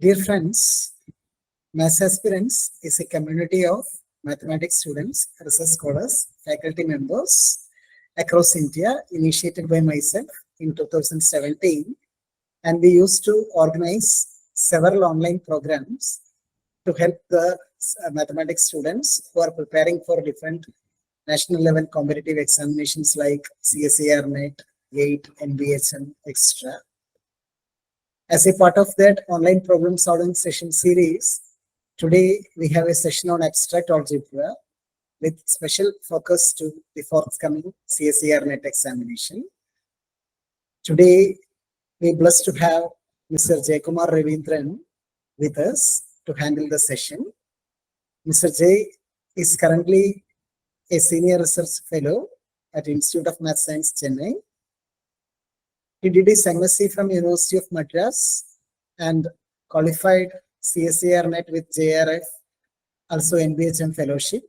Dear friends, Maths Aspirants is a community of mathematics students, research scholars, faculty members across India, initiated by myself in 2017. And we used to organize several online programs to help the mathematics students who are preparing for different national level competitive examinations like CSIR, NET, GATE, NBHM, etc. As a part of that online problem solving session series, today we have a session on abstract algebra with special focus to the forthcoming CSIR NET examination. Today, we are blessed to have Mr. Jayakumar with us to handle the session. Mr. J is currently a senior research fellow at Institute of Math Science, Chennai. He did his MSc from University of Madras and qualified CSIR NET with JRF, also NBHM fellowship.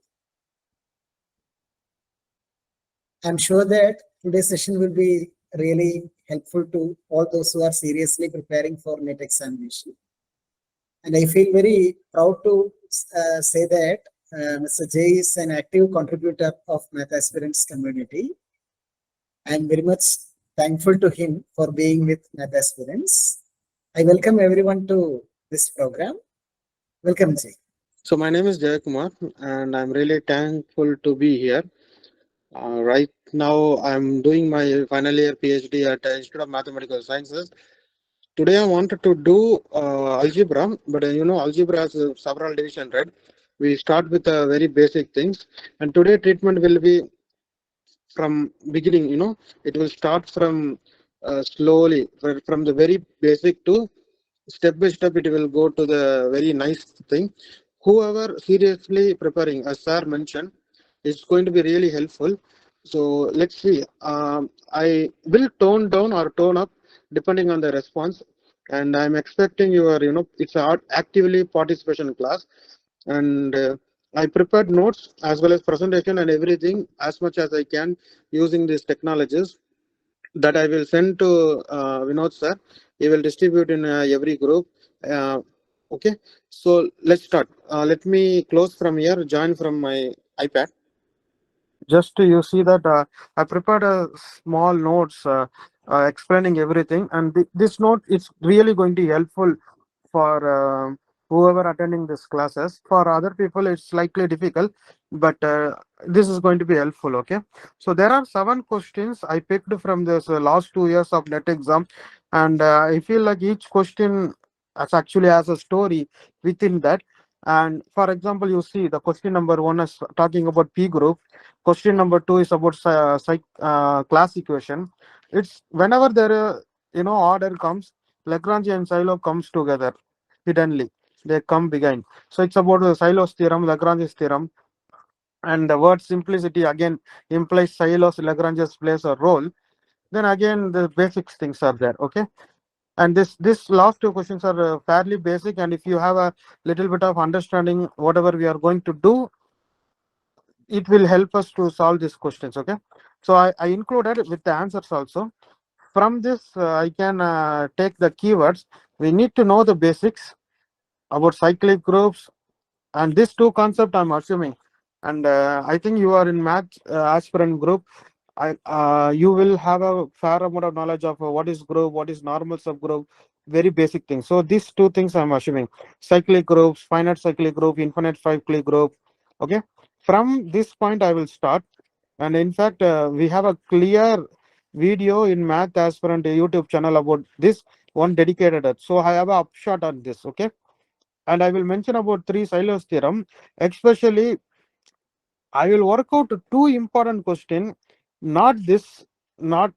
I'm sure that today's session will be really helpful to all those who are seriously preparing for NET examination. And I feel very proud to say that Mr. J is an active contributor of Math Aspirants community. I'm very much thankful to him for being with Math Aspirants. I welcome everyone to this program. Welcome, Jay. So my name is Jayakumar and I'm really thankful to be here. Right now I'm doing my final year PhD at Institute of Mathematical Sciences. Today I wanted to do algebra, but algebra has several divisions, right? We start with very basic things, and today treatment will be from beginning. It will start from slowly, from the very basic to step by step. It will go to the very nice thing. Whoever seriously preparing, as sir mentioned, is going to be really helpful. So let's see. I will tone down or tone up depending on the response, and I'm expecting your, it's a actively participation class, and I prepared notes as well as presentation and everything as much as I can using these technologies that I will send to Vinod sir. He will distribute in every group. Okay, so let's start. Let me close from here, join from my iPad. Just you see that I prepared a small notes explaining everything, and this note is really going to be helpful for whoever attending this classes. For other people, it's slightly difficult, but this is going to be helpful. Okay, so there are 7 questions I picked from this last 2 years of NET exam, and I feel like each question actually has a story within that. And for example, you see the question number 1 is talking about P group. Question number 2 is about class equation. It's whenever there order comes, Lagrange and Silo comes together hiddenly. They come behind. So it's about the Silo's theorem, Lagrange's theorem, and the word simplicity again implies Silo's, Lagrange's plays a role. Then again the basic things are there. Okay. And this last 2 questions are fairly basic, and if you have a little bit of understanding whatever we are going to do, it will help us to solve these questions. Okay, so I included with the answers also. From this I can take the keywords. We need to know the basics about cyclic groups, and these 2 concepts I'm assuming, and I think you are in math aspirant group. You will have a fair amount of knowledge of what is group, what is normal subgroup, very basic things. So these 2 things I'm assuming: cyclic groups, finite cyclic group, infinite cyclic group. Okay, from this point I will start, and in fact we have a clear video in math aspirant YouTube channel about this one dedicated it. So I have a upshot on this. Okay, and I will mention about 3 Silos theorem, especially I will work out 2 important question, not this, not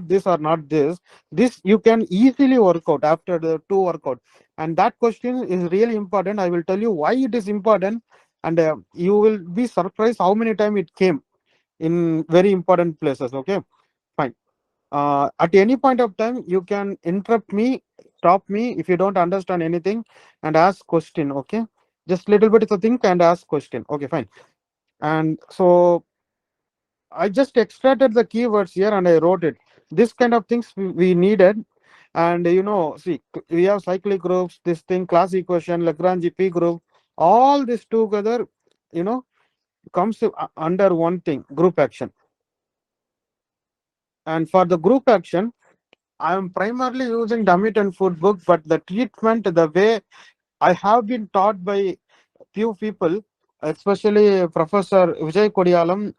this or not this. This you can easily work out after the 2 workout, and that question is really important. I will tell you why it is important, and you will be surprised how many times it came in very important places. Okay, fine. At any point of time, you can interrupt me, stop me if you don't understand anything, and ask question. Okay, just little bit to think and ask question. Okay, fine. And so I just extracted the keywords here and I wrote it. This kind of things we needed. And see, we have cyclic groups, this thing, class equation, Lagrange P group, all this together, you know, comes under one thing, group action. And for the group action, I am primarily using Damit and Food book, but the treatment, the way I have been taught by few people, especially Professor 𝔸𝕗𝕬𝕐𝕝,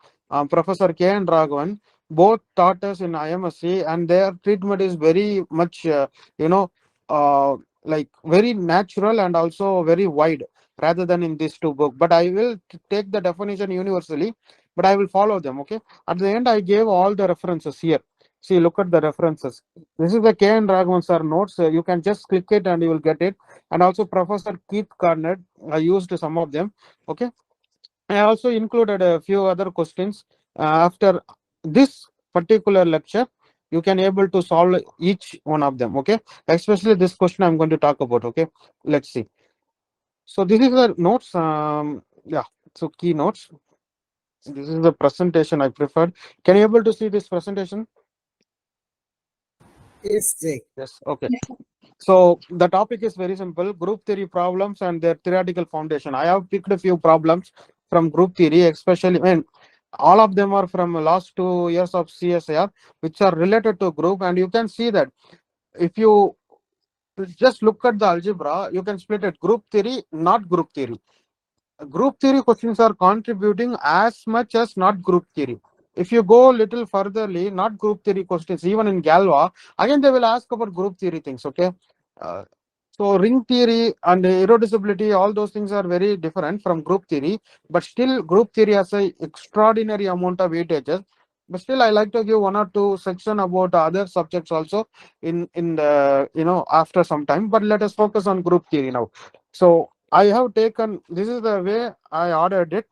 Professor K.N. Raghavan, both taught us in IMSc, and their treatment is very much, you know, uh, like very natural and also very wide rather than in these two books. But I will take the definition universally, but I will follow them. Okay. At the end, I gave all the references here. See, look at the references. This is the K.N. Raghavan sir notes. You can just click it and you will get it. And also Professor Keith Carnett, I used some of them. Okay. I also included a few other questions. After this particular lecture, you can able to solve each one of them. Okay. Especially this question I'm going to talk about. Okay. Let's see. So this is the notes. Yeah. So key notes. This is the presentation I preferred. Can you able to see this presentation? Yes, Jay. Yes. Okay. So the topic is very simple: group theory problems and their theoretical foundation. I have picked a few problems from group theory, especially when all of them are from last 2 years of CSIR, which are related to group. And you can see that if you just look at the algebra, you can split it: group theory, not group theory. Group theory questions are contributing as much as not group theory. If you go a little furtherly, not group theory questions, even in Galva, again they will ask about group theory things. Okay. Uh, so ring theory and irreducibility, all those things are very different from group theory, but still group theory has a extraordinary amount of weightages. But still, I like to give one or two section about other subjects also in the after some time. But let us focus on group theory now. So I have taken, this is the way I ordered it.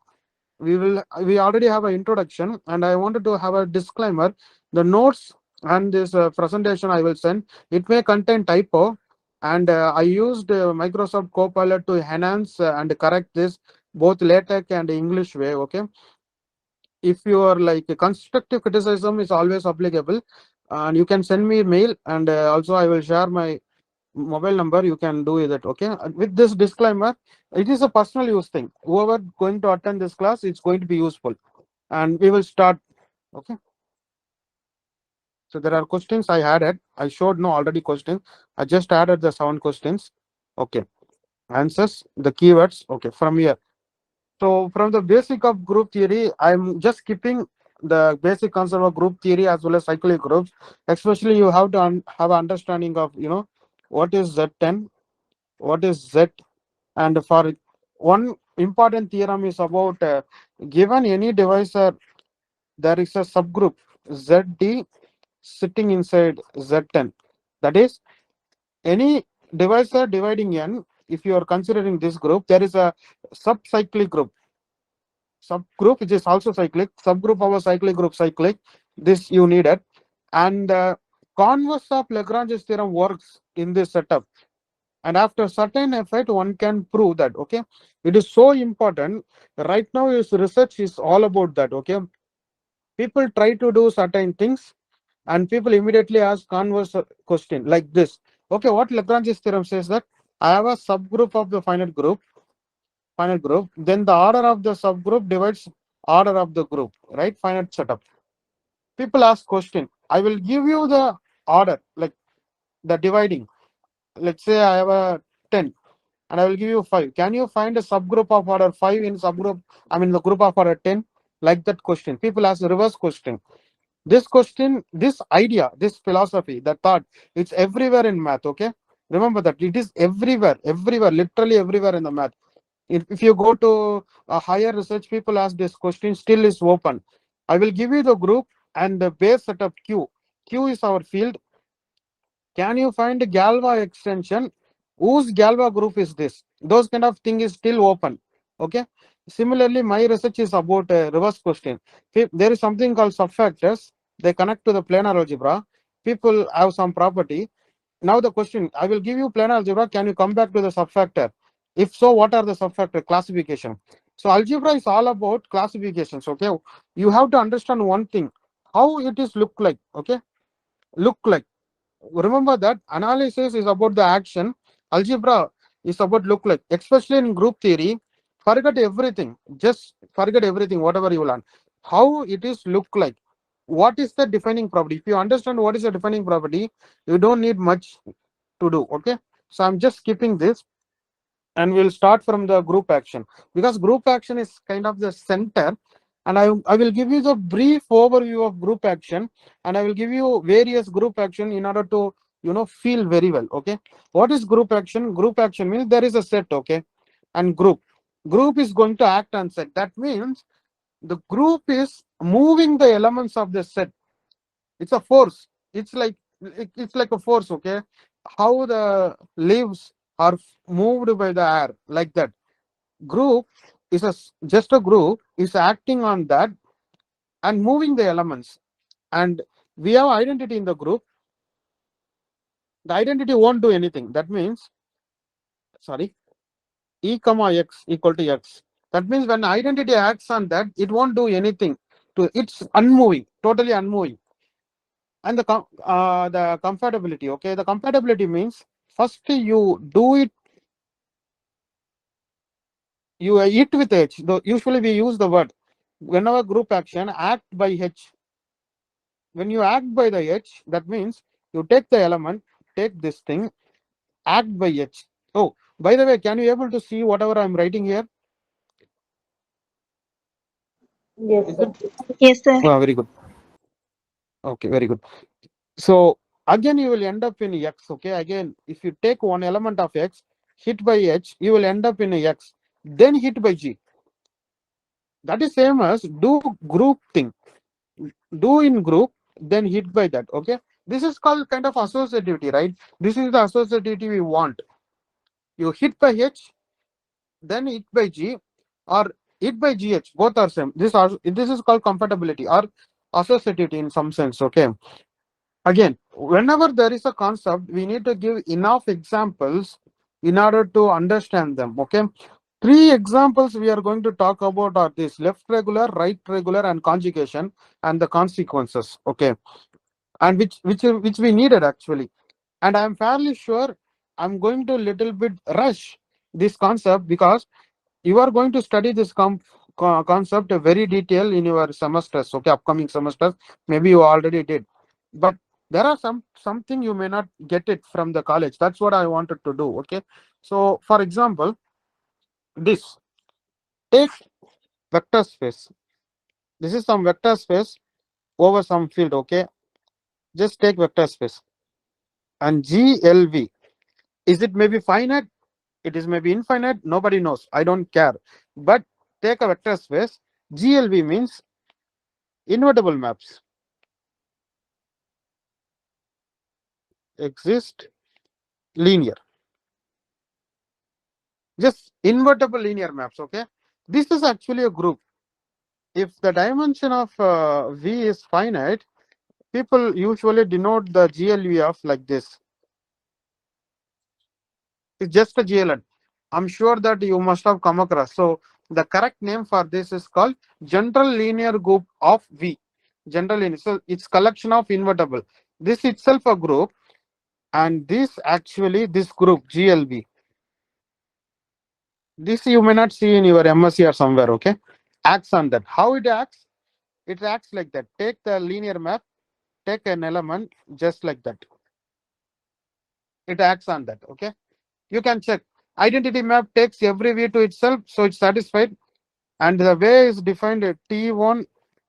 We already have an introduction, and I wanted to have a disclaimer. The notes and this presentation I will send, it may contain typo, and I used Microsoft Copilot to enhance and correct this both LaTeX and English way. Okay. If you are like constructive criticism is always applicable, and you can send me mail, and also I will share my mobile number. You can do that. Okay. With this disclaimer, it is a personal use thing. Whoever going to attend this class, it's going to be useful. And we will start. Okay. So there are questions I added. I showed no already questions. I just added the 7 questions. Okay. Answers, the keywords. Okay. From here. So from the basic of group theory, I'm just skipping the basic concept of group theory as well as cyclic groups. Especially you have to have an understanding of, what is Z10, what is Z. And for one important theorem is about given any divisor, there is a subgroup ZD sitting inside Z10. That is, any divisor dividing n, if you are considering this group, there is a subcyclic group. Subgroup which is also cyclic, subgroup of a cyclic group cyclic. This you needed. And converse of Lagrange's theorem works in this setup. And after certain effort, one can prove that. Okay. It is so important. Right now, his research is all about that. Okay. People try to do certain things, and people immediately ask converse question like this. Okay, what Lagrange's theorem says that I have a subgroup of the finite group, then the order of the subgroup divides order of the group, right? Finite setup. People ask question. I will give you the order, like the dividing. Let's say I have a 10 and I will give you 5. Can you find a subgroup of order 5 in subgroup, I mean the group of order 10? Like that question. People ask the reverse question. This question, this idea, this philosophy, that thought, it's everywhere in math. Okay. Remember that it is everywhere, literally everywhere in the math. If you go to a higher research, people ask this question, still is open. I will give you the group and the base setup Q. Q is our field. Can you find a Galva extension? Whose Galva group is this? Those kind of thing is still open. Okay. Similarly, my research is about a reverse question. If there is something called subfactors. They connect to the planar algebra. People have some property. Now the question, I will give you planar algebra. Can you come back to the subfactor? If so, what are the subfactor classification? So algebra is all about classifications. Okay. You have to understand one thing, how it is look like. Okay. Look like. remember that analysis is about the action, algebra is about look like, especially in group theory. Forget everything, just forget everything, whatever you learn. How it is look like, what is the defining property? If you understand what is the defining property, you don't need much to do. Okay, so I'm just skipping this and we'll start from the group action, because group action is kind of the center. And I will give you the brief overview of group action, and I will give you various group action in order to feel very well. Okay, what is group action? Group action means there is a set, okay, and group is going to act on set. That means the group is moving the elements of the set. It's a force. It's like a force. Okay, how the leaves are moved by the air, like that. Group is just a group is acting on that and moving the elements. And we have identity in the group. The identity won't do anything. That means, sorry, e comma x equal to x. That means when identity acts on that, it won't do anything. It's unmoving, totally unmoving. And the compatibility. Okay, the compatibility means first you do it, you eat with h. Usually we use the word whenever group action act by h. When you act by the h, that means you take the element, take this thing, act by h. Oh, by the way, can you able to see whatever I'm writing here? Yes, Is sir. it? Yes, sir. Oh, very good. Okay, very good. So again, you will end up in x. Okay, again, if you take one element of x, hit by h, you will end up in a x. Then hit by g. That is same as do group thing. Do in group, then hit by that. Okay, this is called kind of associativity, right? This is the associativity we want. You hit by h, then hit by g, or hit by gh. Both are same. This is called compatibility or associativity in some sense. Okay. Again, whenever there is a concept, we need to give enough examples in order to understand them. Okay. Three examples we are going to talk about are this: left regular, right regular, and conjugation, and the consequences. Okay, and which we needed actually. And I'm fairly sure I'm going to little bit rush this concept, because you are going to study this concept very detail in your semesters. Okay, upcoming semesters. Maybe you already did, but there are something you may not get it from the college. That's what I wanted to do. Okay, so for example, this, take vector space. This is some vector space over some field. Okay, just take vector space, and GLV, is it maybe finite? It is maybe infinite. Nobody knows. I don't care. But take a vector space. GLV means invertible maps exist linear. Just invertible linear maps. Okay. This is actually a group. If the dimension of V is finite, people usually denote the GLV of like this. It's just a GLN. I'm sure that you must have come across. So the correct name for this is called general linear group of V. General linear. So it's collection of invertible. This itself a group, and this group GLV. This you may not see in your MSc or somewhere. Okay, acts on that. How it acts? It acts like that. Take the linear map. Take an element just like that. It acts on that. Okay, you can check. Identity map takes every V to itself, so it's satisfied. And the way is defined at T1,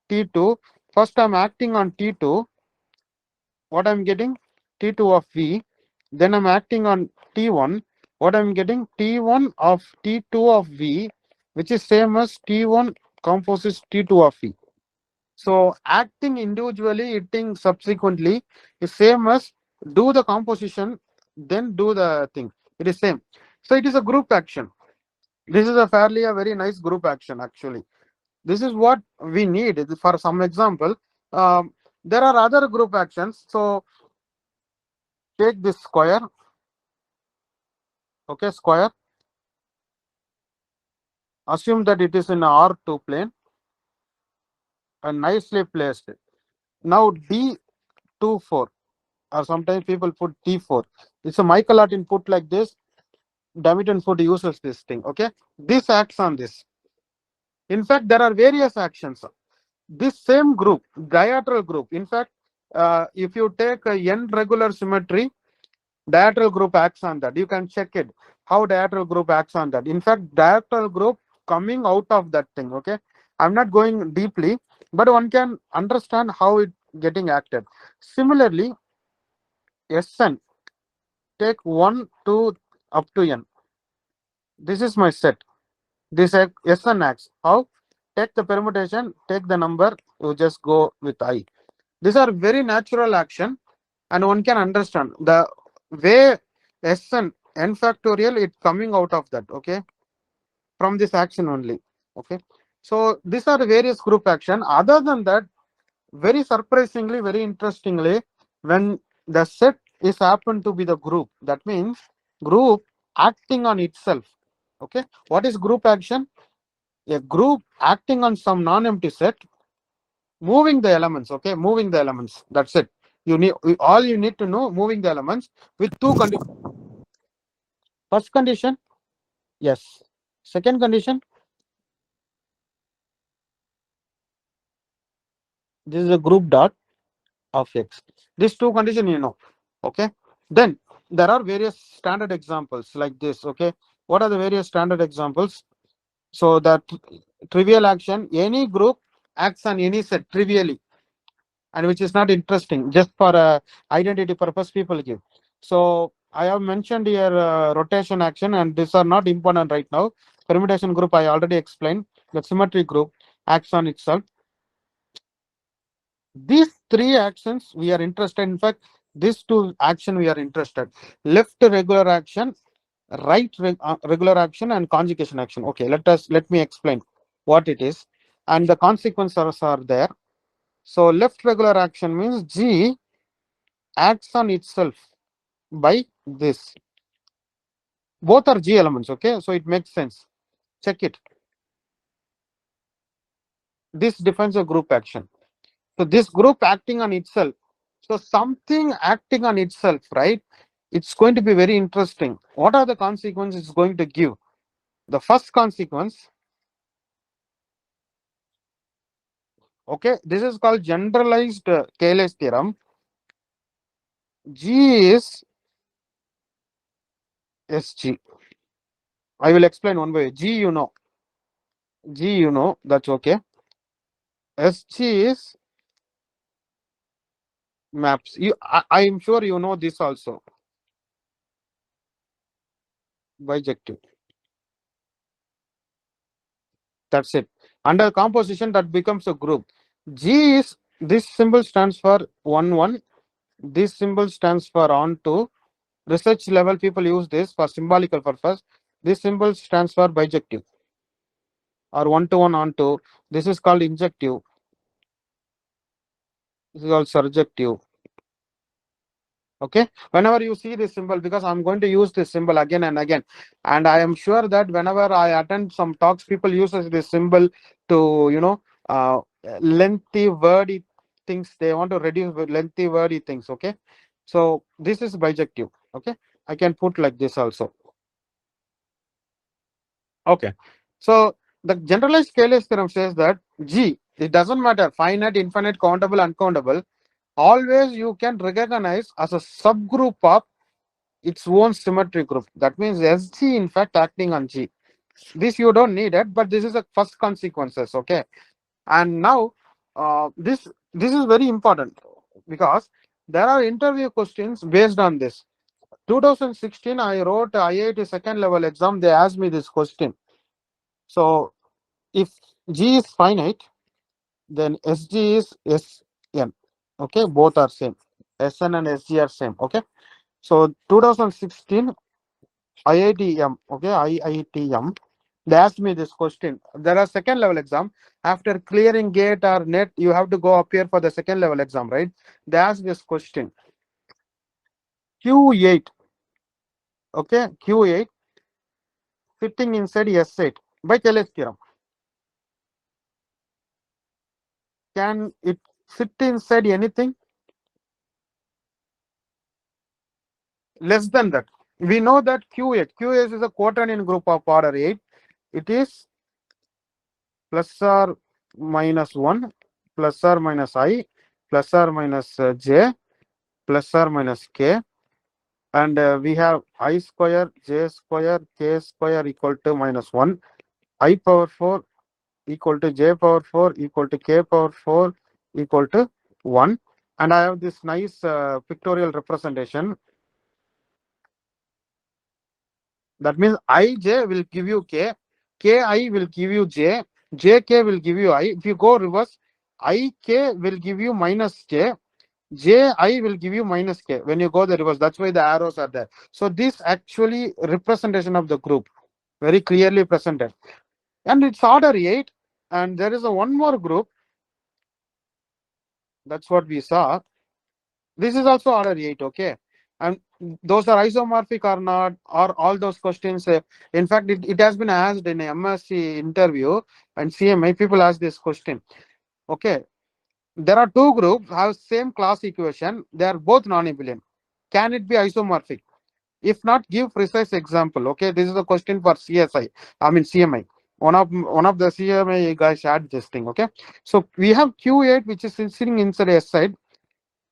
T2. First, I'm acting on T2. What I'm getting? T2 of V. Then I'm acting on T1. What I'm getting? T1 of T2 of V, which is same as T1 composes T2 of V. So acting individually, hitting subsequently is same as do the composition, then do the thing. It is same. So it is a group action. This is a very nice group action actually. This is what we need. For some example, there are other group actions. So take this square. Okay, square. Assume that it is in R2 plane and nicely placed. Now D24. or sometimes people put T4. It's a Michael input like this. Damit input uses this thing. Okay, this acts on this. In fact, there are various actions. This same group, diagonal group. In fact, if you take a n regular symmetry, diagonal group acts on that. You can check it how diagonal group acts on that. In fact, diagonal group coming out of that thing. Okay, I'm not going deeply, but one can understand how it getting acted. Similarly, Sn, take 1 to up to n. This is my set. This Sn acts. How? Take the permutation, take the number, you just go with I. These are very natural action, and one can understand the way Sn n factorial it coming out of that. Okay, from this action only. Okay, so these are the various group action. Other than that, very surprisingly, very interestingly, when the set is happen to be the group, that means group acting on itself. Okay, what is group action? A group acting on some non-empty set, moving the elements. Okay, moving the elements. That's it. You need all you need to know, moving the elements with two conditions. First condition, yes. Second condition, this is a group dot of X. These two condition you know. Okay. Then there are various standard examples like this. Okay. What are the various standard examples? So that trivial action, any group acts on any set trivially, and which is not interesting, just for identity purpose people give. So I have mentioned here rotation action, and these are not important right now. Permutation group I already explained. The symmetry group acts on itself. These three actions we are interested. In fact, these two action we are interested. Left regular action, right regular action, and conjugation action. Okay, let me explain what it is, and the consequences are there. So left regular action means G acts on itself by this. Both are G elements. Okay, so it makes sense. Check it. This defines a group action. So this group acting on itself. So something acting on itself, right? It's going to be very interesting. What are the consequences it's going to give? The first consequence, okay, this is called generalized Cayley's theorem. G is SG. I will explain one by one. G you know, that's okay. SG is maps. I am sure you know this also. Bijective. That's it. Under composition, that becomes a group. G is, this symbol stands for 1 1. This symbol stands for on 2. Research level people use this for symbolical purpose. This symbol stands for bijective or 1 to 1 on 2. This is called injective. This is called surjective. Okay, whenever you see this symbol, because I'm going to use this symbol again and again, and I am sure that whenever I attend some talks, people uses this symbol to lengthy wordy things. They want to reduce lengthy wordy things. Okay, so this is bijective. Okay, I can put like this also. Okay, so the generalized Cayley's theorem says that G, it doesn't matter finite, infinite, countable, uncountable, always you can recognize as a subgroup of its own symmetry group. That means SG in fact acting on G. This you don't need it, but this is the first consequences. Okay, and now this is very important because there are interview questions based on this. 2016 I wrote IIT second level exam. They asked me this question. So if G is finite, then SG is Sn. Okay, both are same. Sn and SG are same. Okay, so 2016 IITM, okay, IITM, they asked me this question. There are second level exam. After clearing gate or net, you have to go up here for the second level exam, right? They asked this question. Q8, okay, Q8 fitting inside S8 by Cayley's theorem. Can it fit inside anything? less than that. We know that QH is a quaternion group of order 8. It is plus or minus 1, plus or minus I, plus or minus j, plus or minus k. And we have I square, j square, k square equal to minus 1, I power 4 equal to j power 4 equal to k power 4 equal to 1. And I have this nice pictorial representation. That means ij will give you k, ki will give you j, jk will give you I. If you go reverse, ik will give you minus j, ji will give you minus k when you go the reverse. That's why the arrows are there. So this actually representation of the group, very clearly presented. And it's order 8. And there is a one more group. That's what we saw. This is also order 8, okay? And those are isomorphic or not, or all those questions. In fact, it has been asked in a MSc interview and CMI, people ask this question. Okay, there are two groups have same class equation. They are both non-abelian. Can it be isomorphic? If not, give precise example. Okay, this is a question for CSI. I mean CMI. One of the CMI guys had this thing. Okay, so we have Q8 which is sitting inside S side,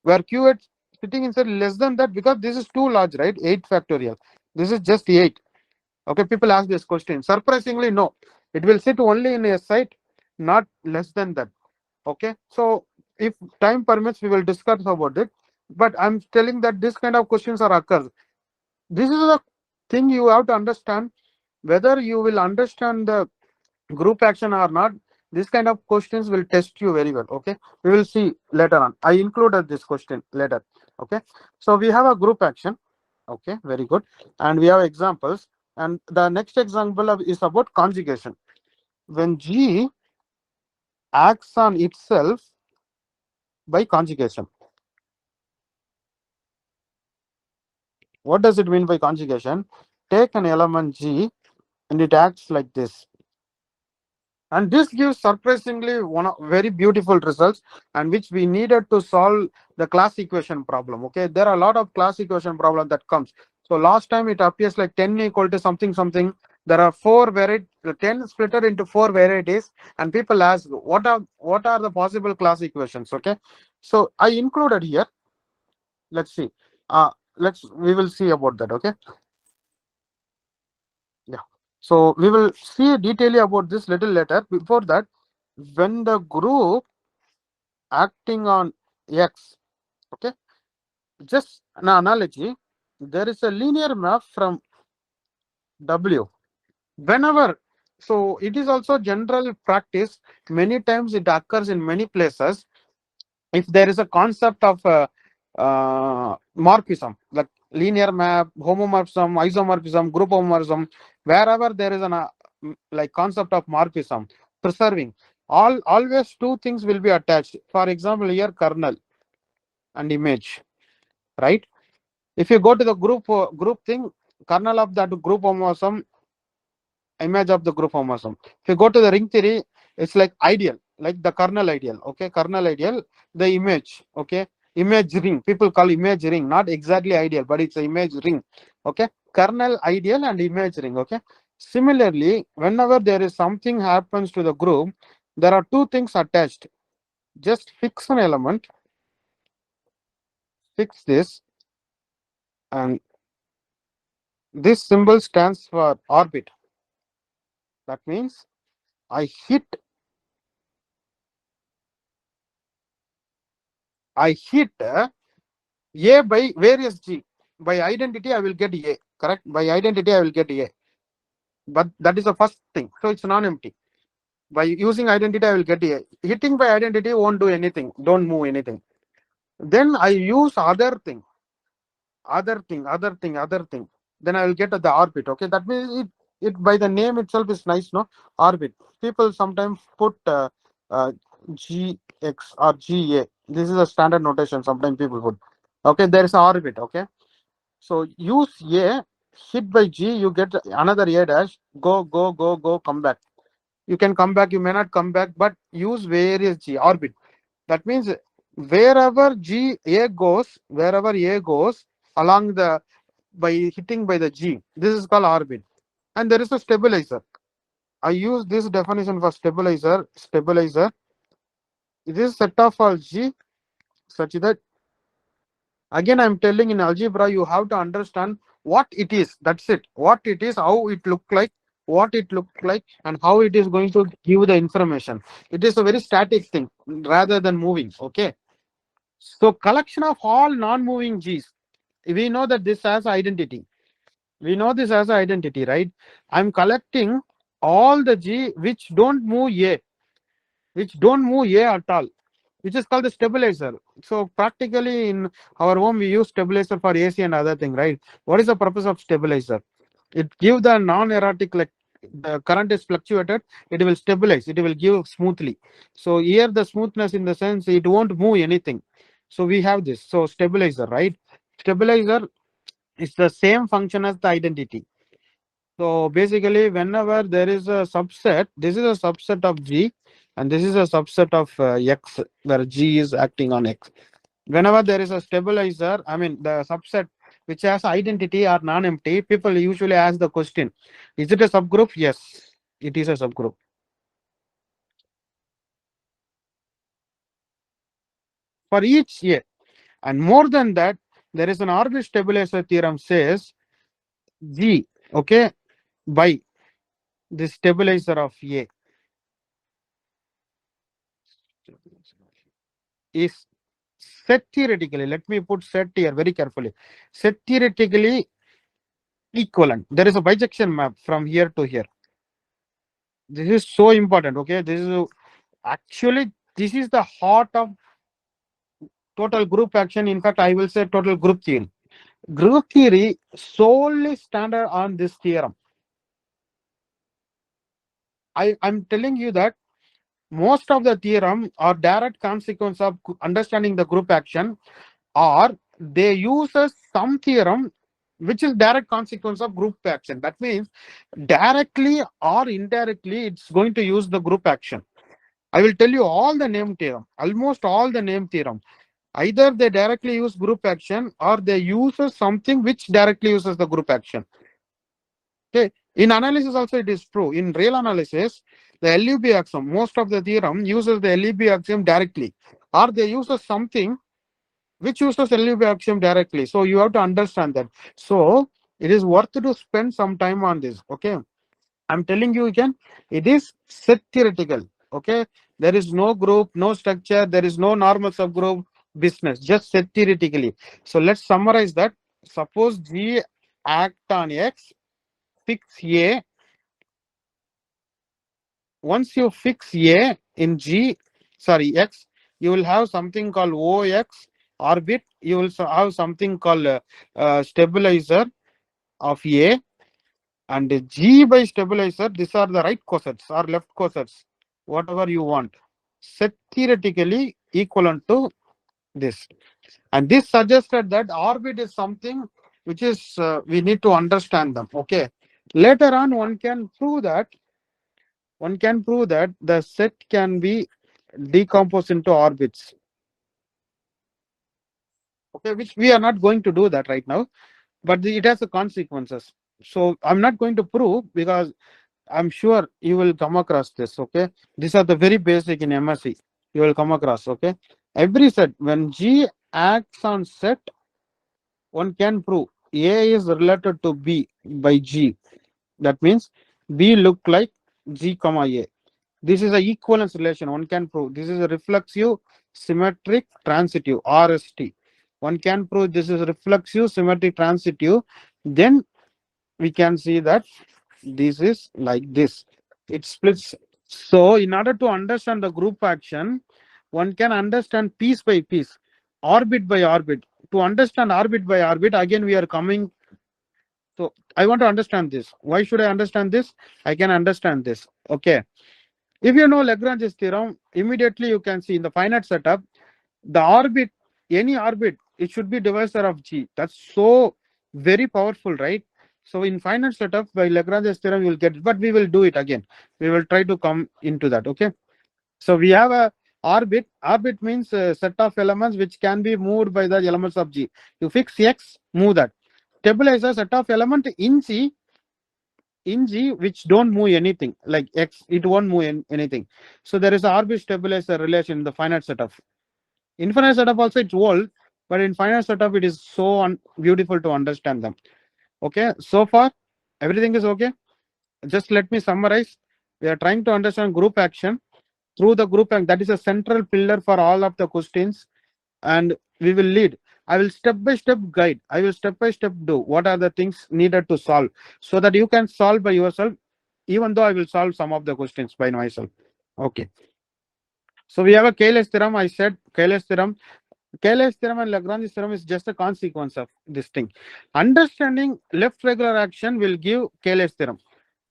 where Q8 sitting inside less than that, because this is too large, right? 8 factorial. This is just 8. Okay, people ask this question. Surprisingly, no. It will sit only in a site, not less than that. Okay, so if time permits, we will discuss about it. But I'm telling that this kind of questions are occurs. This is a thing you have to understand, whether you will understand the group action or not. This kind of questions will test you very well. Okay, we will see later on. I included this question later. Okay, so we have a group action. Okay, very good. And we have examples. And the next example is about conjugation. When G acts on itself by conjugation. What does it mean by conjugation? Take an element G and it acts like this. And this gives surprisingly one of very beautiful results, and which we needed to solve the class equation problem. Okay, there are a lot of class equation problem that comes. So last time it appears like 10 equal to something something. There are 4 varieties, 10 splitted into 4 varieties, and people ask what are the possible class equations. Okay, so I included here. Let's see. We will see about that. Okay. Yeah. So we will see detail about this little later. Before that, when the group acting on X, okay, just an analogy, there is a linear map from W. Whenever, so it is also general practice. Many times it occurs in many places. If there is a concept of morphism, like linear map, homomorphism, isomorphism, group homomorphism, wherever there is an like concept of morphism, preserving, always two things will be attached. For example, here kernel and image, right? If you go to the group thing, kernel of that group homomorphism, image of the group homomorphism. If you go to the ring theory, it's like ideal, like the kernel ideal. Okay, kernel ideal, the image. Okay, image ring. People call image ring, not exactly ideal, but it's an image ring. Okay, kernel ideal and image ring. Okay, similarly, whenever there is something happens to the group, there are two things attached. Just fix an element, fix this, and this symbol stands for orbit. That means I hit A by various G. By identity, I will get A. Correct? By identity, I will get A. But that is the first thing. So it's non-empty. By using identity, I will get A. Hitting by identity won't do anything. Don't move anything. Then I use other thing. Then I will get the orbit. Okay. That means it by the name itself is nice, no? Orbit. People sometimes put GX or GA. This is a standard notation. Sometimes people put. Okay, there is an orbit. Okay. So use A, hit by G, you get another A dash, go, come back. You can come back, you may not come back, but use various G, orbit. That means wherever A goes, along the by hitting by the G. This is called orbit. And there is a stabilizer. I use this definition for stabilizer. Stabilizer. It is set of all G such that, again I'm telling, in algebra you have to understand what it is. That's it. What it is, how it look like, what it look like, and how it is going to give the information. It is a very static thing rather than moving. Okay. So collection of all non-moving G's. We know that this has identity. We know this as identity, right? I'm collecting all the G which don't move A, which don't move A at all, which is called the stabilizer. So practically in our home, we use stabilizer for AC and other thing, right? What is the purpose of stabilizer? It gives the non-erratic, like the current is fluctuated, it will stabilize, it will give smoothly. So here the smoothness in the sense it won't move anything. So we have this. So stabilizer, right? Stabilizer is the same function as the identity. So basically, whenever there is a subset, this is a subset of G, and this is a subset of X, where G is acting on X. Whenever there is a stabilizer, I mean the subset which has identity or non-empty, people usually ask the question, is it a subgroup? Yes, it is a subgroup. For each A. And more than that, there is an orbit stabilizer theorem says G, okay, by the stabilizer of A is set theoretically, let me put set here very carefully, set theoretically equivalent. There is a bijection map from here to here. This is so important. Okay, this is actually, this is the heart of total group action. In fact, I will say total group theory. Group theory solely standard on this theorem. I'm telling you that most of the theorem are direct consequence of understanding the group action, or they use some theorem which is direct consequence of group action. That means directly or indirectly it's going to use the group action. I will tell you all the name theorem, almost all the name theorem. Either they directly use group action or they use something which directly uses the group action. Okay. In analysis also it is true. In real analysis, the LUB axiom, most of the theorem uses the LUB axiom directly, or they use something which uses LUB axiom directly. So you have to understand that. So it is worth to spend some time on this. Okay. I'm telling you again, it is set theoretical. Okay. There is no group, no structure, there is no normal subgroup business, just set theoretically. So let's summarize that. Suppose G act on X, fix A. Once you fix A in G, sorry, X, you will have something called OX orbit. You will have something called stabilizer of A, and G by stabilizer. These are the right cosets or left cosets, whatever you want. Set theoretically equivalent to this. And this suggested that orbit is something which is we need to understand them. Okay. Later on, one can prove that the set can be decomposed into orbits. Okay, which we are not going to do that right now, but it has the consequences. So I'm not going to prove because I'm sure you will come across this. Okay, these are the very basic in MSc. You will come across. Okay, every set when G acts on set, one can prove A is related to B by G. That means B look like G comma A. This is a equivalence relation. One can prove this is a reflexive, symmetric, transitive (RST). One can prove this is reflexive, symmetric, transitive. Then we can see that this is like this. It splits. So in order to understand the group action, one can understand piece by piece, orbit by orbit. To understand orbit by orbit, again we are coming. So I want to understand this. Why should I understand this? I can understand this. Okay. If you know Lagrange's theorem, immediately you can see in the finite setup, the orbit, any orbit, it should be divisor of G. That's so very powerful, right? So in finite setup, by Lagrange's theorem, you will get it, but we will do it again. We will try to come into that, okay? So we have a orbit. Orbit means a set of elements which can be moved by the elements of G. You fix X, move that. stabilize a set of element in G which don't move anything, like X, it won't move anything. So there is a orbit stabilizer relation in the finite setup. Infinite setup also it's old, but in finite setup it is so beautiful to understand them. Okay, so far everything is okay. Just let me summarize. We are trying to understand group action through the group, and that is a central pillar for all of the questions. And we will lead. I will step by step guide. I will step by step do what are the things needed to solve, so that you can solve by yourself, even though I will solve some of the questions by myself. Okay. So we have a Cayley's theorem. I said Cayley's theorem. Cayley's theorem and Lagrange's theorem is just a consequence of this thing. Understanding left regular action will give Cayley's theorem.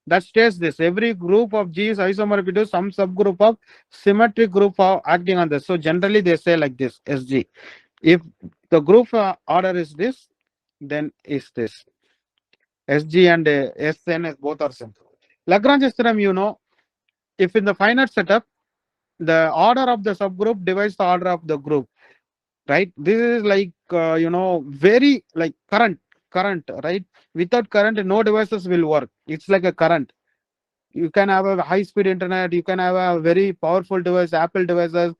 That states this: every group of G is isomorphic to some subgroup of symmetric group of acting on this. So generally they say like this: SG. If the group order is this, then is this. SG and SN is both are same. Lagrange's theorem, you know, if in the finite setup, the order of the subgroup divides the order of the group, right? This is like, very like current, right? Without current, no devices will work. It's like a current. You can have a high speed internet, you can have a very powerful device, Apple devices,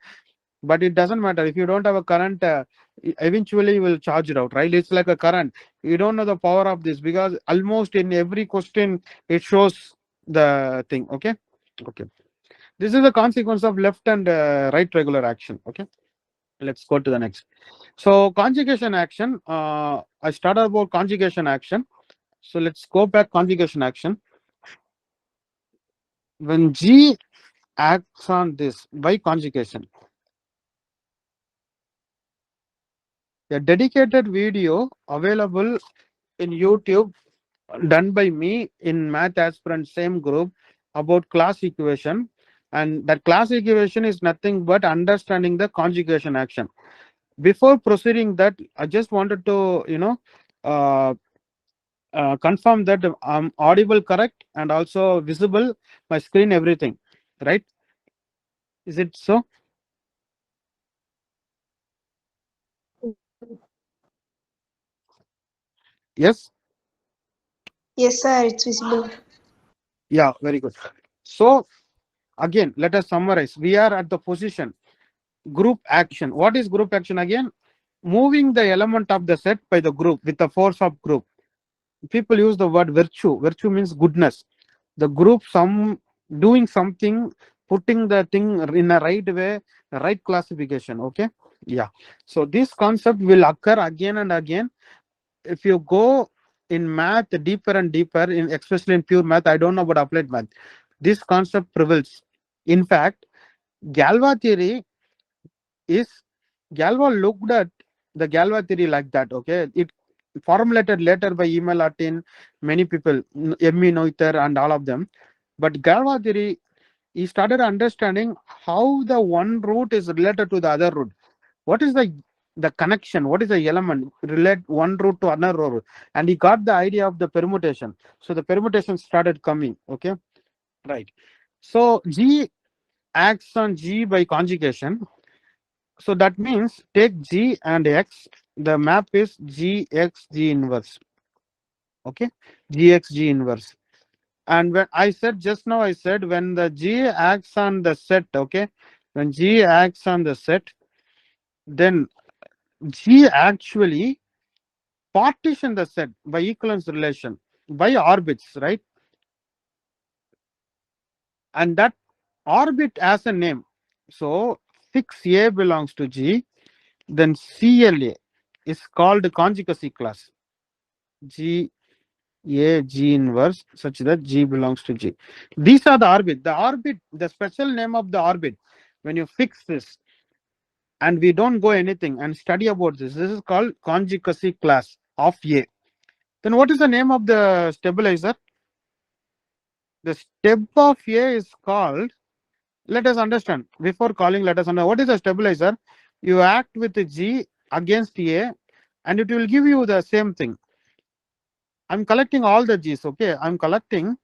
but it doesn't matter if you don't have a current. Eventually you will charge it out, right? It's like a current. You don't know the power of this, because almost in every question it shows the thing. Okay. This is the consequence of left and right regular action. Okay, let's go to the next. So conjugation action, I started about conjugation action. So let's go back. Conjugation action, when G acts on this by conjugation. A dedicated video available in YouTube done by me in Math Aspirants same group about class equation, and that class equation is nothing but understanding the conjugation action. Before proceeding that, I just wanted to uh, confirm that I'm audible correct and also visible, my screen, everything, right? Is it so? Yes. Yes, sir, it's visible. Yeah, very good. So again, let us summarize. We are at the position group action. What is group action again? Moving the element of the set by the group with the force of group. People use the word virtue. Virtue means goodness. The group doing something, putting the thing in a right way, right classification. Okay. Yeah. So this concept will occur again and again. If you go in math deeper and deeper, in especially in pure math, I don't know about applied math, this concept prevails. In fact, Galois theory is, Galois looked at the Galois theory like that. Okay, it formulated later by 𝔸𝕊𝕐𝕐, many people, 𝑚𝑒 and all of them. But Galois theory, he started understanding how the one root is related to the other root. What is the connection? What is the element relate one root to another root? And he got the idea of the permutation. So the permutation started coming. Okay, right. So G acts on G by conjugation. So that means take G and X. The map is GX inverse. Okay, GX inverse. And when I said just now, I said when the G acts on the set, okay, when G acts on the set, then G actually partition the set by equivalence relation by orbits, right? And that orbit has a name. So fix A belongs to G, then CLA is called conjugacy class. G A G inverse such that G belongs to G. These are the orbit. The orbit, the special name of the orbit, when you fix this and we don't go anything and study about this is called conjugacy class of A. Then what is the name of the stabilizer? The step of A is called, let us understand, before calling, let us understand what is a stabilizer. You act with the G against A and it will give you the same thing. I'm collecting all the G's, okay? I'm collecting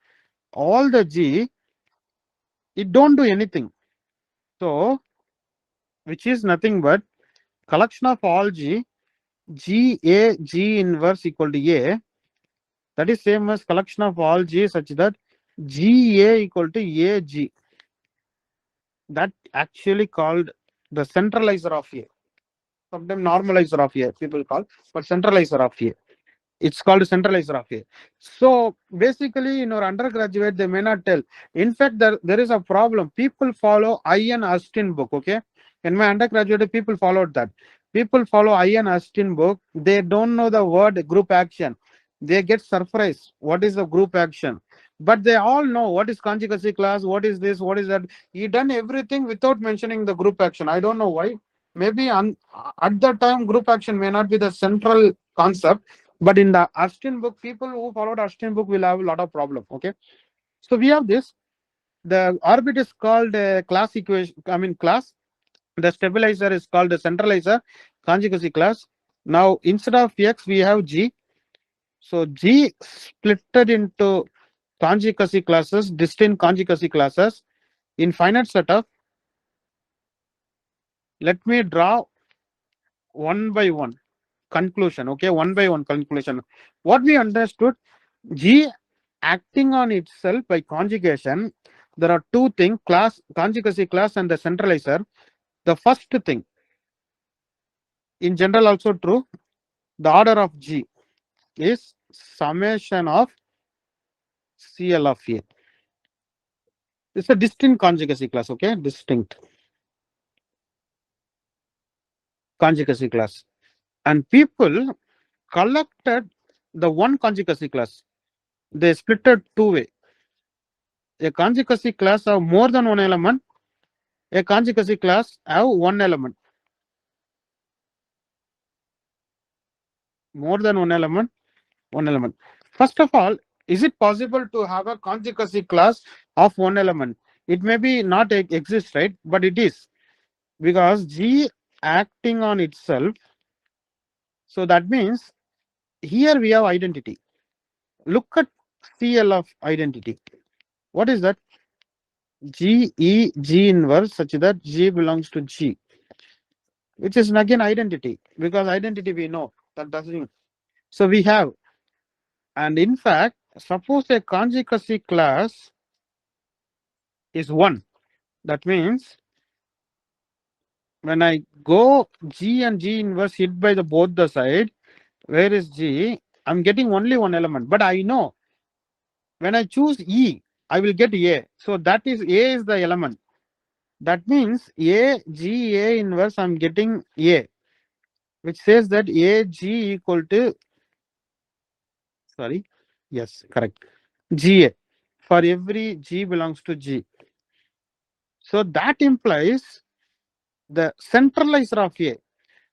all the G, it don't do anything. So, which is nothing but collection of all G GA G inverse equal to A, that is same as collection of all G such that GA equal to AG. That actually called the centralizer of A. Sometimes normalizer of A people call, but centralizer of A. It's called centralizer of A. So basically, in our undergraduate, they may not tell. In fact, there is a problem. People follow Ian Austin book. Okay, in my undergraduate, people followed that. People follow Ian Austin book. They don't know the word group action. They get surprised. What is the group action? But they all know what is conjugacy class, what is this, what is that. He done everything without mentioning the group action. I don't know why. Maybe at that time, group action may not be the central concept. But in the Austin book, people who followed Austin book will have a lot of problem. Okay, so we have this. The orbit is called a class equation. I mean class. The stabilizer is called the centralizer, conjugacy class. Now instead of X, we have G. So G splitted into conjugacy classes, distinct conjugacy classes. In finite setup, let me draw one by one conclusion. Okay, one by one conclusion. What we understood, G acting on itself by conjugation, there are two things, class, conjugacy class and the centralizer. The first thing, in general also true, the order of G is summation of CL of A. It's a distinct conjugacy class, okay? Distinct conjugacy class. And people collected the one conjugacy class. They split it two way. A conjugacy class have more than one element. A conjugacy class have one element. More than one element, one element. First of all, is it possible to have a conjugacy class of one element? It may be not exist, right? But it is, because G acting on itself. So that means here we have identity. Look at CL of identity. What is that? G E G inverse such that G belongs to G, which is again identity, because identity we know that doesn't. So we have, and in fact, suppose a conjugacy class is 1. That means when I go G and G inverse hit by the both the side, where is G? I'm getting only one element, but I know when I choose E, I will get A. So that is A is the element. That means A, G, A inverse, I'm getting A, which says that A, G equal to, sorry, yes, correct, GA. For every G belongs to G. So that implies the centralizer of A.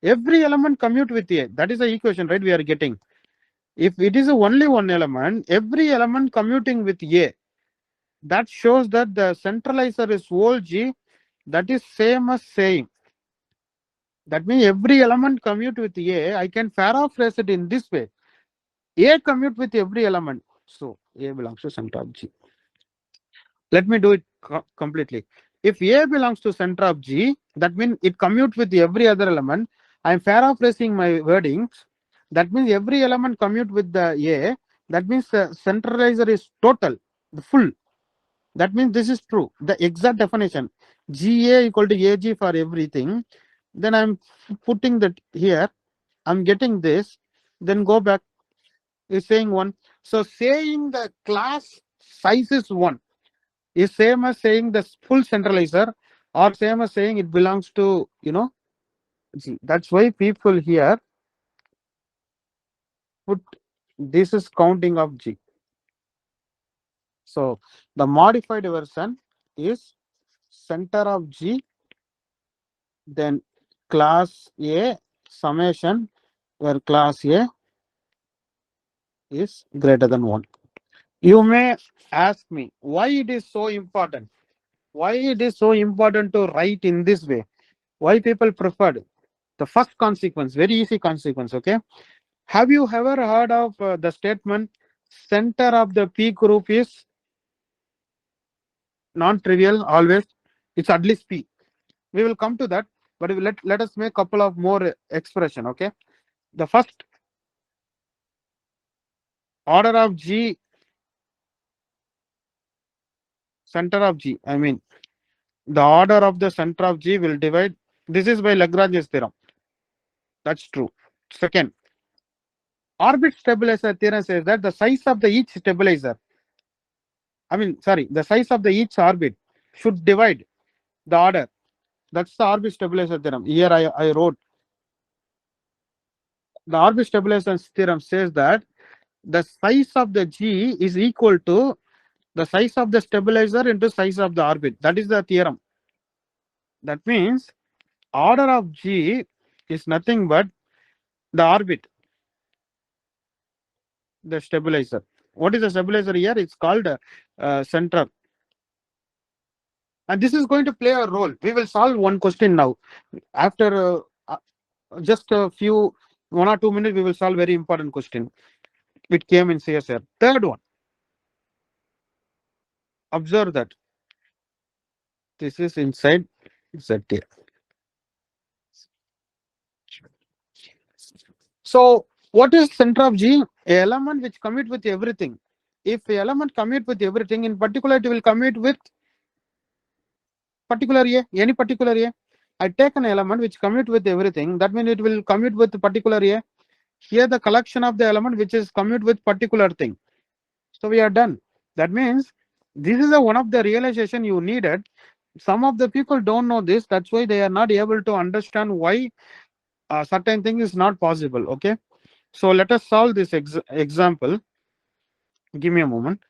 Every element commute with A. That is the equation, right? We are getting. If it is only one element, every element commuting with A. That shows that the centralizer is whole G. That is same as saying. That means every element commute with A. I can paraphrase it in this way. A commute with every element. So A belongs to center of G. Let me do it completely. If A belongs to center of G, that means it commutes with every other element. I am paraphrasing my wordings. That means every element commute with the A. That means the centralizer is total, the full. That means this is true. The exact definition. GA equal to AG for everything. Then I'm putting that here. I'm getting this. Then go back. Is saying 1. So saying the class size is 1 is same as saying the full centralizer, or same as saying it belongs to, G. That's why people here put this is counting of G. So the modified version is center of G, then class A summation, where class A is greater than 1. You may ask me why it is so important. Why it is so important to write in this way? Why people preferred the first consequence? Very easy consequence. Okay. Have you ever heard of the statement center of the P group is non-trivial always? It's at least P. We will come to that, but let us make a couple of more expression. Okay. the first order of G, center of G, I mean, the order of the center of G will divide. This is by Lagrange's theorem. That's true. Second, orbit stabilizer theorem says that the size of the each stabilizer, the size of the each orbit should divide the order. That's the orbit stabilizer theorem. Here I wrote the orbit stabilizer theorem says that the size of the G is equal to the size of the stabilizer into size of the orbit. That is the theorem. That means order of G is nothing but the orbit, the stabilizer. What is the stabilizer here? It's called center. And this is going to play a role. We will solve one question now. After just a few, 1 or 2 minutes, we will solve very important question. It came in CSIR. Third one. Observe that. This is inside ZT. So what is center of G? A element which commute with everything. If a element commute with everything, in particular, it will commute with particular A, any particular A. I take an element which commute with everything. That means it will commute with particular A. Here the collection of the element which is commute with particular thing. So we are done. That means this is one of the realization you needed. Some of the people don't know this. That's why they are not able to understand why certain thing is not possible. Okay. So let us solve this example. Give me a moment.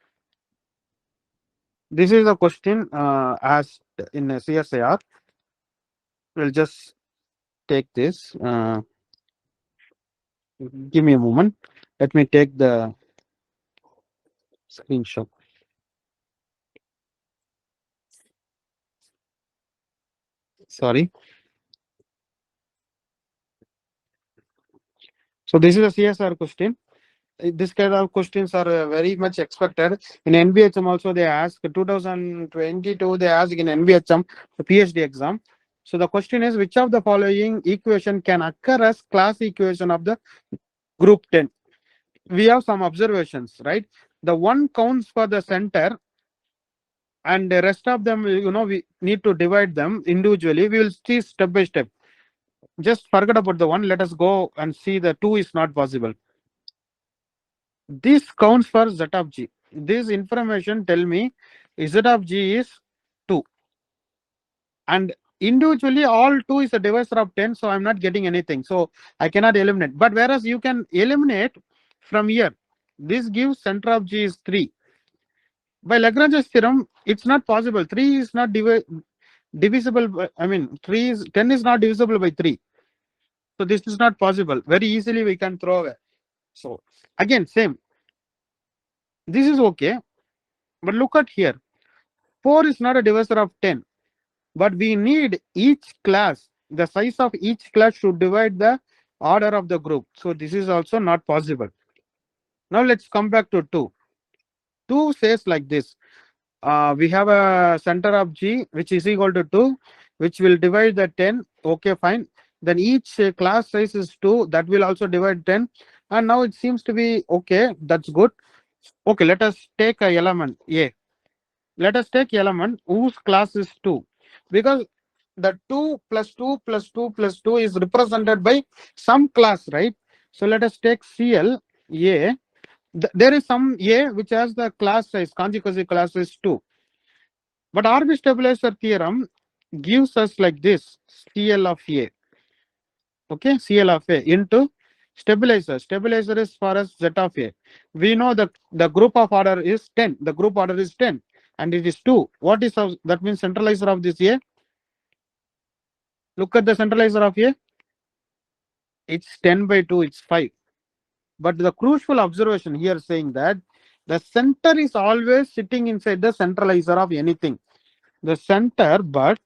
This is a question asked in a CSIR. We'll just take this. Give me a moment. Let me take the screenshot. Sorry. So this is a CSR question. This kind of questions are very much expected. In NBHM also they ask 2022 they ask in NBHM the PhD exam. So the question is which of the following equation can occur as class equation of the group 10? We have some observations, right? The one counts for the center and the rest of them, we need to divide them individually. We will see step by step. Just forget about the one. Let us go and see the 2 is not possible. This counts for Z of G. This information tell me Z of G is 2. And individually all 2 is a divisor of 10. So I'm not getting anything. So I cannot eliminate. But whereas you can eliminate from here. This gives center of G is 3. By Lagrange's theorem, it's not possible. 3 is not divisible. 10 is not divisible by 3. So this is not possible. Very easily we can throw away. So again, same. This is okay. But look at here. 4 is not a divisor of 10. But we need each class. The size of each class should divide the order of the group. So this is also not possible. Now let's come back to 2. 2 says like this. We have a center of G which is equal to 2, which will divide the 10. Okay, fine. Then each class size is 2. That will also divide 10. And now it seems to be okay. That's good. Okay, let us take a element A. Let us take element whose class is 2. Because the 2 plus 2 plus 2 plus 2 is represented by some class, right? So let us take CL A. There is some A which has the class size, conjugacy class is 2. But orbit stabilizer theorem gives us like this, CL of A. Okay, CL of A into stabilizer. Stabilizer is for us Z of A. We know that the group of order is 10. The group order is 10 and it is 2. What is that means centralizer of this A? Look at the centralizer of A. It's 10 by 2, it's 5. But the crucial observation here saying that the center is always sitting inside the centralizer of anything. The center, but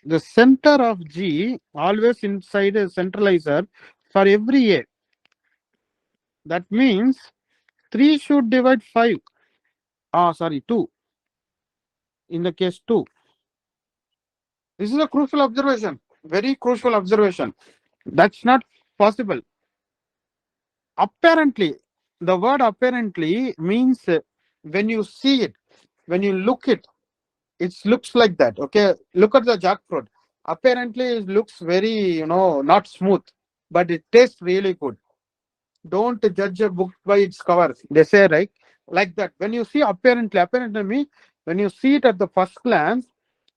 the center of G always inside a centralizer for every A. That means 3 should divide 5. 2. In the case 2. This is a crucial observation. Very crucial observation. That's not possible. Apparently, the word apparently means when you see it, when you look it, it looks like that. Okay, look at the jackfruit. Apparently, it looks very, not smooth, but it tastes really good. Don't judge a book by its cover. They say, right? Like that. When you see apparently me, when you see it at the first glance,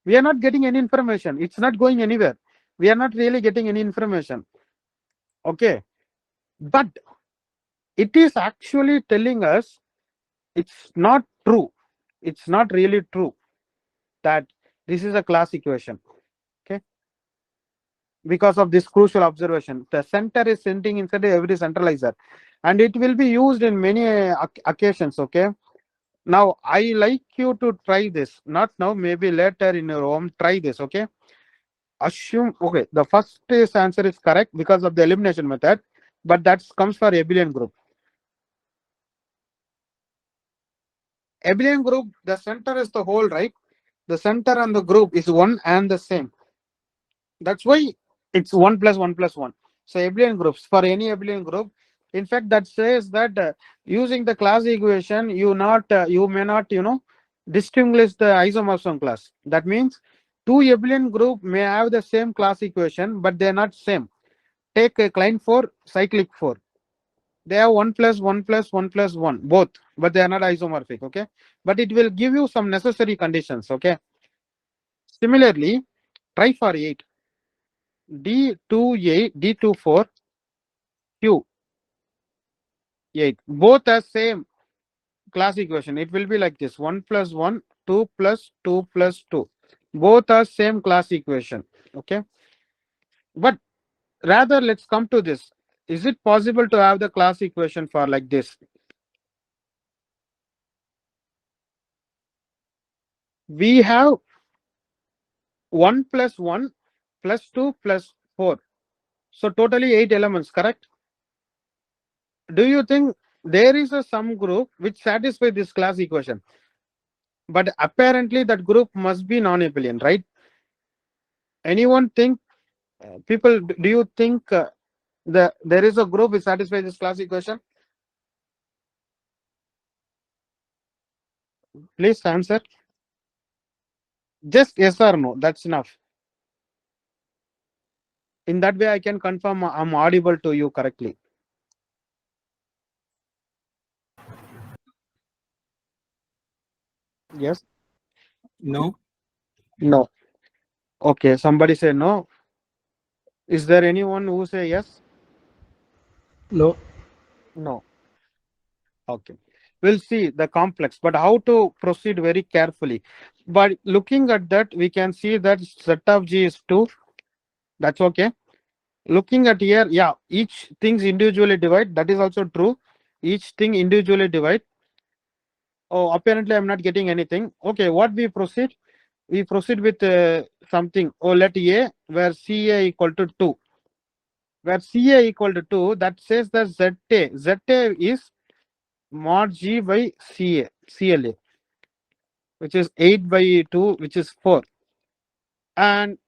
we are not getting any information. It's not going anywhere. We are not really getting any information. Okay. But it is actually telling us it's not true. It's not really true that this is a class equation. Okay. Because of this crucial observation, the center is sending inside every centralizer, and it will be used in many occasions. Okay. Now, I like you to try this. Not now, maybe later in your home. Try this. Okay. Assume, okay, the first answer is correct because of the elimination method, but that comes for abelian group. Abelian group, the center is the whole, right? The center and the group is one and the same. That's why it's 1 plus 1 plus 1. So abelian groups, for any abelian group, in fact, that says that using the class equation, you may not, distinguish the isomorphism class. That means two abelian group may have the same class equation, but they're not same. Take a Klein 4, cyclic 4. They have 1 plus 1 plus 1 plus 1, both, but they are not isomorphic. Okay. But it will give you some necessary conditions. Okay. Similarly, try for 8. D2 D24 Q 8. Both are same class equation. It will be like this: 1 plus 1, 2 plus 2 plus 2. Both are same class equation. Okay. But rather, let's come to this. Is it possible to have the class equation for like this? We have 1 plus 1 plus 2 plus 4. So totally 8 elements, correct? Do you think there is a some group which satisfies this class equation? But apparently that group must be non-abelian, right? Anyone think, people, do you think there is a group which satisfies this class equation? Please answer. Just yes or no, that's enough. In that way, I can confirm I'm audible to you correctly. Yes? No. No. Okay, somebody say no. Is there anyone who say yes? No. No. Okay. We'll see the complex, but how to proceed very carefully. But looking at that, we can see that set of G is 2. That's okay. Looking at here, yeah, each things individually divide. That is also true. Each thing individually divide. Oh, apparently I'm not getting anything. Okay, what we proceed? We proceed with something. Oh, let A, where CA equal to 2. Where CA equal to 2, that says that ZA. ZA is mod G by CLA, which is 8 by 2, which is 4. And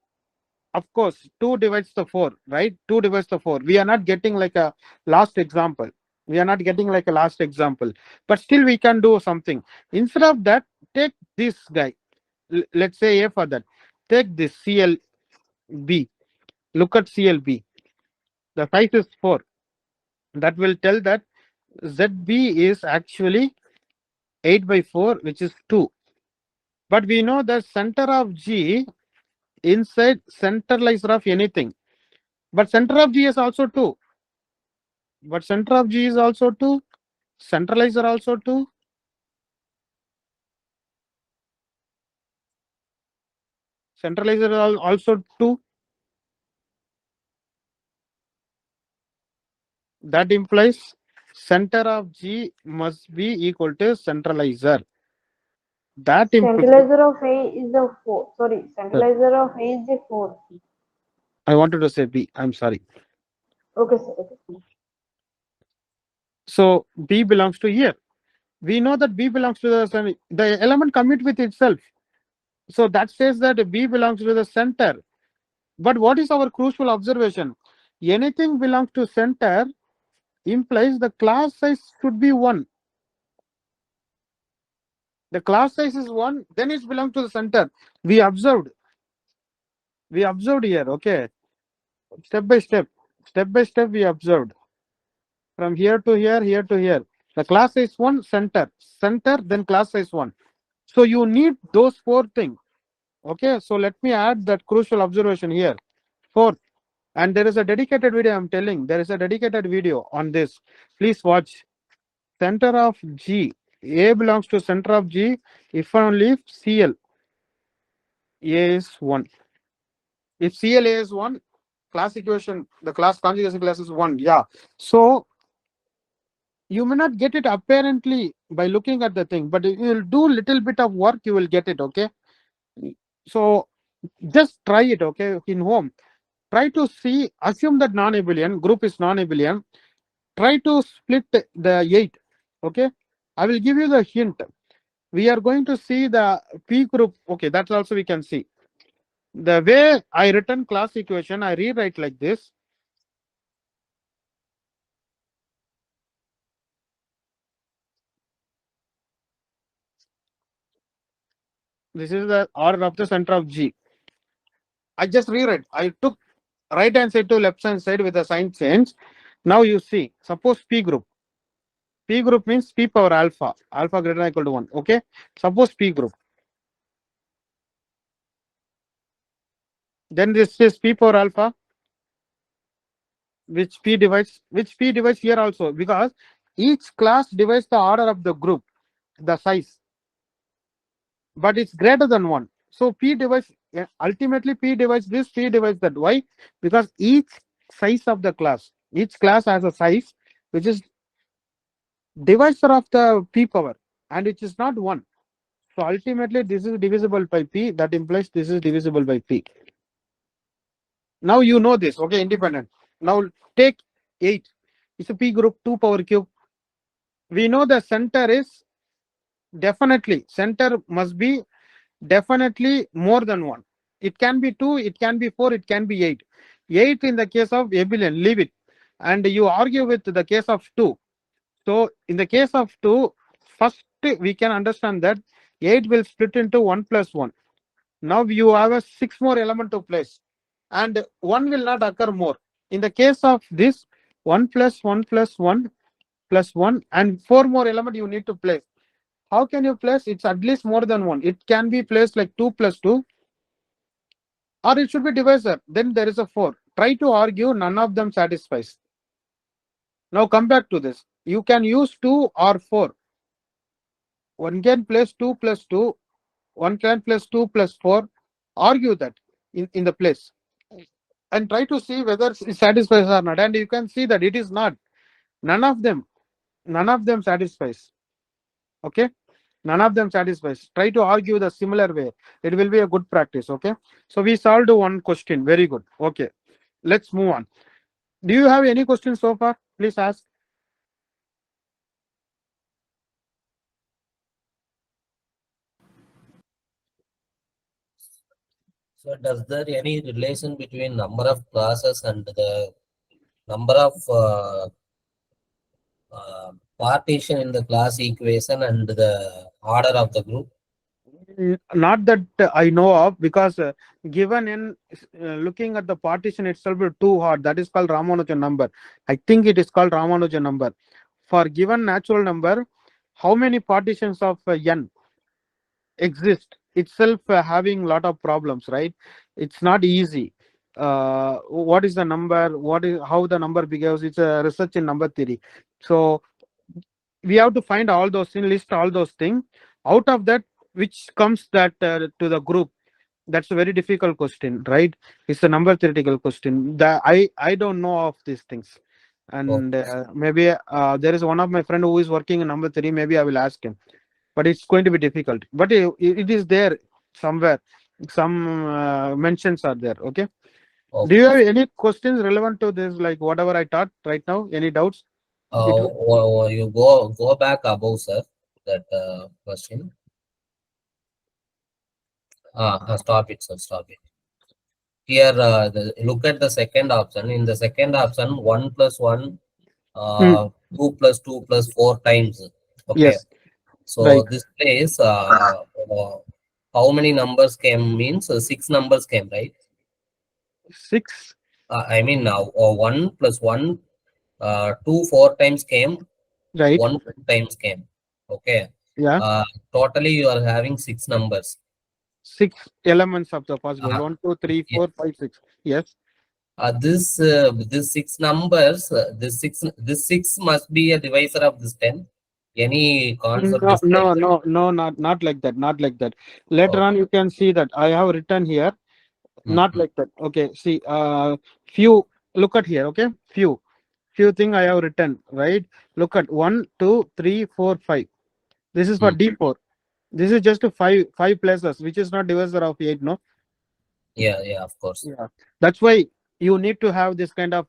of course, 2 divides the 4, right? 2 divides the 4. We are not getting like a last example. But still we can do something. Instead of that, take this guy. Let's say A for that. Take this CLB. Look at CLB. The size is 4. That will tell that ZB is actually 8 by 4, which is 2. But we know the center of G inside centralizer of anything. But center of G is also 2. But center of G is also 2. Centralizer also 2. Centralizer also 2. That implies center of G must be equal to centralizer. That implies Centralizer of A is the 4. Sorry, centralizer of A is the 4. I wanted to say B. I'm sorry. Okay, sir. Okay. So B belongs to here. We know that B belongs to the element commute with itself. So that says that B belongs to the center. But what is our crucial observation? anything belongs to center implies the class size should be 1. The class size is 1, then it belongs to the center. We observed here, okay? Step by step we observed. From here to here, here to here. The class size 1, center, then class size 1. So you need those 4 things. Okay, so let me add that crucial observation here. 4. And there is a dedicated video, I'm telling. There is a dedicated video on this. Please watch. Center of G. A belongs to center of G if only if CL A is 1. If CLA is 1, class equation, the class conjugation class is 1. Yeah. So you may not get it apparently by looking at the thing, but if you will do little bit of work, you will get it. Okay. So just try it. Okay. In home, try to see, assume that non-abelian group is non-abelian. Try to split the 8. Okay. I will give you the hint. We are going to see the P group. Okay. That's also we can see. The way I written class equation, I rewrite like this. This is the order of the center of G. I just rewrite. I took right hand side to left hand side with a sign change. Now you see, suppose P group. P group means P power alpha. Alpha greater than or equal to 1. Okay. Suppose P group. Then this is P power alpha, which P divides here also, because each class divides the order of the group, the size, but it's greater than 1. So P divides, ultimately P divides this, P divides that. Why? Because each size of the class, each class has a size which is divisor of the P power, and which is not 1. So ultimately this is divisible by P. That implies this is divisible by P. Now you know this, okay, independent. Now take 8. It's a P group, 2 power cube. We know the center is definitely, center must be definitely more than 1. It can be 2, it can be 4, it can be 8. 8 in the case of abelian, leave it. And you argue with the case of 2. So in the case of 2, first we can understand that 8 will split into 1 plus 1. Now you have a 6 more element to place, and 1 will not occur more. In the case of this, 1 plus 1 plus 1 plus 1 and 4 more element you need to place. How can you place? It's at least more than 1. It can be placed like 2 plus 2, or it should be divisor. Then there is a 4. Try to argue, none of them satisfies. Now come back to this. You can use 2 or 4. One can place 2 plus 2. One can place 2 plus 4. Argue that in the place, and try to see whether it satisfies or not. And you can see that it is not. None of them satisfies. Okay. None of them satisfies. Try to argue the similar way. It will be a good practice. Okay. So we solved one question. Very good. Okay. Let's move on. Do you have any questions so far? Please ask. So does there any relation between number of classes and the number of partition in the class equation and the order of the group? Not that I know of, because given in looking at the partition itself is too hard. That is called Ramanujan number. I think it is called Ramanujan number. For given natural number, how many partitions of n exist itself having lot of problems, right? It's not easy. What is the number? What is how the number behaves? It's a research in number theory. So we have to find all those things, list all those things. Out of that, which comes that to the group? That's a very difficult question, right? It's a number theoretical question. I don't know of these things, and maybe there is one of my friend who is working in number theory. Maybe I will ask him, but it's going to be difficult. But it is there somewhere. Some mentions are there. Okay. Do you have any questions relevant to this, like whatever I taught right now? Any doubts? You go back above, sir, that question. Stop it, sir. Stop it. here look at the second option. In the second option, 1 plus 1, Hmm. 2 plus 2 plus 4 times. Okay. Yes, So right. this place, how many numbers came means 6 numbers came, right? 6, I mean now 1 plus 1, 2 4 times came, right? 1 2 times came. Okay. Yeah, Totally you are having 6 numbers. 6 elements of the possible. Uh, 1, 2, 3, yeah. 4, 5, 6. Yes. This 6 numbers, this 6 must be a divisor of this 10. Any concept No, is like no, that? no, no, not like that. Not like that. Later Oh, on, you can see that I have written here. Not mm, like that. Okay. See, few. Look at here. Okay. Few thing I have written. Right. Look at 1, 2, 3, 4, 5. This is for mm. D4. This is just a five places, which is not divisor of 8. No. Yeah, of course. Yeah. That's why you need to have this kind of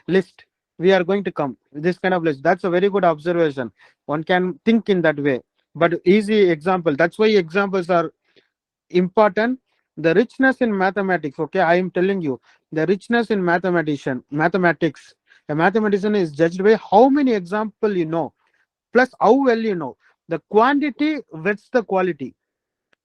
list. We are going to come this kind of list. That's a very good observation. One can think in that way. But easy example. That's why examples are important. The richness in mathematics. Okay, I am telling you, the richness in mathematics. A mathematician is judged by how many example you know, plus how well you know. The quantity vets the quality.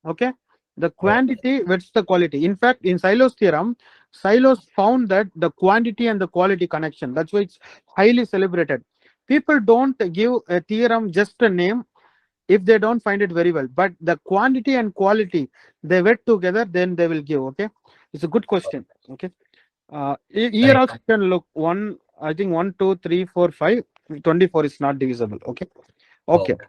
Okay, the Okay. quantity vets the quality. In fact, in Silos theorem, Silos found that the quantity and the quality connection. That's why it's highly celebrated. People don't give a theorem just a name if they don't find it very well, but the quantity and quality they wet together, then they will give. Okay, it's a good question. Okay, here Right. also you can look one. I think 1, 2, 3, 4, 5. 24 is not divisible. Okay, okay. Okay.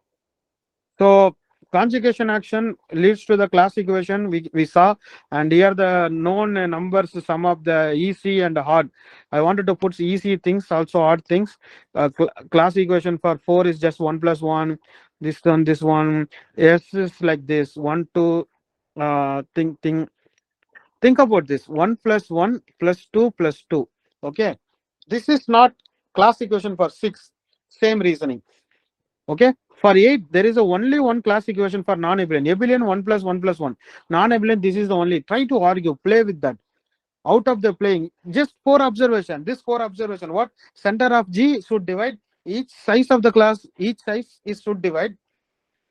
So conjugation action leads to the class equation we saw, and here the known numbers, some of the easy and hard. I wanted to put easy things, also hard things. Class equation for 4 is just 1 plus 1. This one. S is like this. 1, 2. Think about this. 1 plus 1 plus 2 plus 2. Okay. This is not class equation for 6. Same reasoning. Okay. For 8, there is only one class equation for non-abelian. Abelian 1 plus 1 plus 1. Non-abelian, this is the only. Try to argue, play with that. Out of the playing, just 4 observation. This 4 observation, what? Center of G should divide each size of the class, each size is should divide,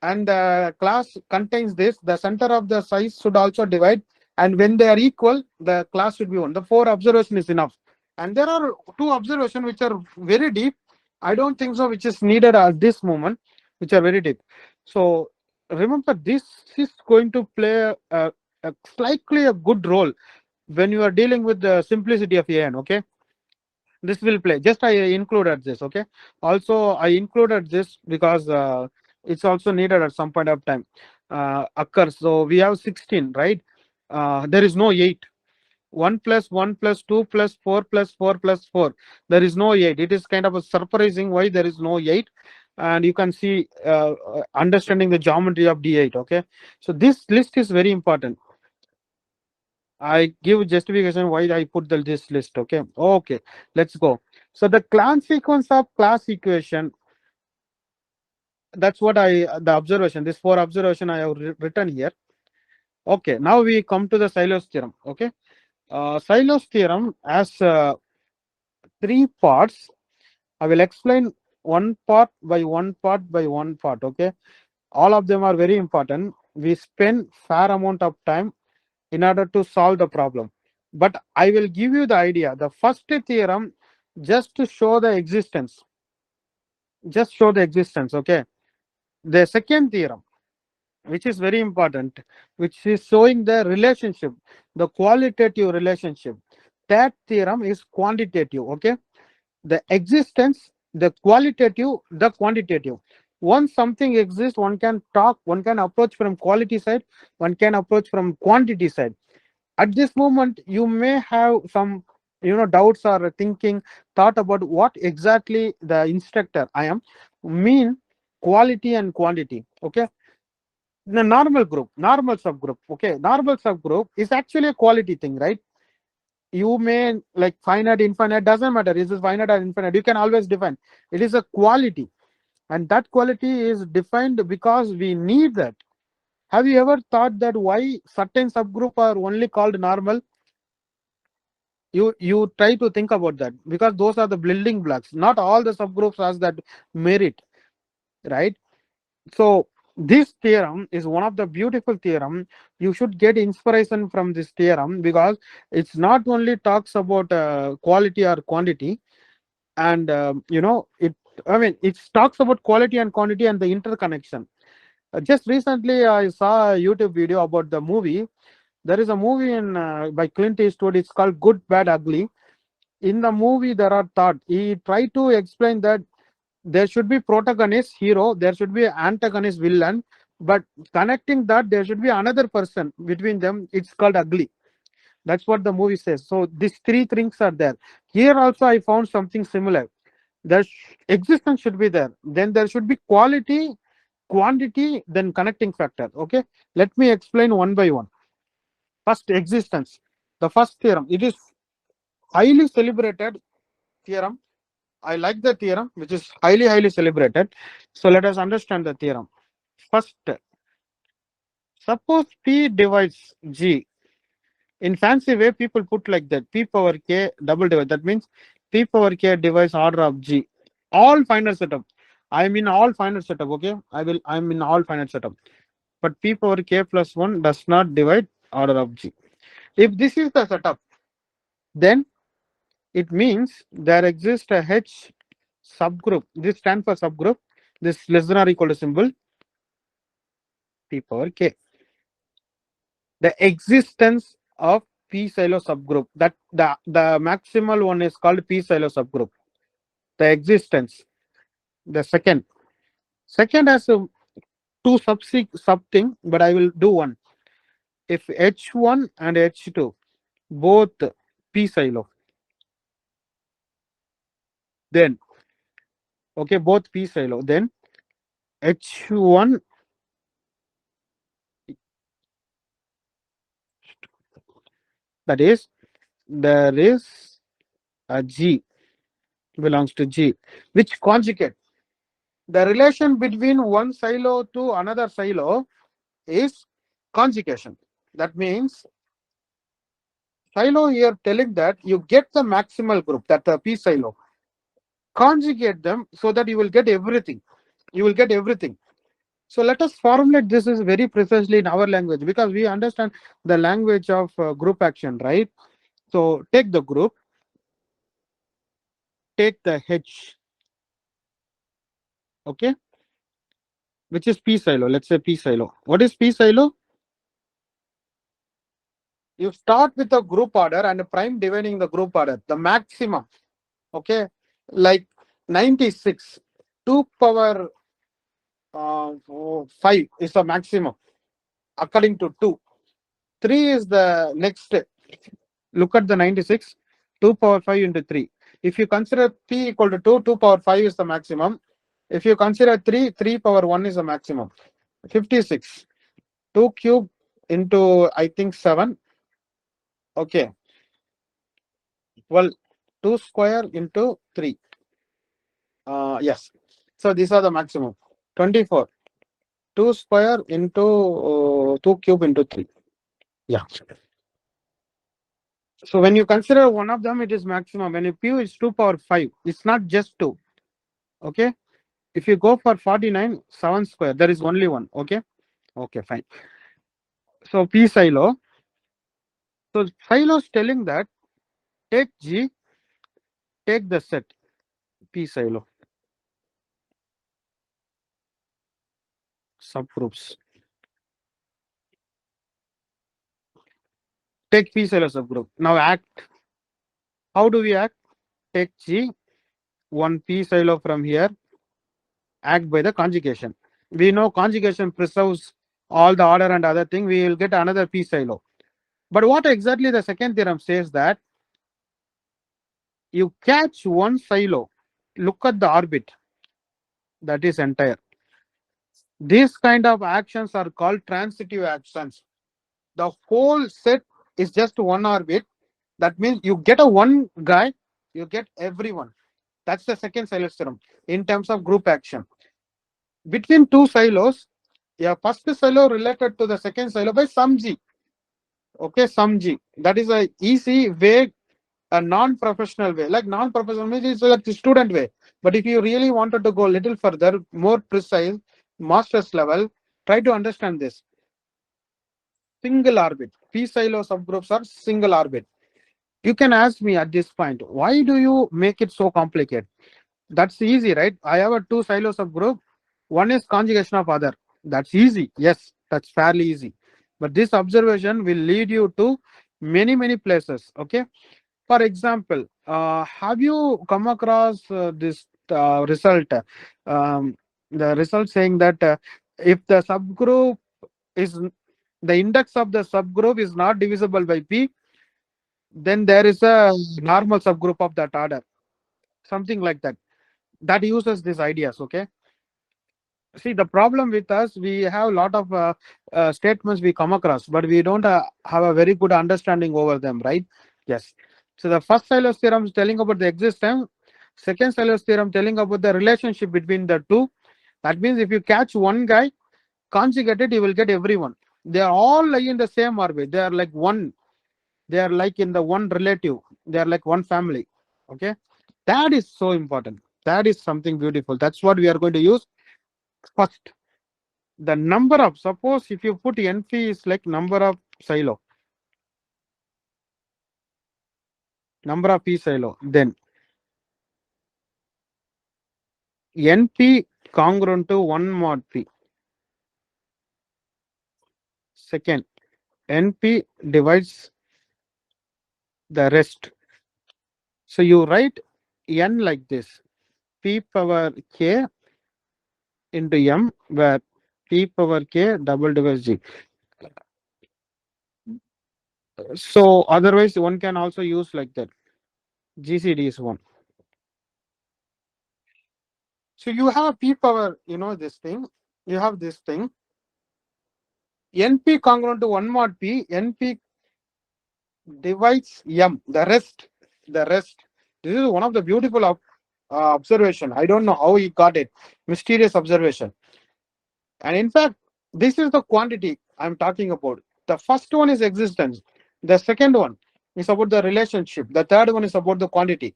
and the class contains this. The center of the size should also divide, and when they are equal, the class should be 1. The 4 observation is enough. And there are 2 observations which are very deep. I don't think so, which is needed at this moment, which are very deep. So remember, this is going to play a slightly a good role when you are dealing with the simplicity of an. Okay, this will play. Just I included this. Okay, also I included this because it's also needed at some point of time occurs. So we have 16, right? There is no 8. 1 plus 1 plus 2 plus 4 plus 4 plus 4. There is no 8. It is kind of a surprising why there is no 8. And you can see understanding the geometry of D8. Okay, so this list is very important. I give justification why I put this list. Okay, okay, let's go. So the consequence of class equation, that's what the observation, this 4 observation I have written here. Okay, now we come to the Silos theorem. Okay, Silos theorem has 3 parts. I will explain one part by one part by one part. Okay, all of them are very important. We spend fair amount of time in order to solve the problem, but I will give you the idea. The first theorem, just to show the existence, okay. The second theorem, which is very important, which is showing the relationship, the qualitative relationship. That theorem is quantitative. Okay, the existence, the qualitative, the quantitative. Once something exists, one can talk, one can approach from quality side, one can approach from quantity side. At this moment, you may have some doubts or thinking thought about what exactly the instructor I am mean quality and quantity. Okay, the normal group, normal subgroup. Okay, normal subgroup is actually a quality thing, right? You may like finite, infinite, doesn't matter. Is it finite or infinite? You can always define. It is a quality, and that quality is defined because we need that. Have you ever thought that why certain subgroup are only called normal? You try to think about that, because those are the building blocks. Not all the subgroups has that merit, right? So this theorem is one of the beautiful theorem. You should get inspiration from this theorem, because it's not only talks about quality or quantity, and it talks about quality and quantity and the interconnection. Just recently I saw a YouTube video about the movie. There is a movie in by Clint Eastwood. It's called Good, Bad, Ugly. In the movie, there are thought. He tried to explain that there should be protagonist, hero, there should be antagonist, villain, but connecting that, there should be another person between them. It's called ugly. That's what the movie says. So these three things are there. Here also, I found something similar. Existence should be there. Then there should be quality, quantity, then connecting factor. Okay, let me explain one by one. First, existence. The first theorem. It is highly celebrated theorem. I like the theorem, which is highly celebrated. So let us understand the theorem. First, suppose P divides G. In fancy way, people put like that: P power K double divide. That means P power K divides order of G. All finite setup. I'm in all finite setup. Okay, I'm in all finite setup. But P power K plus 1 does not divide order of G. If this is the setup, then it means there exists a H subgroup. This stands for subgroup. This less than or equal to symbol P power K. The existence of P silo subgroup. That the maximal one is called P silo subgroup. The existence. The second has two sub thing, but I will do one. If H1 and H2 both P silo, then okay, both P silo, then H1, that is, there is a G belongs to G, which conjugate. The relation between one silo to another silo is conjugation. That means silo here telling that you get the maximal group, that the P silo. Conjugate them so that you will get everything. You will get everything. So let us formulate this is very precisely in our language, because we understand the language of group action, right? So take the group, take the H, okay, which is P silo. Let's say P silo. What is P silo? You start with a group order and prime dividing the group order, the maximum, okay, like 96, 2 power 5 is the maximum according to 2. 3 is the next. Look at the 96, 2 power 5 into 3. If you consider P equal to 2, 2 power 5 is the maximum. If you consider 3, 3 power 1 is the maximum. 56, 2 cube into, I think, 7. Okay. Well, 2 square into 3. Yes. So these are the maximum. 24. 2 square into 2 cube into 3. Yeah. So when you consider one of them, it is maximum. When you P is 2 power 5, it's not just 2. Okay. If you go for 49, 7 square, there is only one. Okay. Okay, fine. So P silo. So silo is telling that take G, take the set P silo. Subgroups. Take P silo subgroup. Now act. How do we act? Take G, one P silo from here, act by the conjugation. We know conjugation preserves all the order and other thing. We will get another P silo. But what exactly the second theorem says that you catch one silo, look at the orbit, that is entire. These kind of actions are called transitive actions. The whole set is just one orbit. That means you get a one guy, you get everyone. That's the second silo theorem in terms of group action. Between two silos, first silo related to the second silo by some G. Okay, some G. That is a easy way a non-professional way. Like non-professional means it's like the student way. But if you really wanted to go a little further, more precise, master's level, try to understand this. Single orbit. P-silo subgroups are single orbit. You can ask me at this point, why do you make it so complicated? That's easy, right? I have a two silo subgroup. One is conjugation of other. That's easy. Yes, that's fairly easy. But this observation will lead you to many places. Okay. For example, have you come across this result? The result saying that if the subgroup is the index of the subgroup is not divisible by P, then there is a normal subgroup of that order. Something like that. That uses these ideas. Okay. See, the problem with us, we have a lot of statements we come across, but we don't have a very good understanding over them, right? Yes. So the first Silos theorem is telling about the existence. Second Silos theorem telling about the relationship between the two. That means if you catch one guy, conjugate it, you will get everyone. They are all like in the same orbit. They are like one. They are like in the one relative. They are like one family. Okay. That is so important. That is something beautiful. That's what we are going to use first. The number of, suppose if you put NP is like number of silo, number of P silo, then NP congruent to 1 mod P. Second, NP divides the rest. So you write N like this, P power K into M, where P power K double divides G. So otherwise one can also use like that. GCD is 1. So you have P power, this thing, you have this thing. NP congruent to 1 mod P, NP divides M, the rest. This is one of the beautiful observation. I don't know how he got it. Mysterious observation. And in fact, this is the quantity I'm talking about. The first one is existence. The second one is about the relationship. The third one is about the quantity.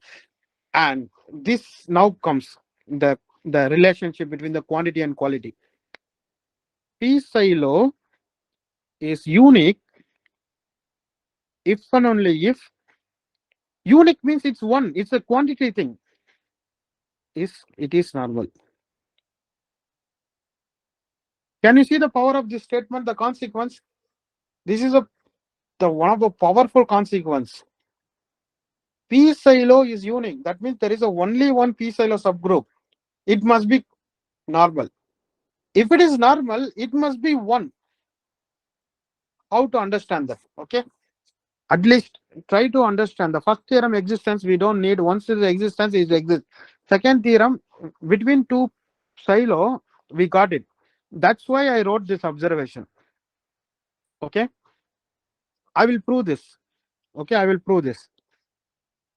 And this now comes the relationship between the quantity and quality. P silo is unique if and only if. Unique means it's one. It's a quantity thing. It is normal. Can you see the power of this statement? The consequence. This is one of the powerful consequence. P silo is unique. That means there is only one P silo subgroup. It must be normal. If it is normal, it must be one. How to understand that? Okay. At least try to understand. The first theorem existence we don't need. Once it is existence, it exists. Second theorem, between two silo, we got it. That's why I wrote this observation. Okay. I will prove this. Okay, I will prove this.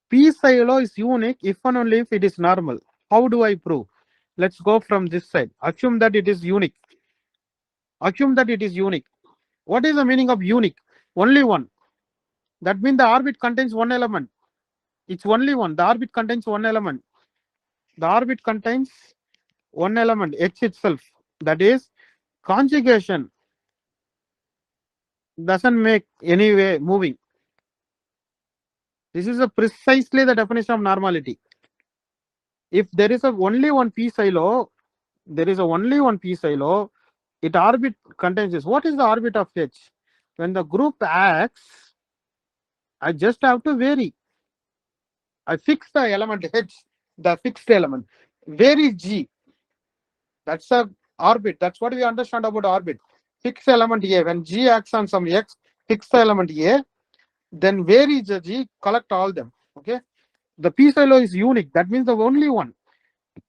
P silo is unique if and only if it is normal. How do I prove? Let's go from this side. Assume that it is unique. Assume that it is unique. What is the meaning of unique? Only one. That means the orbit contains one element. It's only one. The orbit contains one element. The orbit contains one element, H itself. That is, conjugation doesn't make any way moving. This is precisely the definition of normality. If there is only one P silo, it orbit contains this. What is the orbit of H? When the group acts, I just have to vary. I fix the element H, the fixed element. Vary G. That's a orbit. That's what we understand about orbit. Fix element A. When G acts on some X, fix the element A, then vary the G, collect all them. Okay. The P silo is unique. That means the only one.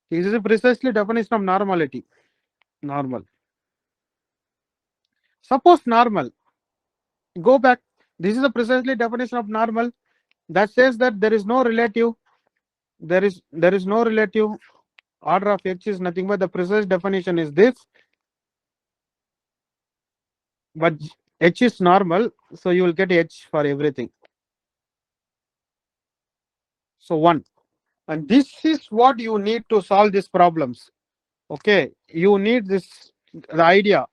This is precisely definition of normality. Normal. Suppose normal. Go back. This is a precisely definition of normal that says that there is no relative. There is no relative. Order of H is nothing but the precise definition is this. But H is normal, so you will get H for everything. So 1. And this is what you need to solve these problems. Okay, you need this, the idea.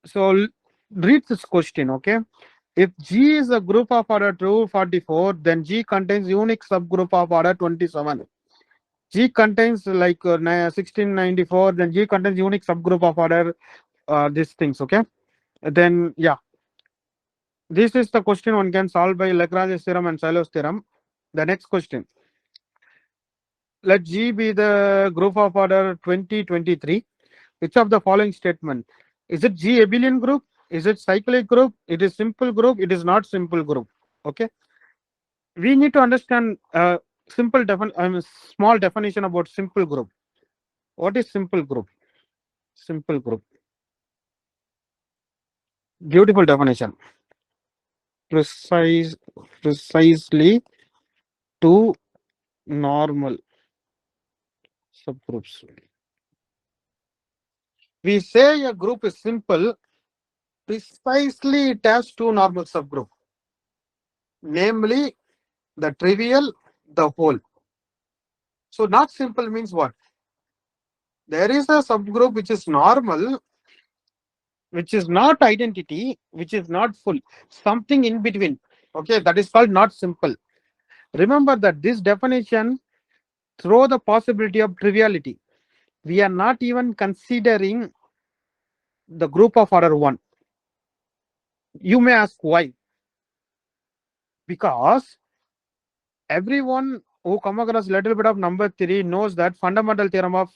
So read this question, okay? If G is a group of order 244, then G contains unique subgroup of order 27. G contains like 1694, then G contains unique subgroup of order these things, okay? Then, yeah. This is the question one can solve by Lagrange's theorem and Solo's theorem. The next question. Let G be the group of order 2023. Which of the following statement? Is it G abelian group? Is it cyclic group? It is simple group. It is not simple group. Okay. We need to understand simple small definition about simple group. What is simple group? Simple group. Beautiful definition. Precisely two normal subgroups. We say a group is simple, precisely it has two normal subgroup, namely the trivial, the whole. So not simple means what? There is a subgroup which is normal, which is not identity, which is not full, something in between. Okay, that is called not simple. Remember that this definition throws the possibility of triviality. We are not even considering the group of order 1. You may ask why? Because everyone who come across a little bit of number 3 knows that fundamental theorem of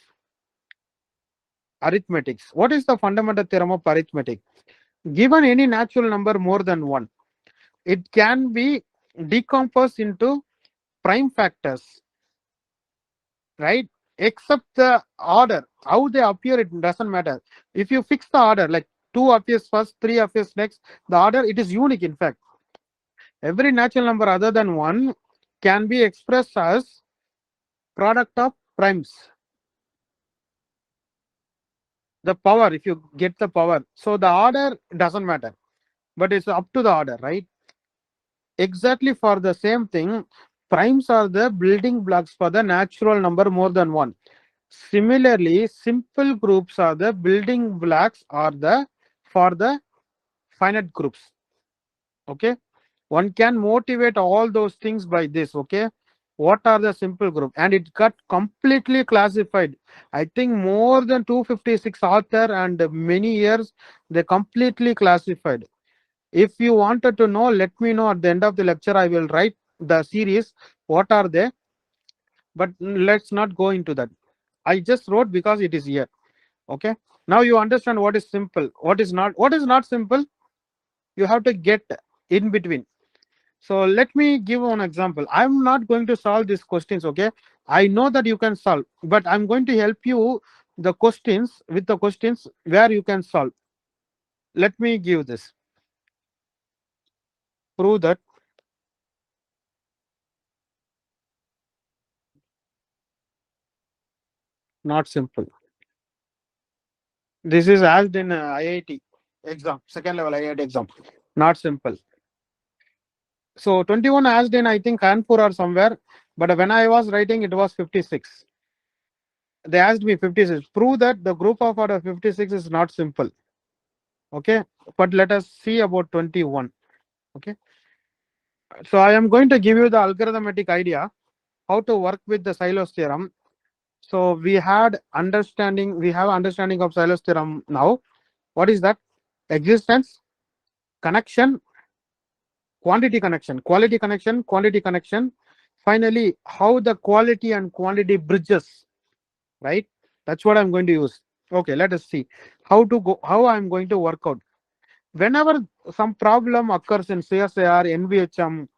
arithmetic. What is the fundamental theorem of arithmetic? Given any natural number more than 1, it can be decomposed into prime factors, right? Except the order, how they appear, it doesn't matter. If you fix the order, like 2 appears first, 3 appears next, the order, it is unique. In fact, every natural number other than 1 can be expressed as product of primes. The power, if you get the power. So the order doesn't matter, but it's up to the order, right? Exactly for the same thing, primes are the building blocks for the natural number more than 1. Similarly, simple groups are the building blocks for the finite groups. Okay, one can motivate all those things by this. Okay, what are the simple group? And it got completely classified. I think more than 256 author and many years they completely classified. If you wanted to know, let me know at the end of the lecture. I will write the series. What are they? But let's not go into that. I just wrote because it is here. Okay. Now you understand what is simple, what is not. What is not simple? You have to get in between. So let me give one example. I'm not going to solve these questions. Okay. I know that you can solve, but I'm going to help you the questions with the questions where you can solve. Let me give this. Prove that not simple. This is asked in IIT exam, second level IIT exam. Not simple. So 21 asked in, I think, Kannur or somewhere, but when I was writing, it was 56. They asked me 56. Prove that the group of order 56 is not simple. Okay, but let us see about 21. Okay, so I am going to give you the algorithmic idea how to work with the Solo's theorem. So we have understanding of Solo's theorem now. What is that? Existence, connection, quantity connection, quality connection, quantity connection. Finally, how the quality and quantity bridges, right? That's what I'm going to use. Okay, let us see how I'm going to work out. Whenever some problem occurs in CSIR, NVHM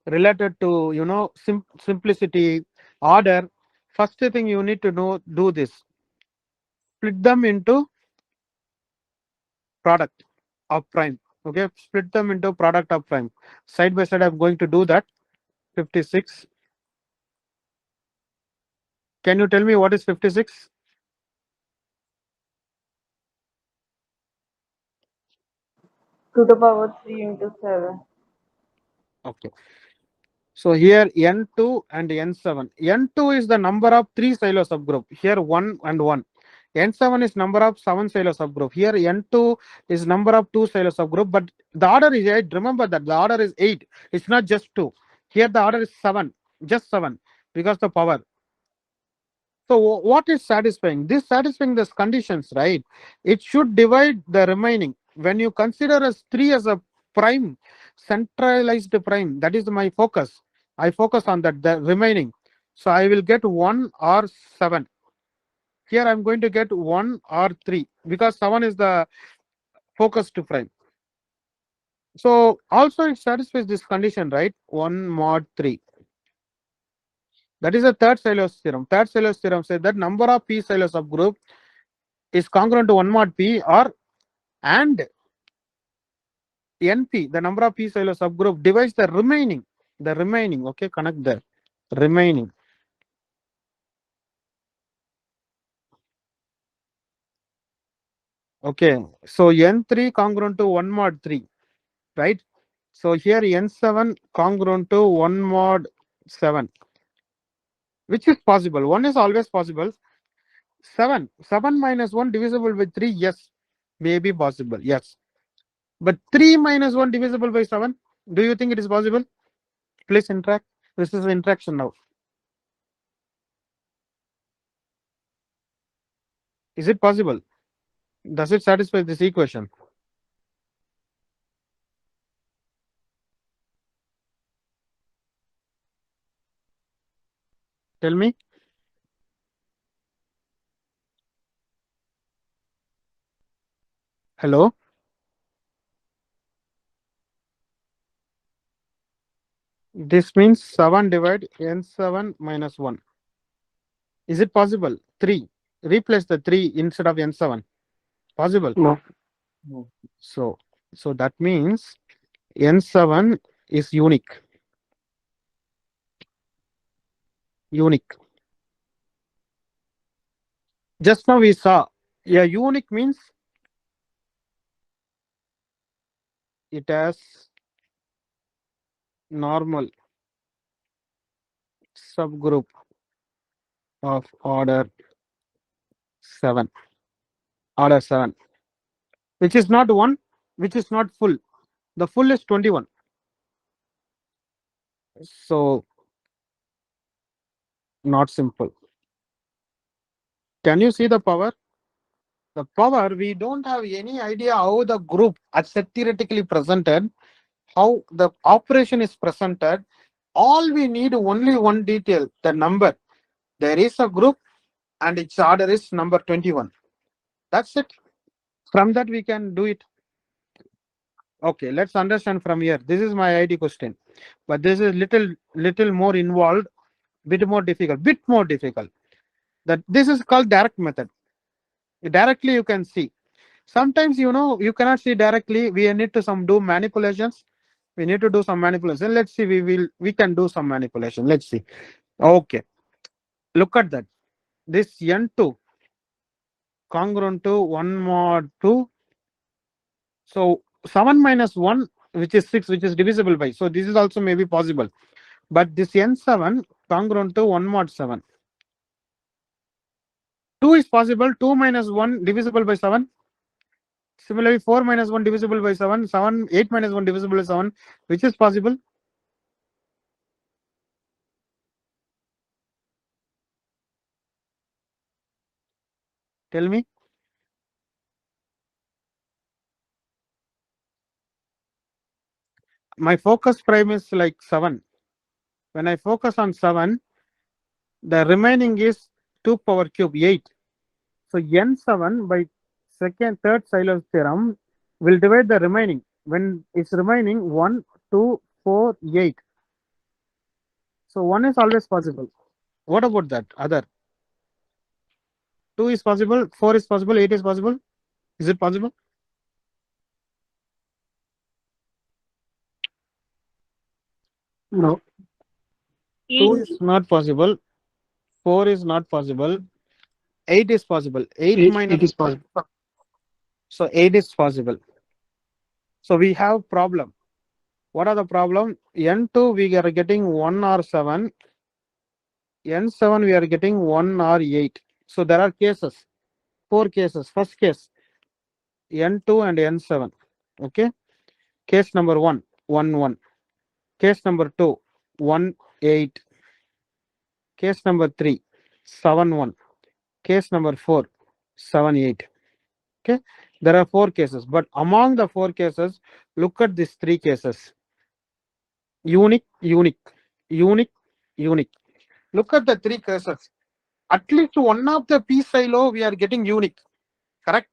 related to simplicity, order, first thing you need to do this. Split them into product of prime. Okay, split them into product of prime. Side by side, I'm going to do that. 56. Can you tell me what is 56? To the power 3 into 7. Okay. So here N2 and N7. N2 is the number of 3 silo subgroup. Here 1 and 1. N7 is number of 7 silo subgroup. Here N2 is number of 2 silo subgroup, but the order is 8. Remember that the order is 8. It's not just 2. Here the order is 7, just 7, because the power. So what is satisfying? This satisfying these conditions, right? It should divide the remaining. When you consider as 3 as a prime, centralized prime, that is my focus. I focus on that, the remaining. So I will get 1 or 7. Here I'm going to get 1 or 3 because 7 is the focused prime. So also it satisfies this condition, right? 1 mod 3. That is the third Silios theorem. Third Silios theorem says that number of p Silo subgroup is congruent to 1 mod p or and np, the number of p Silo subgroup divides the remaining. The remaining, okay, connect the remaining. Okay, so n3 congruent to 1 mod 3, right? So here n7 congruent to 1 mod 7, which is possible. 1 is always possible. 7 minus 1 divisible by 3, yes, may be possible, yes. But 3 minus 1 divisible by 7, do you think it is possible? Please interact. This is interaction now. Is it possible? Does it satisfy this equation? Tell me. Hello? This means 7 divide n7 minus 1. Is it possible? 3. Replace the 3 instead of n7. Possible? No. So that means n7 is unique. Unique. Just now we saw, yeah, unique means it has normal subgroup of order 7. Order 7. Which is not 1, which is not full. The full is 21. So not simple. Can you see the power? The power, we don't have any idea how the group as theoretically presented, how the operation is presented. All we need only one detail, the number. There is a group and its order is number 21. That's it. From that we can do it. Okay, let's understand from here. This is my ID question, but this is little more involved, bit more difficult. That this is called direct method. Directly you can see. Sometimes you cannot see directly. We need to do manipulations. We need to do some manipulation. Let's see. We can do some manipulation. Let's see. Okay. Look at that. This n2 congruent to 1 mod 2. So 7 minus 1, which is 6, which is divisible by. So this is also maybe possible. But this n7 congruent to 1 mod 7. 2 is possible. 2 minus 1 divisible by 7. Similarly, 4 minus 1 divisible by 7. 8 minus 1 divisible by 7, which is possible. Tell me. My focus prime is like 7. When I focus on 7, the remaining is 2 power cube 8. So n7 by third Silios theorem will divide the remaining. When it's remaining 1, 2, 4, 8. So 1 is always possible. What about that other? 2 is possible, 4 is possible, 8 is possible. Is it possible? No. 2 is not possible. 4 is not possible. 8 is possible. 8 minus. It is possible. So 8 is possible. So we have problem. What are the problem? N2 we are getting 1 or 7. N7 we are getting 1 or 8. So there are cases, 4 cases. First case, N2 and N7. Okay. Case number 1, 1, 1. Case number 2, 1, 8. Case number 3, 7, 1. Case number 4, 7, 8. Okay. There are 4 cases, but among the 4 cases, look at these 3 cases. Unique, unique, unique, unique. Look at the 3 cases. At least one of the p silo we are getting unique. Correct?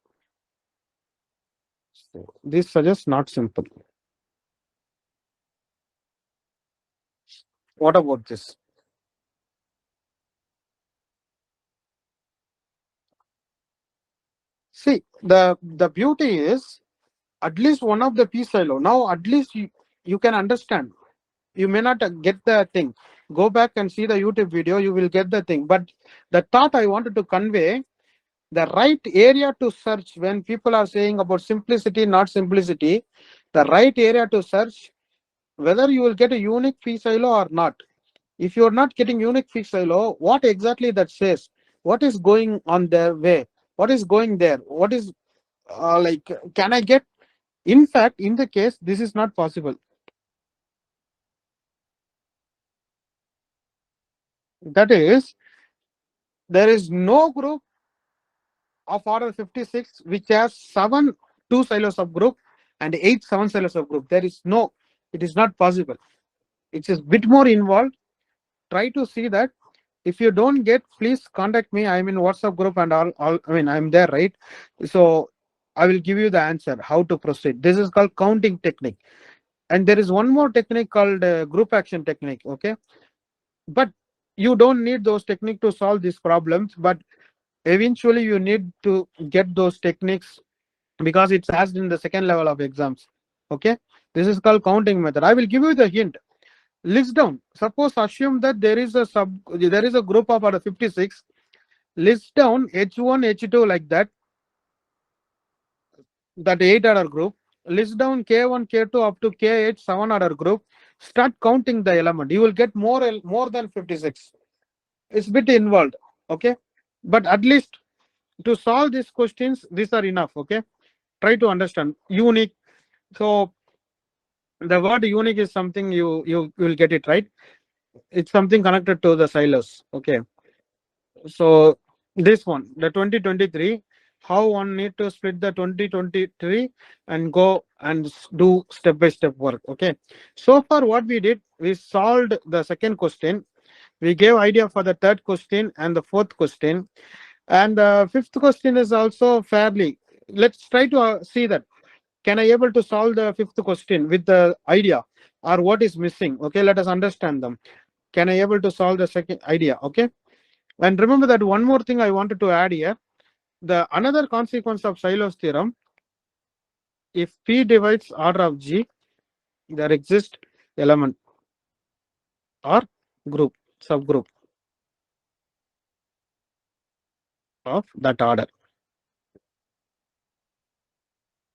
So this suggests not simple. What about this? See, the beauty is at least one of the p silo. Now at least you can understand. You may not get the thing. Go back and see the YouTube video, you will get the thing. But the thought I wanted to convey, the right area to search when people are saying about simplicity, not simplicity, the right area to search, whether you will get a unique p silo or not. If you are not getting unique p silo, what exactly that says? What is going on their way? What is going there? What is like, can I get? In fact, in the case, this is not possible. That is, there is no group of order 56 which has 7 2 silo subgroup and 8 7 silo subgroup. There is no, it is not possible. It's a bit more involved. Try to see that. If you don't get, please contact me. I'm in WhatsApp group and all I mean, I'm there, right? So I will give you the answer how to proceed. This is called counting technique. And there is one more technique called group action technique. Okay. But you don't need those techniques to solve these problems. But eventually you need to get those techniques because it's asked in the second level of exams. Okay. This is called counting method. I will give you the hint. List down. Suppose assume that there is a group of order 56. List down H1, H2 like that 8 order group. List down K1, K2 up to K8 7 order group. Start counting the element. You will get more than 56. It's a bit involved. Okay. But at least to solve these questions, these are enough. Okay. Try to understand. Unique. So the word unique is something you will get it right. It's something connected to the silos. Okay. So this one, the 2023, how one need to split the 2023 and go and do step-by-step work. Okay. So far what we did, we solved the second question. We gave idea for the third question and the fourth question. And the fifth question is also fairly. Let's try to see that. Can I able to solve the fifth question with the idea or what is missing? Okay, let us understand them. Can I able to solve the second idea? Okay. And remember that one more thing I wanted to add here. The another consequence of Silos theorem, if P divides order of G, there exists element or group, subgroup of that order.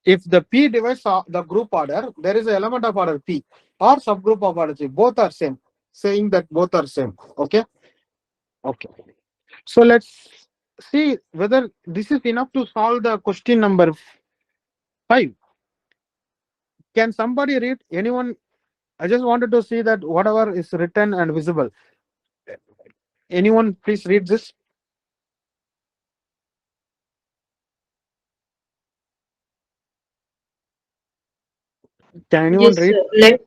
If the P divides the group order, there is an element of order P or subgroup of order G. Both are same. Saying that both are same. Okay. Okay. So let's see whether this is enough to solve the question number 5. Can somebody read? Anyone? I just wanted to see that whatever is written and visible. Anyone please read this? Can anyone Yes, read? sir.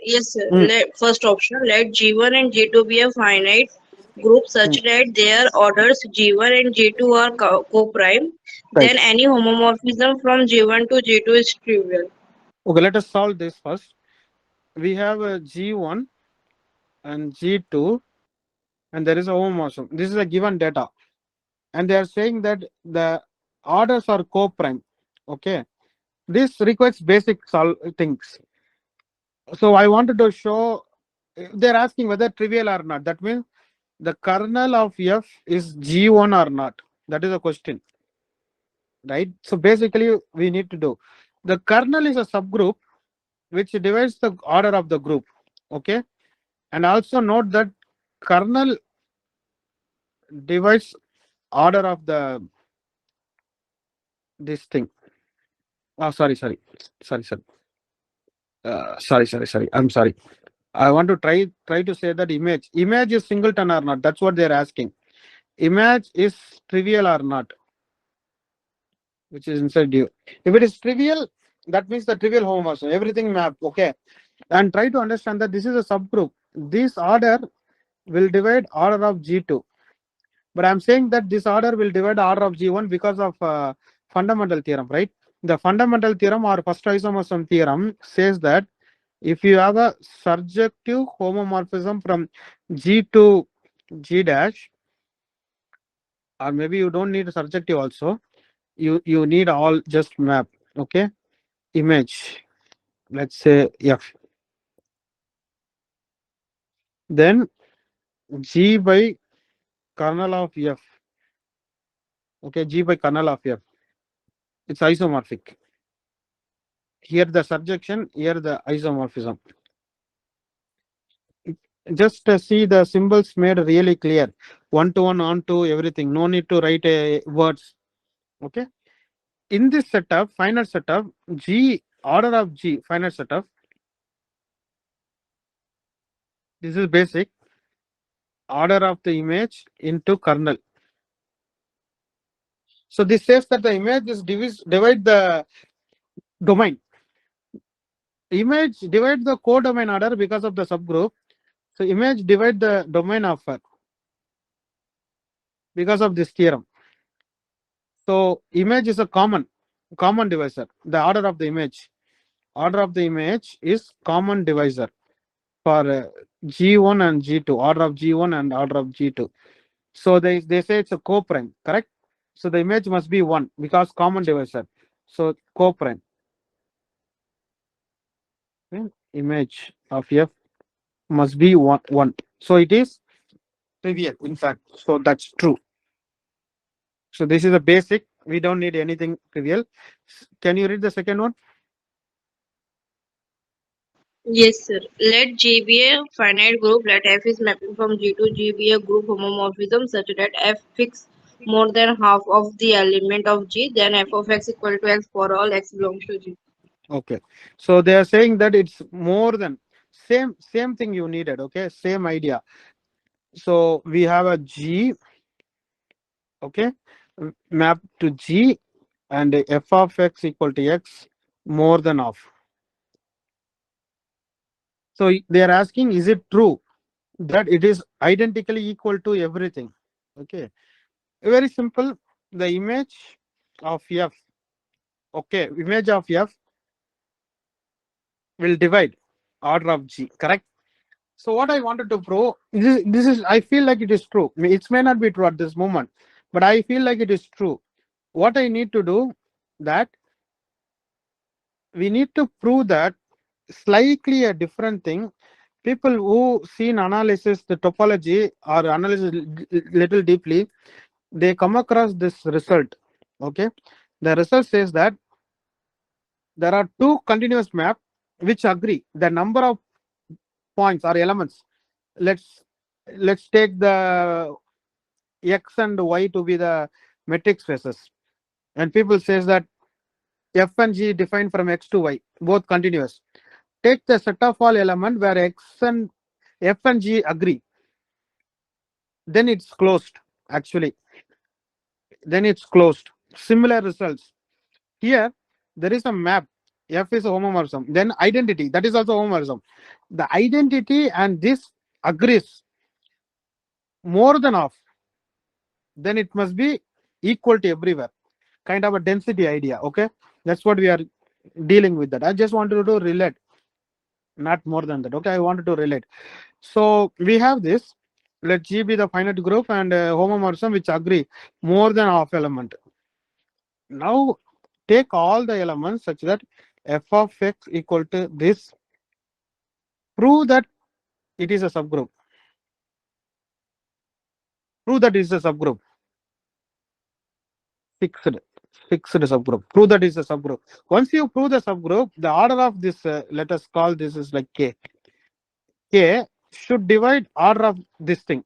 Yes, sir. Hmm. First option, let G1 and G2 be a finite group such that their orders G1 and G2 are co-prime. Right. Then any homomorphism from G1 to G2 is trivial. Okay, let us solve this first. We have a G1 and G2, and there is a homomorphism. This is a given data, and they are saying that the orders are co-prime. Okay, this requires basic things. So I wanted to show. They're asking whether trivial or not. That means the kernel of F is G1 or not. That is a question, right? So basically, we need to do the kernel is a subgroup which divides the order of the group. Okay, and also note that kernel divides order of the this thing. Oh, sorry. I'm sorry. I want to try to say that image is singleton or not. That's what they're asking. Image is trivial or not, which is inside you. If it is trivial, that means the trivial homomorphism. Everything map. Okay, and try to understand that this is a subgroup. This order will divide order of G2, but I'm saying that this order will divide order of G1 because of fundamental theorem, right? The fundamental theorem or first isomorphism theorem says that if you have a surjective homomorphism from G to G dash, or maybe you don't need a surjective also, you need all just map. Okay, image, let's say F, then G by kernel of F. Okay, G by kernel of F. It's isomorphic. Here the surjection, here the isomorphism. Just see the symbols made really clear. One to one, on to everything. No need to write words. Okay. In this setup, finite setup, G, order of G, finite setup. This is basic. Order of the image into kernel. So this says that the image is divide the domain. Image divide the codomain order because of the subgroup. So image divide the domain of her because of this theorem. So image is a common divisor. The order of the image is common divisor for G1 and G2, order of G1 and order of G2. So they say it's a co-prime, correct? So the image must be 1 because common divisor. So co-prime. Okay. Image of F must be 1. So it is trivial, in fact. So that's true. So this is a basic. We don't need anything trivial. Can you read the second one? Yes, sir. Let G be a finite group. Let F is mapping from G to G be a group homomorphism such that F fix more than half of the element of G. Then F of X equal to X for all X belongs to G. Okay. So they are saying that it's more than same thing you needed. Okay. Same idea. So we have a G. Okay. Map to G and F of X equal to X more than half. So they are asking, is it true that it is identically equal to everything? Okay, very simple. The image of F, okay, image of F will divide order of G, correct? So what I wanted to prove, this is, I feel like it is true. It may not be true at this moment, but I feel like it is true. What I need to do, that we need to prove that slightly a different thing. People who seen analysis, the topology or analysis little deeply, they come across this result. Okay, the result says that there are two continuous maps which agree. The number of points or elements. Let's take the X and Y to be the metric spaces, and people says that F and G defined from X to Y, both continuous. Take the set of all element where X and F and G agree, then it's closed. Actually, then it's closed. Similar results here. There is a map. F is a homomorphism. Then identity, that is also homomorphism. The identity and this agrees more than half, then it must be equal to everywhere. Kind of a density idea. Okay, that's what we are dealing with. That I just wanted to relate, not more than that. Okay, I wanted to relate. So we have this. Let G be the finite group and homomorphism which agree more than half element. Now take all the elements such that F of X equal to this. Prove that it is a subgroup. Prove that it is a subgroup. Fixed. fixed subgroup. Prove that is a subgroup. Once you prove the subgroup, the order of this, let us call this is like K. K should divide order of this thing.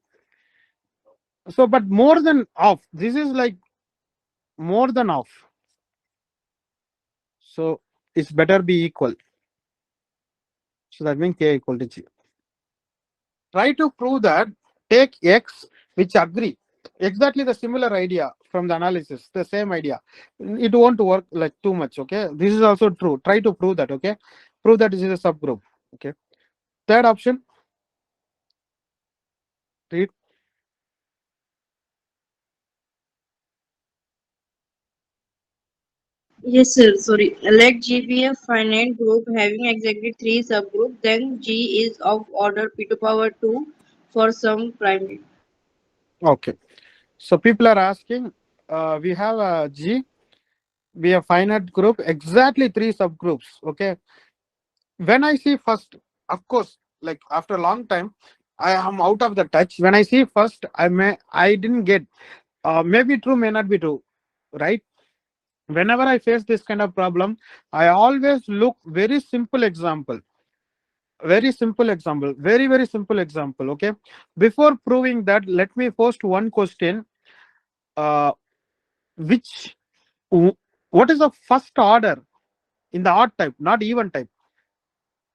So, but more than half. This is like more than half. So it's better be equal. So that means K equal to G. Try to prove that. Take X which agree. Exactly the similar idea from the analysis, the same idea. It won't work like too much. Okay. This is also true. Try to prove that. Okay. Prove that this is a subgroup. Okay. Third option. Read. Yes, sir. Sorry. Let G be a finite group having exactly 3 subgroups. Then G is of order p to power 2 for some primate. Okay. So people are asking, we have a G, we have finite group, exactly 3 subgroups. Okay. When I see first, of course, like after a long time, I am out of the touch. When I see first, I didn't get, maybe true, may not be true, right? Whenever I face this kind of problem, I always look very simple example. Very simple example. Very, very simple example. Okay. Before proving that, let me post one question. Which what is the first order in the odd type, not even type,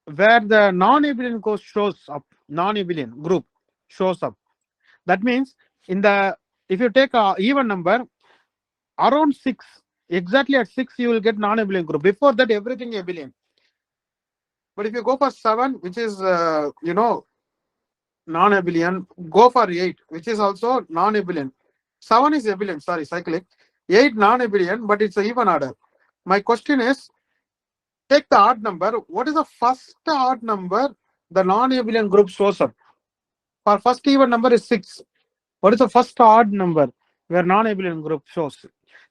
where the non-abelian group shows up, non-abelian group shows up? That means in the, if you take a even number around 6, exactly at 6 you will get non-abelian group. Before that everything abelian. But if you go for 7, which is non-abelian, go for 8, which is also non-abelian. 7 is abelian, sorry, cyclic. 8 non-abelian, but it's an even order. My question is, take the odd number. What is the first odd number the non-abelian group shows up? For first even number is 6. What is the first odd number where non-abelian group shows?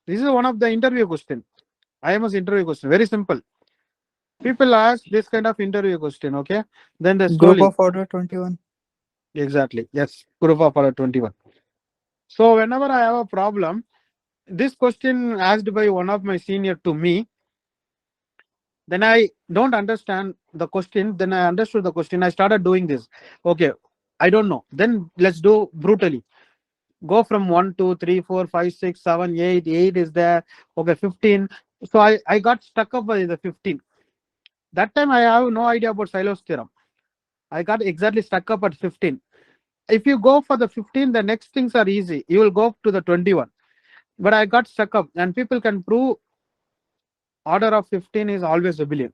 This is one of the interview question. IMS interview question. Very simple. People ask this kind of interview question. Okay. Then they slowly. Group of order 21. Exactly. Yes. Group of order 21. So whenever I have a problem, this question asked by one of my senior to me, then I don't understand the question. Then I understood the question. I started doing this. Okay, I don't know. Then let's do brutally. Go from 1, 2, 3, 4, 5, 6, 7, 8. 8 is there. Okay, 15. So I got stuck up by the 15. That time I have no idea about Seiler's theorem. I got exactly stuck up at 15. If you go for the 15, the next things are easy. You will go to the 21. But I got stuck up, and people can prove order of 15 is always abelian.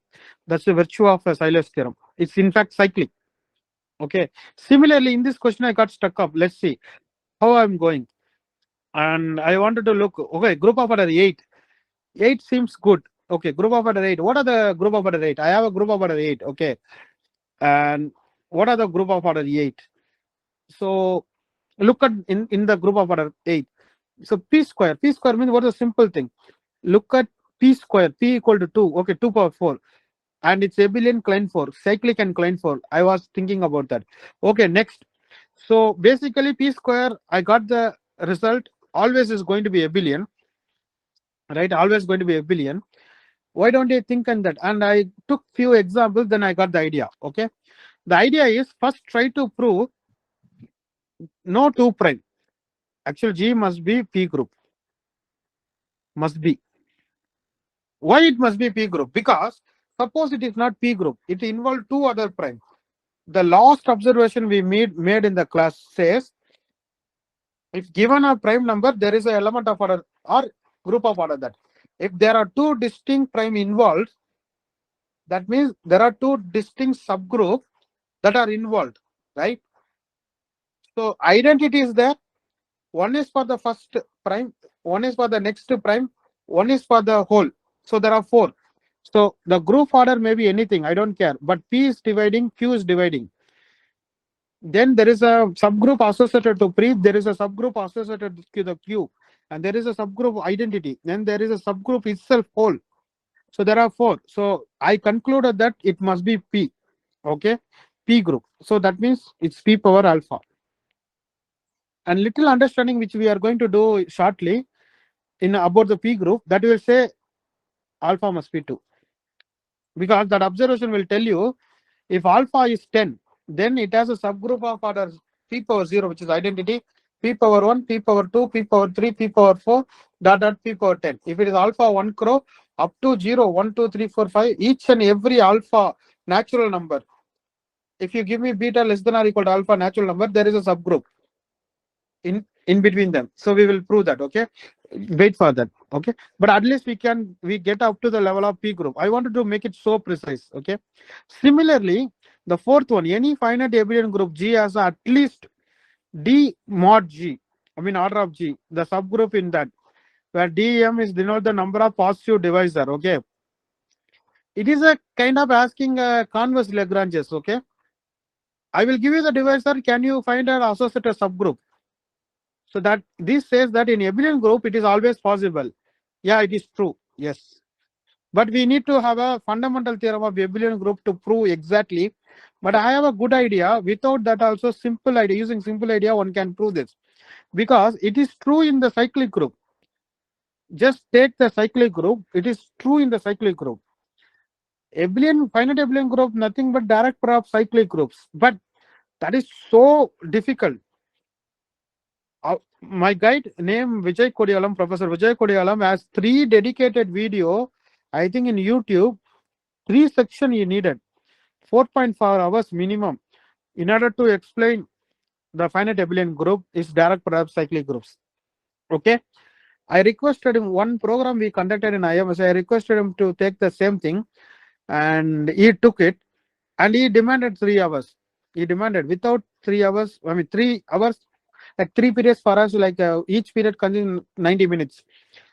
That's the virtue of a Seiler's theorem. It's in fact cyclic. Okay. Similarly, in this question, I got stuck up. Let's see how I'm going. And I wanted to look, okay, group of order 8. 8 seems good. Okay, group of order 8. What are the group of order 8? I have a group of order 8. Okay. And what are the group of order 8? So look at in the group of order 8. So p square. P square means what is a simple thing. Look at p square. P equal to 2. Okay, 2 power 4. And it's abelian Klein 4, cyclic and Klein 4. I was thinking about that. Okay, next. So basically p square, I got the result, always is going to be abelian, right? Always going to be abelian. Why don't you think on that? And I took few examples, then I got the idea. Okay. The idea is first try to prove no 2 prime. Actually, G must be P group. Must be. Why it must be P group? Because suppose it is not P group, it involves 2 other prime. The last observation we made in the class says, if given a prime number, there is an element of order or group of order that. If there are 2 distinct prime involved, that means there are 2 distinct subgroups that are involved, right? So identity is there. One is for the first prime, one is for the next prime, one is for the whole. So there are 4. So the group order may be anything, I don't care. But P is dividing, Q is dividing. Then there is a subgroup associated to P, there is a subgroup associated to the Q, and there is a subgroup identity. Then there is a subgroup itself whole. So there are 4. So I concluded that it must be P. Okay, P group. So that means it's P power alpha. And little understanding which we are going to do shortly. in about the P group, that will say alpha must be 2. Because that observation will tell you if alpha is 10, then it has a subgroup of order P power 0, which is identity, P power 1, P power 2, P power 3, P power 4, dot P power 10. If it is alpha 1 crore, up to 0, 1, 2, 3, 4, 5, each and every alpha natural number. If you give me beta less than or equal to alpha natural number, there is a subgroup in between them. So we will prove that. Okay, wait for that. Okay, but at least we get up to the level of P group. I wanted to make it so precise. Okay, similarly, the fourth one, any finite abelian group G has at least D mod G, I mean order of G, the subgroup in that, where DEM is denote the number of positive divisor. Okay, it is a kind of asking a converse Lagranges. Okay, I will give you the divisor. Can you find an associated subgroup? So that this says that in abelian group it is always possible. Yeah, it is true. Yes, but we need to have a fundamental theorem of abelian group to prove exactly. But I have a good idea. Without that also, simple idea, using simple idea, one can prove this, because it is true in the cyclic group. Just take the cyclic group. It is true in the cyclic group. Abelian, finite abelian group, nothing but direct product of cyclic groups. But that is so difficult. My guide name 𝔸𝕦𝕐𝕸𝕑, Professor 𝔸𝕦𝕐𝕸𝕑, has 3 dedicated video, I think in YouTube, 3 section he needed, 4.4 hours minimum, in order to explain the finite abelian group is direct product cyclic groups. Okay, I requested him, one program we conducted in IMSc, I requested him to take the same thing, and he took it, and he demanded 3 hours. He demanded without 3 hours, I mean 3 hours, like 3 periods for us, like each period consumes 90 minutes.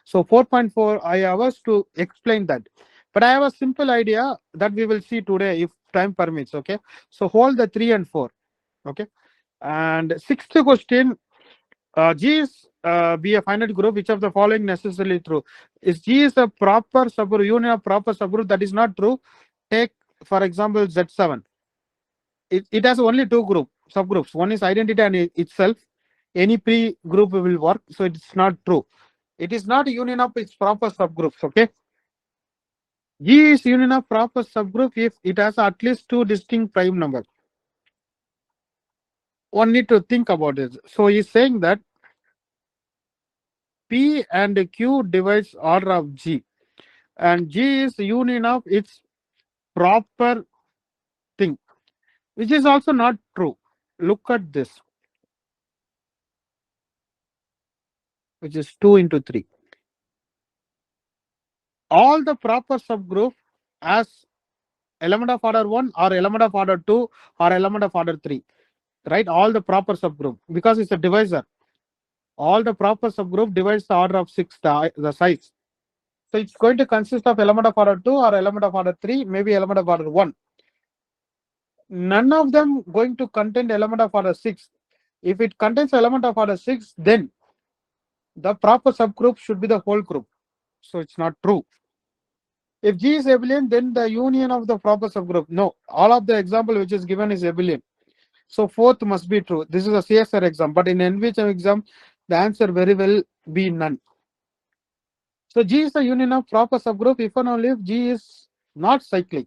So 4.4 hours to explain that. But I have a simple idea that we will see today if time permits. Okay, so hold the 3 and 4. Okay, and sixth question, G is be a finite group. Which of the following necessarily true? Is G is a proper subgroup, union of proper subgroup? That is not true. Take for example Z7. It has only 2 subgroups. One is identity and itself. Any pre group will work, so it's not true. It is not union of its proper subgroups. Okay, G is union of proper subgroup if it has at least 2 distinct prime numbers. One need to think about it. So he's saying that P and Q divides order of G, and G is union of its proper thing, which is also not true. Look at this, which is 2 into 3. All the proper subgroup as element of order 1 or element of order 2 or element of order 3, right? All the proper subgroup, because it's a divisor. All the proper subgroup divides the order of 6, the size. So it's going to consist of element of order 2 or element of order 3, maybe element of order 1. None of them going to contain element of order 6. If it contains element of order 6, then the proper subgroup should be the whole group. So it's not true. If G is abelian, then the union of the proper subgroup. No, all of the example which is given is abelian. So fourth must be true. This is a CSIR exam, but in NVHM exam, the answer very well be none. So G is the union of proper subgroup if and only if G is not cyclic.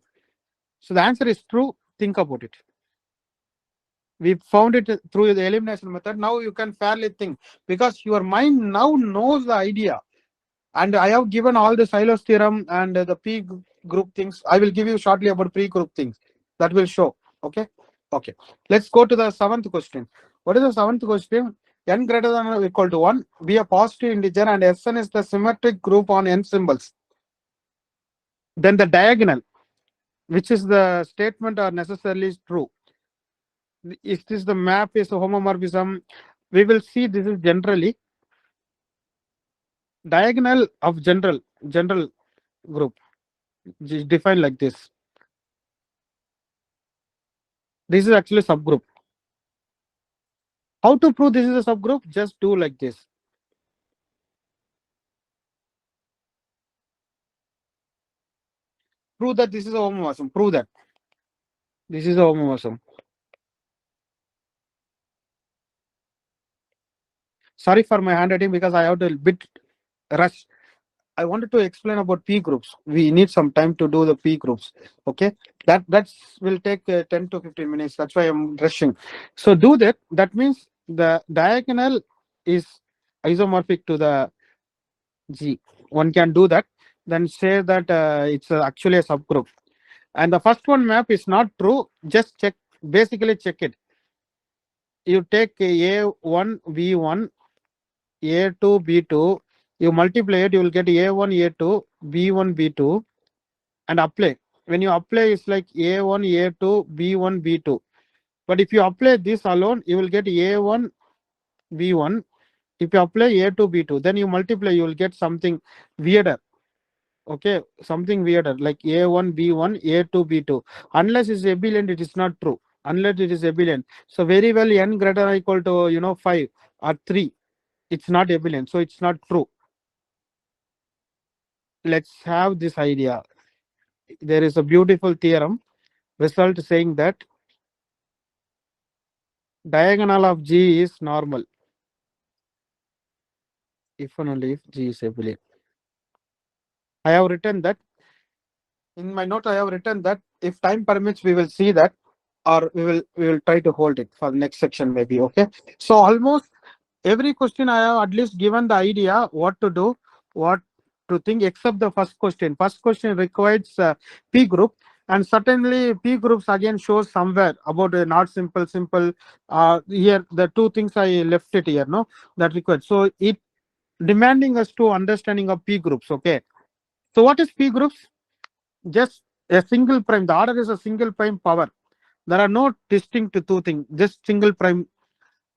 So the answer is true. Think about it. We found it through the elimination method. Now you can fairly think, because your mind now knows the idea. And I have given all the Silos theorem and the P group things. I will give you shortly about P group things. That will show. Okay. Okay. Let's go to the 7th question. What is the 7th question? N greater than or equal to 1. Be a positive integer and Sn is the symmetric group on n symbols. Then the diagonal, which is the statement are necessarily true. If this the map is a homomorphism, we will see this is generally diagonal of general group is defined like this. This is actually subgroup. How to prove this is a subgroup? Just do like this. Prove that this is a homomorphism. Prove that this is a homomorphism. Sorry for my handwriting because I have to bit rush. I wanted to explain about P groups. We need some time to do the P groups. Okay, that will take 10 to 15 minutes. That's why I'm rushing. So do that. That means the diagonal is isomorphic to the G. One can do that. Then say that it's actually a subgroup. And the first one map is not true. Just check. Basically check it. You take A1 B1 A2 B2. You multiply it. You will get A1 A2 B1 B2 and apply. When you apply, it's like A1 A2 B1 B2. But if you apply this alone, you will get A1 B1. If you apply A2 B2, then you multiply, you will get something weirder. Okay, something weirder like A1 B1 A2 B2. Unless it's abelian, it is not true. Unless it is abelian. So very well n greater or equal to 5 or 3. It's not abelian, so it's not true. Let's have this idea. There is a beautiful theorem result saying that diagonal of G is normal if and only if G is abelian. I have written that in my note. I have written that if time permits, we will see that, or we will try to hold it for the next section maybe. Okay. So almost every question I have at least given the idea what to do, what to think, except the first question. First question requires P group, and certainly P groups again shows somewhere about not simple, simple. Here the two things I left it here, no, that required. So it demanding us to understanding of P groups. Okay. So what is P groups? Just a single prime. The order is a single prime power. There are no distinct two things. Just single prime.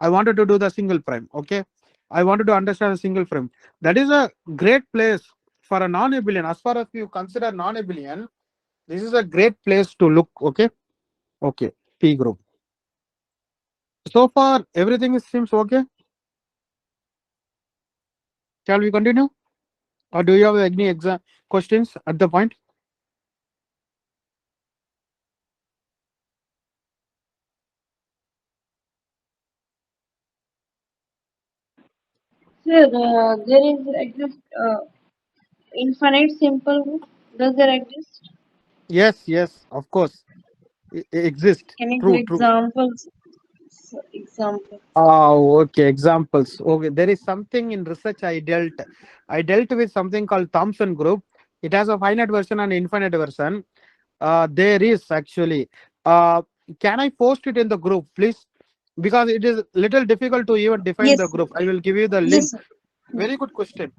I wanted to do the single prime. Okay. I wanted to understand the single prime. That is a great place for a non-abelian. As far as you consider non-abelian, this is a great place to look. Okay. Okay. P group. So far, everything seems okay. Shall we continue? Or do you have any questions at the point? Sir, there is exist infinite simple group. Does there exist? Yes, yes, of course. It exists. Can you True, give true. examples? Example. Oh, okay. Examples. Okay. There is something in research I dealt. I dealt with something called Thomson group. It has a finite version and infinite version. There is actually. Can I post it in the group, please? Because it is little difficult to even define Yes, the group. I will give you the yes, link. sir. Very good question.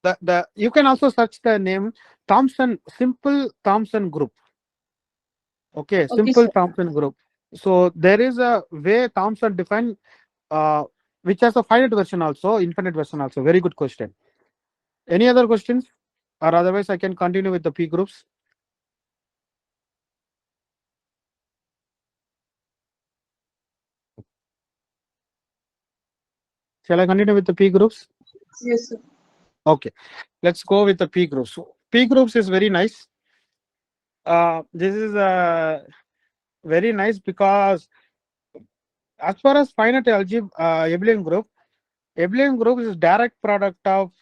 The you can also search the name Thomson, simple Thomson group. Okay, Okay, simple sir. Thomson group. So there is a way Thomson define, which has a finite version also, infinite version also. Very good question. Any other questions? Or otherwise I can continue with the P groups. Shall I continue with the P groups? Yes, sir. Okay, let's go with the P groups. So P groups is very nice. This is very nice because as far as finite algebra, Abelian group is direct product of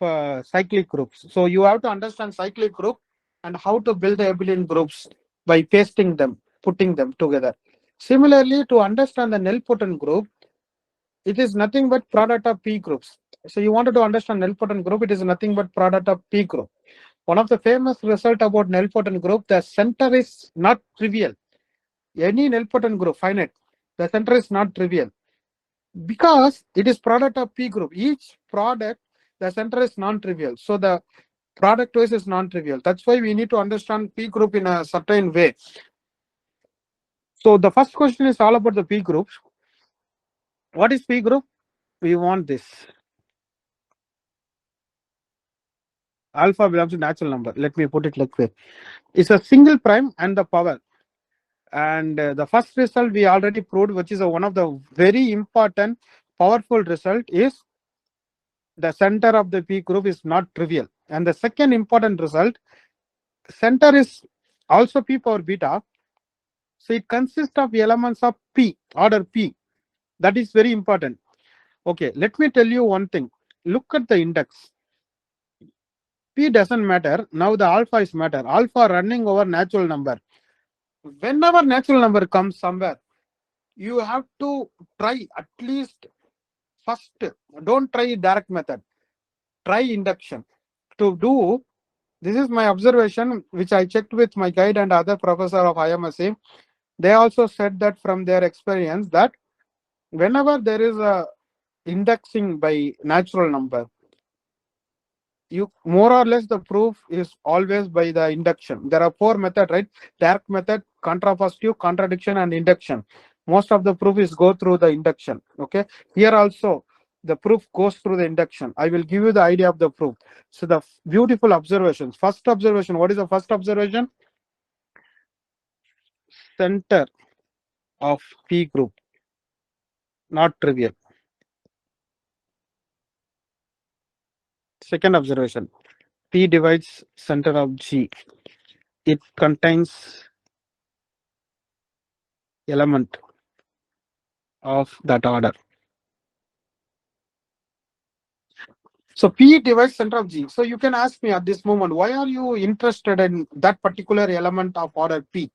cyclic groups. So you have to understand cyclic group and how to build the Abelian groups by pasting them, putting them together. Similarly, to understand the nilpotent group, it is nothing but product of P groups. So you wanted to understand nilpotent group, it is nothing but product of P group. One of the famous result about nilpotent group, the center is not trivial. Any nilpotent group, finite, the center is not trivial because it is product of P group. Each product, the center is non-trivial. So the product wise is non-trivial. That's why we need to understand P group in a certain way. So the first question is all about the P groups. What is P group? We want this. Alpha belongs to natural number. Let me put it like this. It's a single prime and the power. And the first result we already proved, which is one of the very important, powerful result, is the center of the P group is not trivial. And the second important result, center is also P power beta. So it consists of elements of P, order P. That is very important. Okay, let me tell you one thing. Look at the index. P doesn't matter. Now the alpha is matter. Alpha running over natural number. Whenever natural number comes somewhere, you have to try at least first. Don't try direct method. Try induction. To do this is my observation, which I checked with my guide and other professor of IMSc. They also said that from their experience that whenever there is a indexing by natural number, you more or less the proof is always by the induction. There are four methods, right? Direct method, contrapositive, contradiction, and induction. Most of the proof is go through the induction. Okay. Here also the proof goes through the induction. I will give you the idea of the proof. So the beautiful observations. First observation. What is the first observation? Center of P group. Not trivial. Second observation. P divides center of G. It contains element of that order. So P divides center of G. So you can ask me at this moment, why are you interested in that particular element of order P?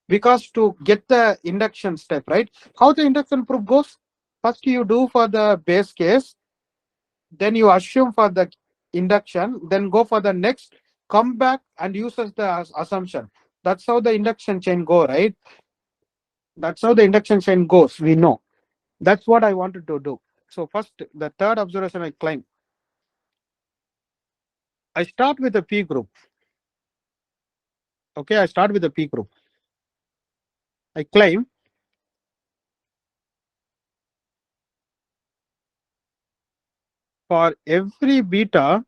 Because to get the induction step, right? How the induction proof goes? First you do for the base case, then you assume for the induction, then go for the next, come back and use as the assumption. That's how the induction chain go, right? That's how the induction chain goes. We know. That's what I wanted to do. So first, the third observation I claim. I start with the P group. Okay, I start with the P group. I claim for every beta,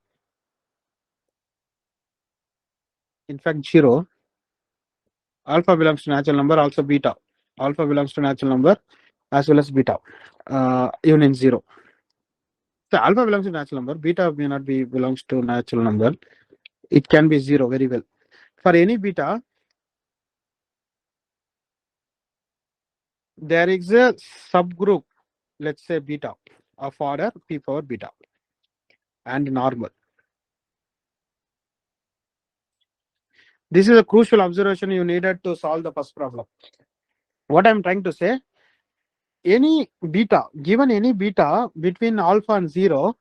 in fact 0, alpha belongs to natural number, also beta. Alpha belongs to natural number as well as beta, even in 0. So alpha belongs to natural number, beta may not be belongs to natural number. It can be 0 very well. For any beta, there is a subgroup, let's say beta, of order P power beta and normal. This is a crucial observation you needed to solve the first problem. What I'm trying to say, any beta, given any beta between alpha and 0,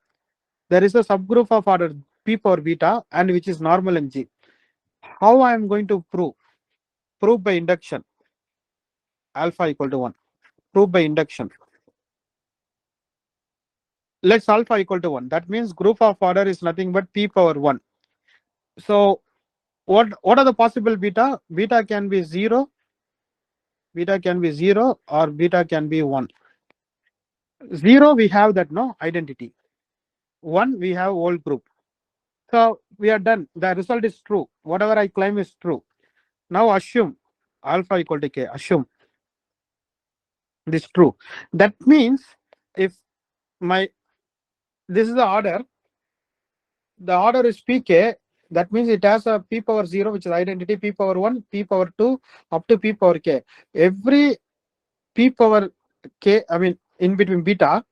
there is a subgroup of order P power beta and which is normal in G. How I am going to prove? Prove by induction. Alpha equal to 1. Prove by induction. Let's alpha equal to 1. That means group of order is nothing but P power 1. So what are the possible beta? Beta can be 0. Beta can be 0 or beta can be 1. 0 we have that no identity. 1 we have whole group. So we are done. The result is true. Whatever I claim is true. Now assume alpha equal to k. Assume this true. That means if this is the order is pk. That means it has a p power 0, which is identity, p power 1, p power 2, up to p power k. Every p power k, I mean in between beta,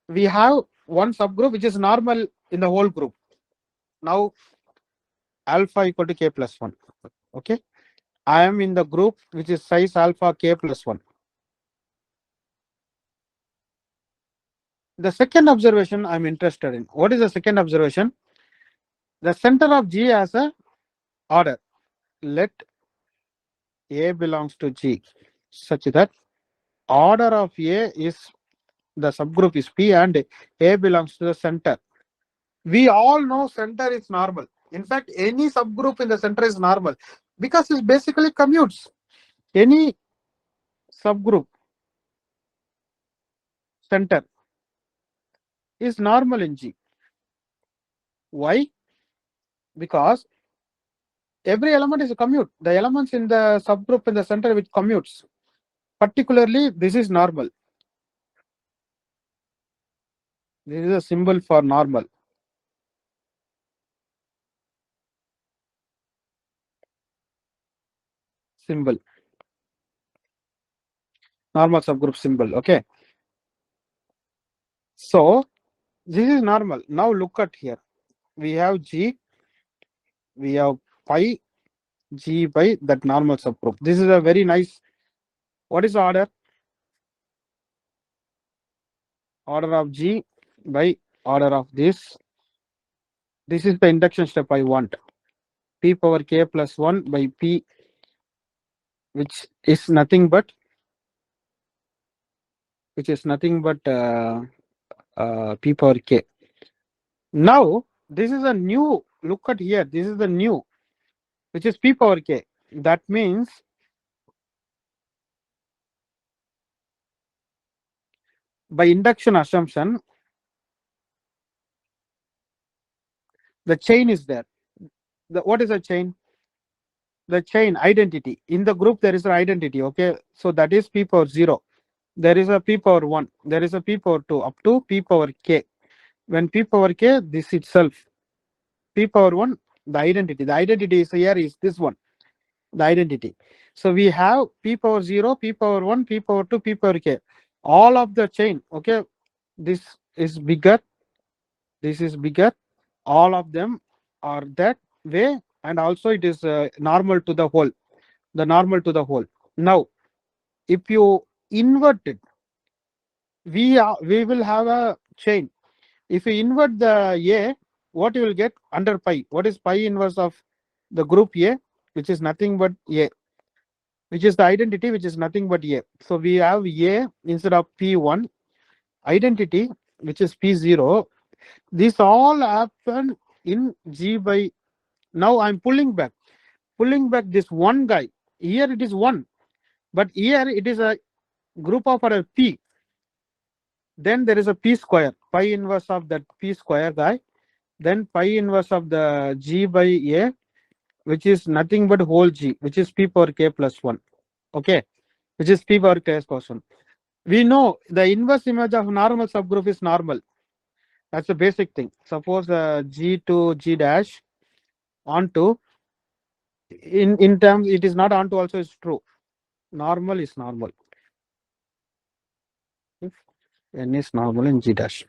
we have one subgroup which is normal in the whole group. Now alpha equal to k plus 1. Okay. I am in the group which is size alpha k plus 1. The second observation I'm interested in. What is the second observation? The center of G as a order. Let A belongs to G such that order of A is the subgroup is P and A belongs to the center. We all know center is normal. In fact, any subgroup in the center is normal because it basically commutes. Any subgroup center is normal in G. Why? Because every element is a commute. The elements in the subgroup in the center which commutes. Particularly, this is normal. This is a symbol for normal. Symbol. Normal subgroup symbol. Okay. So this is normal. Now look at here. we have G, we have pi G by that normal subgroup. This is a very nice. What is the order? Order of G by order of this. This is the induction step I want. P power k plus 1 by P, which is nothing but P power k. Now, this is a new, look at here, this is the new, which is P power k. That means by induction assumption, the chain is there. What is a chain? The chain identity. In the group, there is an identity, okay? So that is P power 0. There is a P power 1. There is a P power 2 up to P power k. When P power k, this itself, P power 1, the identity. The identity is here is this one, the identity. So we have P power 0, P power 1, P power 2, P power k. All of the chain, okay? This is bigger. This is bigger. All of them are that way. And also it is normal to the whole. The normal to the whole. Now, if you invert it, we will have a chain. If you invert the A, what you will get under pi? What is pi inverse of the group A, which is nothing but A, which is the identity, which is nothing but A. So we have A instead of P1, identity, which is P0. This all happen in G by. Now I'm pulling back this one guy. Here it is 1, but here it is a group of a P. Then there is a P square, pi inverse of that P square guy. Then pi inverse of the G by A, which is nothing but whole G, which is P power k plus 1. Okay, which is P power k plus 1. We know the inverse image of normal subgroup is normal. That's the basic thing. Suppose G to G dash onto, in terms, it is not onto also is true. Normal is normal. If n is normal in G dash.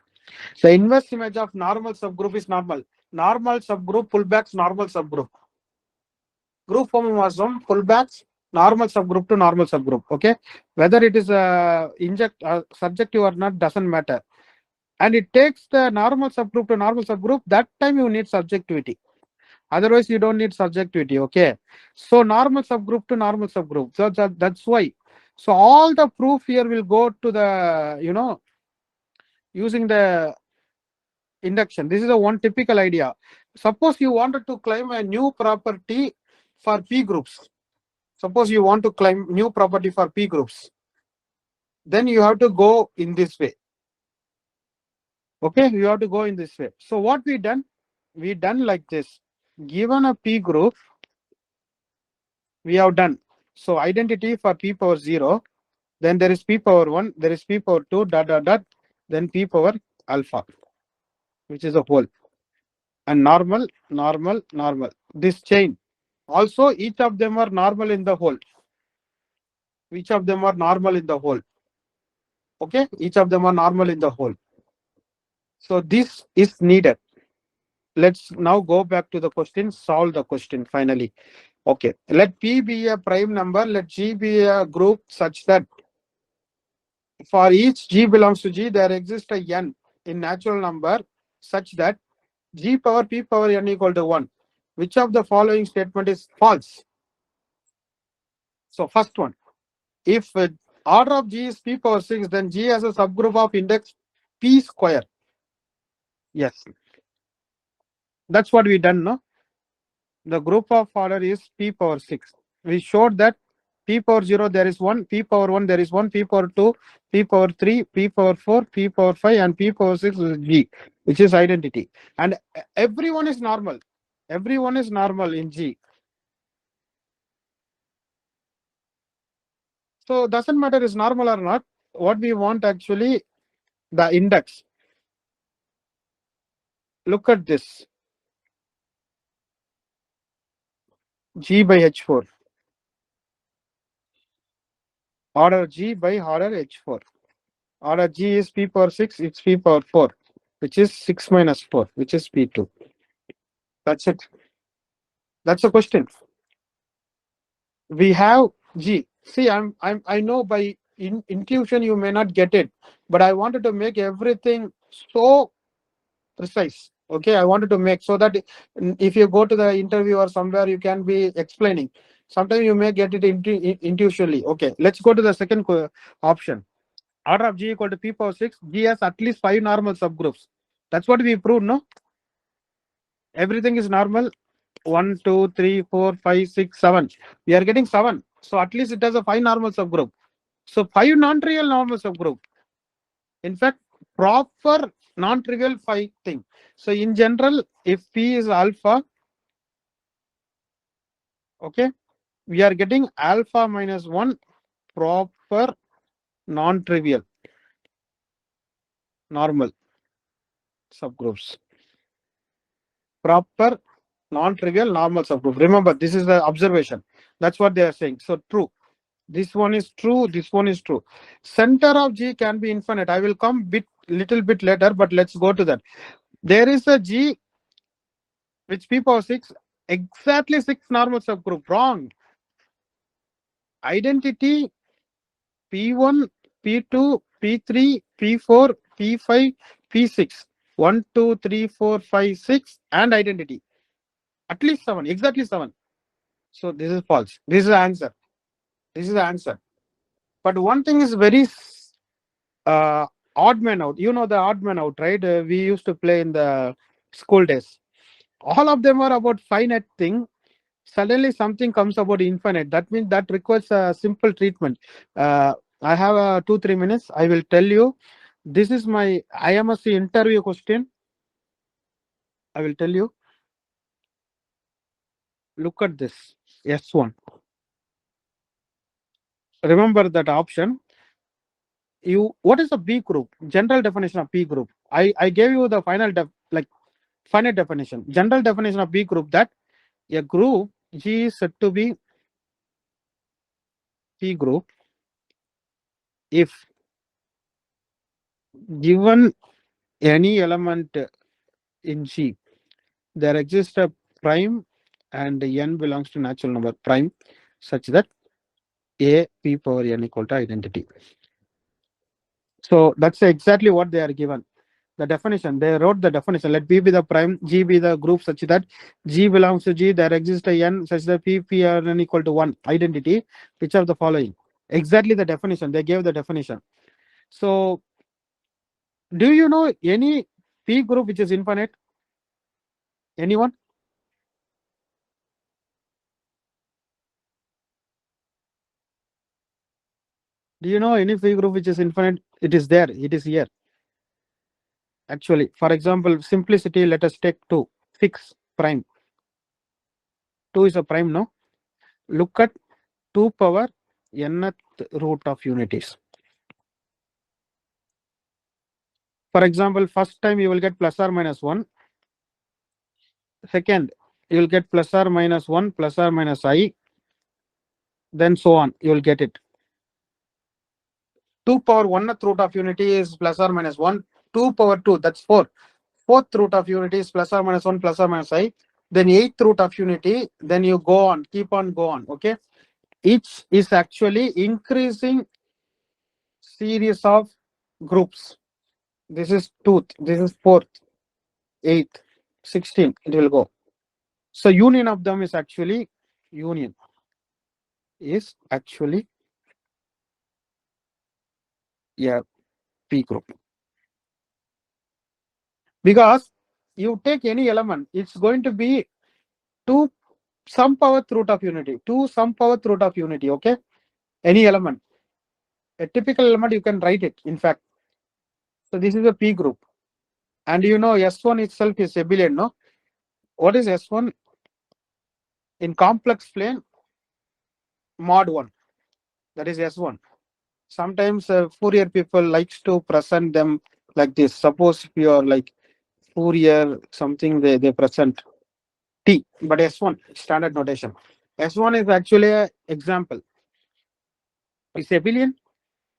The inverse image of normal subgroup is normal. Normal subgroup pullbacks normal subgroup. Group homomorphism pullbacks normal subgroup to normal subgroup. Okay, whether it is subjective or not doesn't matter. And it takes the normal subgroup to normal subgroup. That time you need subjectivity. Otherwise, you don't need subjectivity. Okay, so normal subgroup to normal subgroup. So that's why. So all the proof here will go to the using the induction. This is a one typical idea. Suppose you wanted to claim a new property for P groups. Suppose you want to claim new property for P groups. Then you have to go in this way. Okay, you have to go in this way. So what we done? We done like this. Given a P group, we have done. So identity for P power 0, then there is P power 1, there is P power 2, dot, dot, dot, then P power alpha, which is a whole. And normal, normal, normal. This chain. Also, each of them are normal in the whole. Each of them are normal in the whole. Okay, each of them are normal in the whole. So this is needed. Let's now go back to the question, solve the question finally. Okay, let P be a prime number, let G be a group such that for each G belongs to G, there exists a n in natural number such that G power P power n equal to 1. Which of the following statement is false? So first one, if order of G is P power 6, then G has a subgroup of index P square. Yes. That's what we done, no? The group of order is P power 6. We showed that P power 0 there is 1, P power 1 there is 1, P power 2, P power 3, P power 4, P power 5, and P power 6 is G, which is identity. And everyone is normal. Everyone is normal in G. So doesn't matter is normal or not. What we want actually, the index. Look at this. G by H4. Order G by order H4. Order G is P power 6, it's P power 4, which is 6 minus 4, which is P2. That's it. That's the question. We have G. See, I know by intuition you may not get it, but I wanted to make everything so precise. Okay, I wanted to make so that if you go to the interview or somewhere, you can be explaining. Sometimes you may get it intuitively. Okay, let's go to the second option. Order of G equal to P power 6. G has at least 5 normal subgroups. That's what we proved, no? Everything is normal. 1, 2, 3, 4, 5, 6, 7. We are getting 7. So at least it has a 5 normal subgroup. So 5 non-trivial normal subgroup. In fact, proper non-trivial 5 thing. So in general, if P is alpha, okay, we are getting alpha minus 1 proper non-trivial normal subgroups. Proper non-trivial normal subgroup. Remember, this is the observation. That's what they are saying. So true. This one is true. This one is true. Center of G can be infinite. I will come little bit later, but let's go to that. There is a G which P power 6, exactly 6 normal subgroup. Wrong. Identity P1, P2, P3, P4, P5, P6. 1, 2, 3, 4, 5, 6, and identity. At least 7, exactly 7. So this is false. This is the answer. This is the answer. But one thing is very odd man out. You know the odd man out, right? We used to play in the school days. All of them are about finite thing. Suddenly something comes about infinite. That means that requires a simple treatment. I have 2-3 minutes. I will tell you. This is my IMSc interview question. I will tell you. Look at this. S1. Remember that option. What is a B group? General definition of P group. I gave you the finite definition. General definition of B group, that a group G is said to be P group if given any element in G, there exists a prime and n belongs to natural number prime such that A P power n equal to identity. So that's exactly what they are given. The definition, they wrote the definition. Let B be the prime, G be the group such that G belongs to G, there exists a n such that P or n equal to 1 identity. Which are the following? Exactly the definition. They gave the definition. So do you know any P group which is infinite? Anyone? Do you know any P group which is infinite? It is there. It is here. Actually, for example, simplicity, let us take 2. Fix prime. 2 is a prime, no? Look at 2 power nth root of unities. For example, first time you will get plus or minus 1. Second, you will get plus or minus 1, plus or minus I. Then so on, you will get it. 2 power 1th root of unity is plus or minus 1. 2 power 2, that's 4. 4th root of unity is plus or minus 1, plus or minus I. Then 8th root of unity, then you go on, keep on, go on. Okay. Each is actually increasing series of groups. This is 2th, this is 4th, 8th, 16, it will go. So union of them is actually a P group. Because you take any element, it's going to be 2 some power root of unity, 2 some power root of unity. Okay, any element, a typical element, you can write it. In fact, so this is a P group, and you know S1 itself is abelian. No, what is S1 in complex plane? Mod 1. That is S1. Sometimes Fourier people likes to present them like this. Suppose if you are like Fourier something, they present T, but S1 standard notation. S1 is actually an example. It's abelian.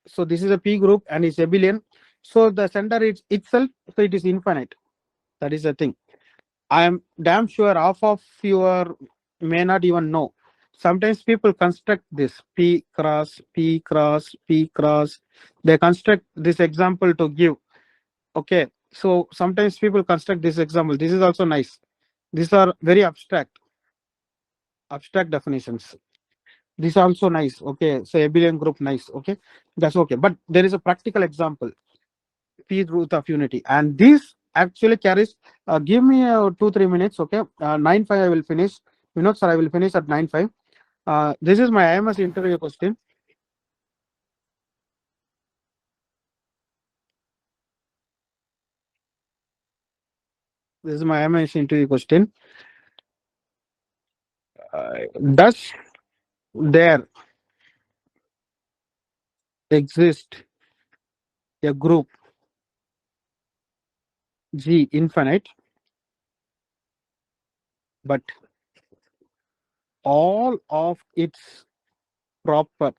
So this is a P group and it's abelian. So the center is itself, so it is infinite. That is the thing. I am damn sure half of you may not even know. Sometimes people construct this P cross, P cross, P cross. They construct this example to give. Okay. So sometimes people construct this example. This is also nice. These are very abstract definitions. This is also nice. Okay. So abelian group, nice. Okay. That's okay. But there is a practical example. P root of unity. And this actually carries, give me 2-3 minutes. Okay. 9:05 I will finish. Vinod sir, I will finish at 9:05. This is my IMS interview question. This is my IMS interview question. Does there exist a group G infinite, but all of its proper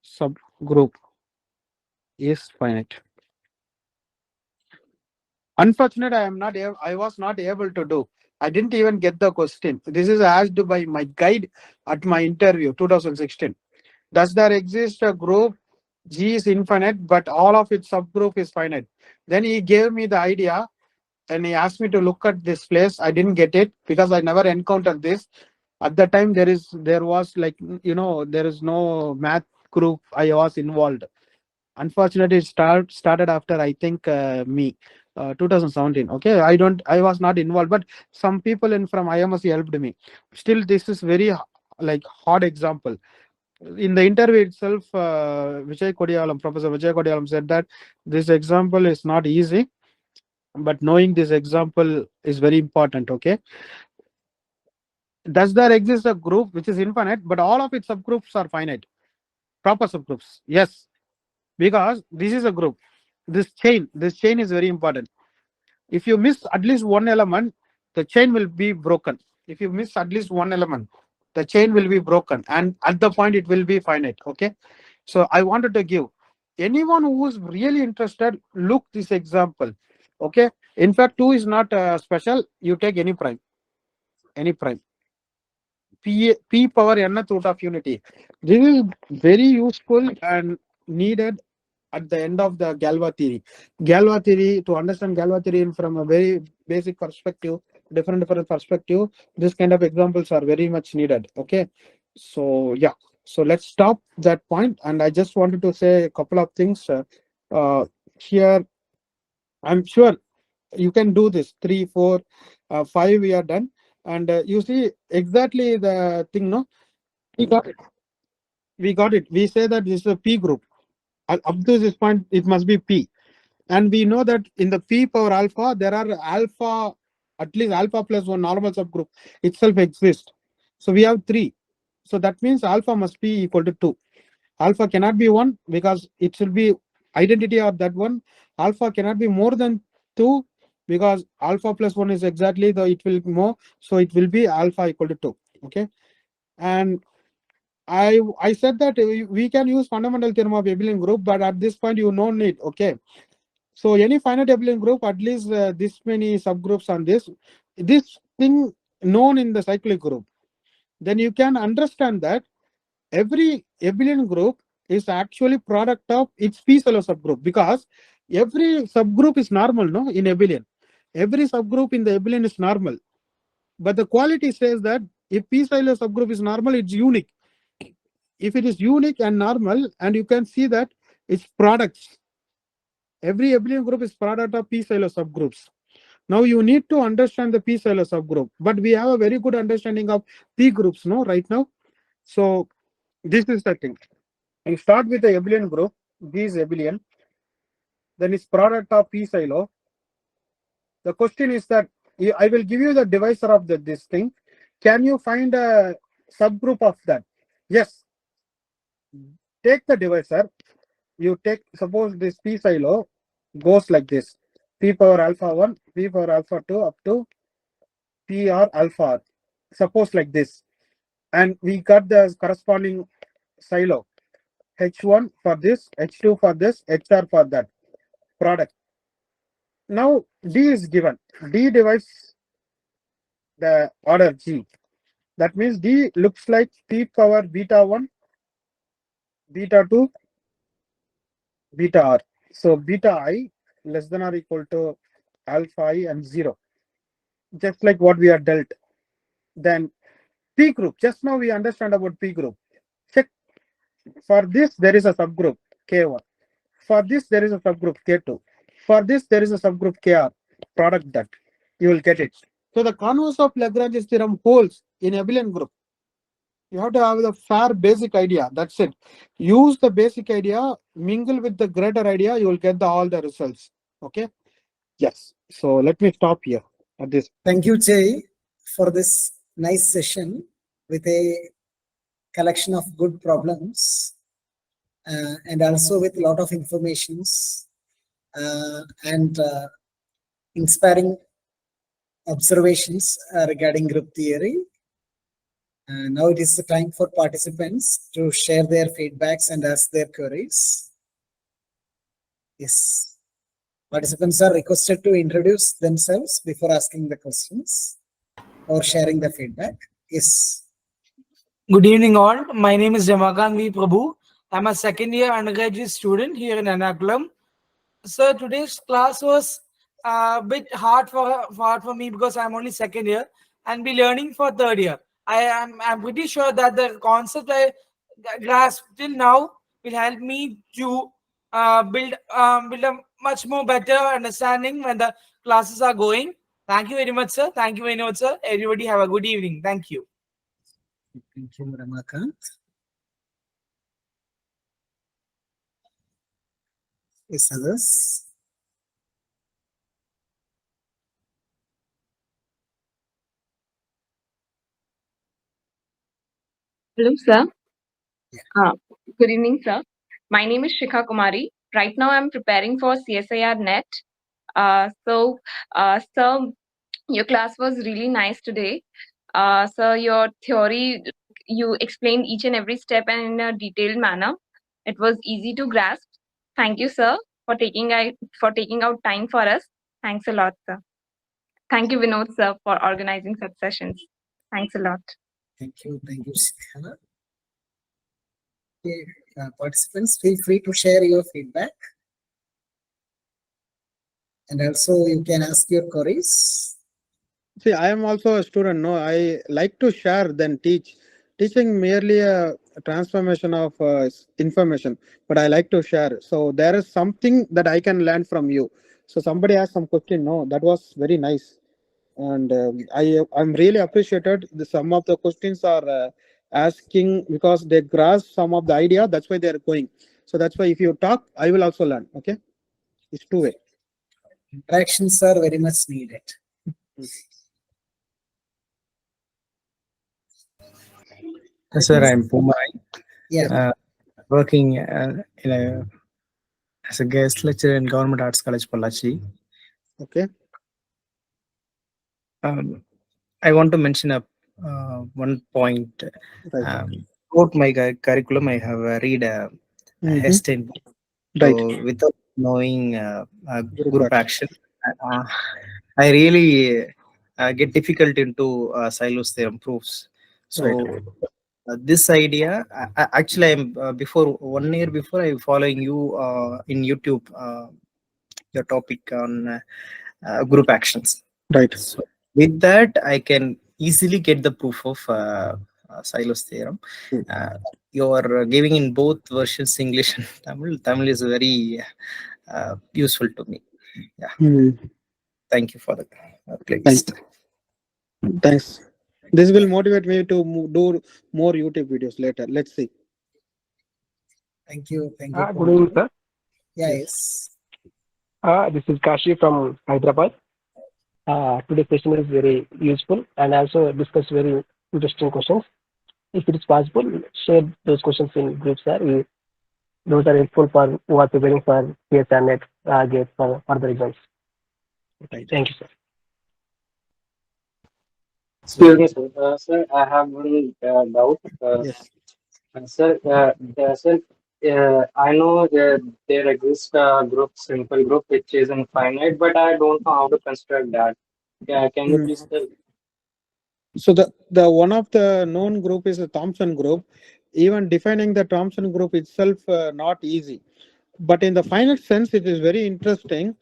subgroup is finite? Unfortunately, I was not able to do. I didn't even get the question. This is asked by my guide at my interview 2016. Does there exist a group G is infinite, but all of its subgroup is finite? Then he gave me the idea and he asked me to look at this place. I didn't get it because I never encountered this. At the time, there was like, there is no math group I was involved. Unfortunately, it started after, I think, me, 2017. Okay, I was not involved, but some people from IMSc helped me. Still, this is very like hard example. In the interview itself, Professor Vijay Kodiyalam said that this example is not easy, but knowing this example is very important. Okay, does there exist a group which is infinite, but all of its subgroups are finite? Proper subgroups, yes, because this is a group. This chain is very important. If you miss at least one element, the chain will be broken. If you miss at least one element, the chain will be broken, and at the point it will be finite. Okay, so I wanted to give anyone who is really interested, look this example. Okay, in fact, 2 is not special. You take any prime. P power nth root of unity. This is very useful and needed at the end of the Galois theory. Galois theory, to understand Galois theory from a very basic perspective, different perspective, this kind of examples are very much needed. Okay, so yeah, so let's stop that point. And I just wanted to say a couple of things here. I'm sure you can do this. 3, 4, 5 we are done. And you see exactly the thing, no? We got it. We say that this is a P group. Up to this point, it must be P. And we know that in the P power alpha, there are alpha, at least alpha plus one normal subgroup itself exists. So we have 3. So that means alpha must be equal to 2. Alpha cannot be 1 because it should be identity of that one. Alpha cannot be more than 2 because alpha plus 1 is exactly it will be more. So it will be alpha equal to 2. Okay. And I said that we can use fundamental theorem of abelian group, but at this point you don't need. Okay. So any finite abelian group, at least this many subgroups on this thing known in the cyclic group, then you can understand that every abelian group is actually product of its p-silo subgroup, because every subgroup is normal, no? In abelian, every subgroup in the abelian is normal, but the quality says that if p-silo subgroup is normal, it's unique. If it is unique and normal, and you can see that it's products. Every abelian group is product of p-silo subgroups. Now you need to understand the p-silo subgroup, but we have a very good understanding of p groups, no, right now. So this is the thing. You start with the abelian group. This is abelian. Then it's product of p-silo. The question is that I will give you the divisor of this thing. Can you find a subgroup of that? Yes. Take the divisor. You take, suppose this p-silo goes like this: p power alpha 1, p power alpha 2 up to p or alpha. Suppose like this. And we got the corresponding silo. H1 for this, H2 for this, HR for that product. Now D is given. D divides the order G. That means D looks like P power beta 1, beta 2, beta R. So beta I less than or equal to alpha I and 0. Just like what we are dealt. Then P group. Just now we understand about P group. Check. For this there is a subgroup K1. For this there is a subgroup K2. For this there is a subgroup KR. Product that. You will get it. So the converse of Lagrange's theorem holds in abelian group. You have to have the fair basic idea. That's it. Use the basic idea, mingle with the greater idea, you will get all the results. Okay. Yes. So let me stop here at this. Thank you, Jay, for this nice session with a collection of good problems and also with a lot of informations and inspiring observations regarding group theory. Now it is the time for participants to share their feedbacks and ask their queries. Yes. Participants are requested to introduce themselves before asking the questions or sharing the feedback. Yes. Good evening all. My name is 𝔸𝕊𝕀𝕝. I'm a second year undergraduate student here in Ernakulam. So today's class was a bit hard for me because I'm only second year and be learning for third year. I'm pretty sure that the concept I grasped till now will help me to build a much more better understanding when the classes are going. Thank you very much, sir. Thank you very much, sir. Everybody have a good evening. Thank you. Thank you, Ramakant. Yes, others. Hello, sir. Yeah. Good evening, sir. My name is Shikha Kumari. Right now, I'm preparing for CSIR NET. Sir, your class was really nice today. Sir, your theory, you explained each and every step and in a detailed manner. It was easy to grasp. Thank you, sir, for taking out time for us. Thanks a lot, sir. Thank you, Vinod, sir, for organizing such sessions. Thanks a lot. Thank you, Shikha. Okay, participants, feel free to share your feedback. And also you can ask your queries. See, I am also a student. No, I like to share than teach. Teaching merely a transformation of information, but I like to share. So there is something that I can learn from you. So somebody asked some question. No, that was very nice, and I'm really appreciated. Some of the questions are asking because they grasp some of the idea. That's why they are going. So that's why if you talk, I will also learn. Okay, it's two way. Interactions are very much needed. Sir, I'm Kumar. Yeah. Working as a guest lecturer in Government Arts College, Pollachi. Okay. I want to mention one point. Right. About my curriculum, I have read a Heston. So without knowing group action, I really get difficult into Silos theorem proofs. So this idea, actually, I'm before 1 year before I following you in YouTube, your topic on group actions. Right. So with that, I can easily get the proof of Silos theorem. You are giving in both versions, English and Tamil. Tamil is very useful to me. Yeah. Thank you for the playlist. Thanks. This will motivate me to do more YouTube videos later. Let's see. Thank you. Thank you. Good evening, sir. Yes. This is Kashi from Hyderabad. Today's session is very useful and also discuss very interesting questions. If it is possible, share those questions in groups, sir. Those are helpful for who are preparing for CSIR NET GATE for further exams. Right. Thank you, sir. Excuse me, sir. Sir, I have one doubt. Yes. Sir, I know that there exists a group, simple group, which is infinite, but I don't know how to construct that. Yeah, can you please tell? So the one of the known group is a Thomson group. Even defining the Thomson group itself not easy. But in the finite sense, it is very interesting.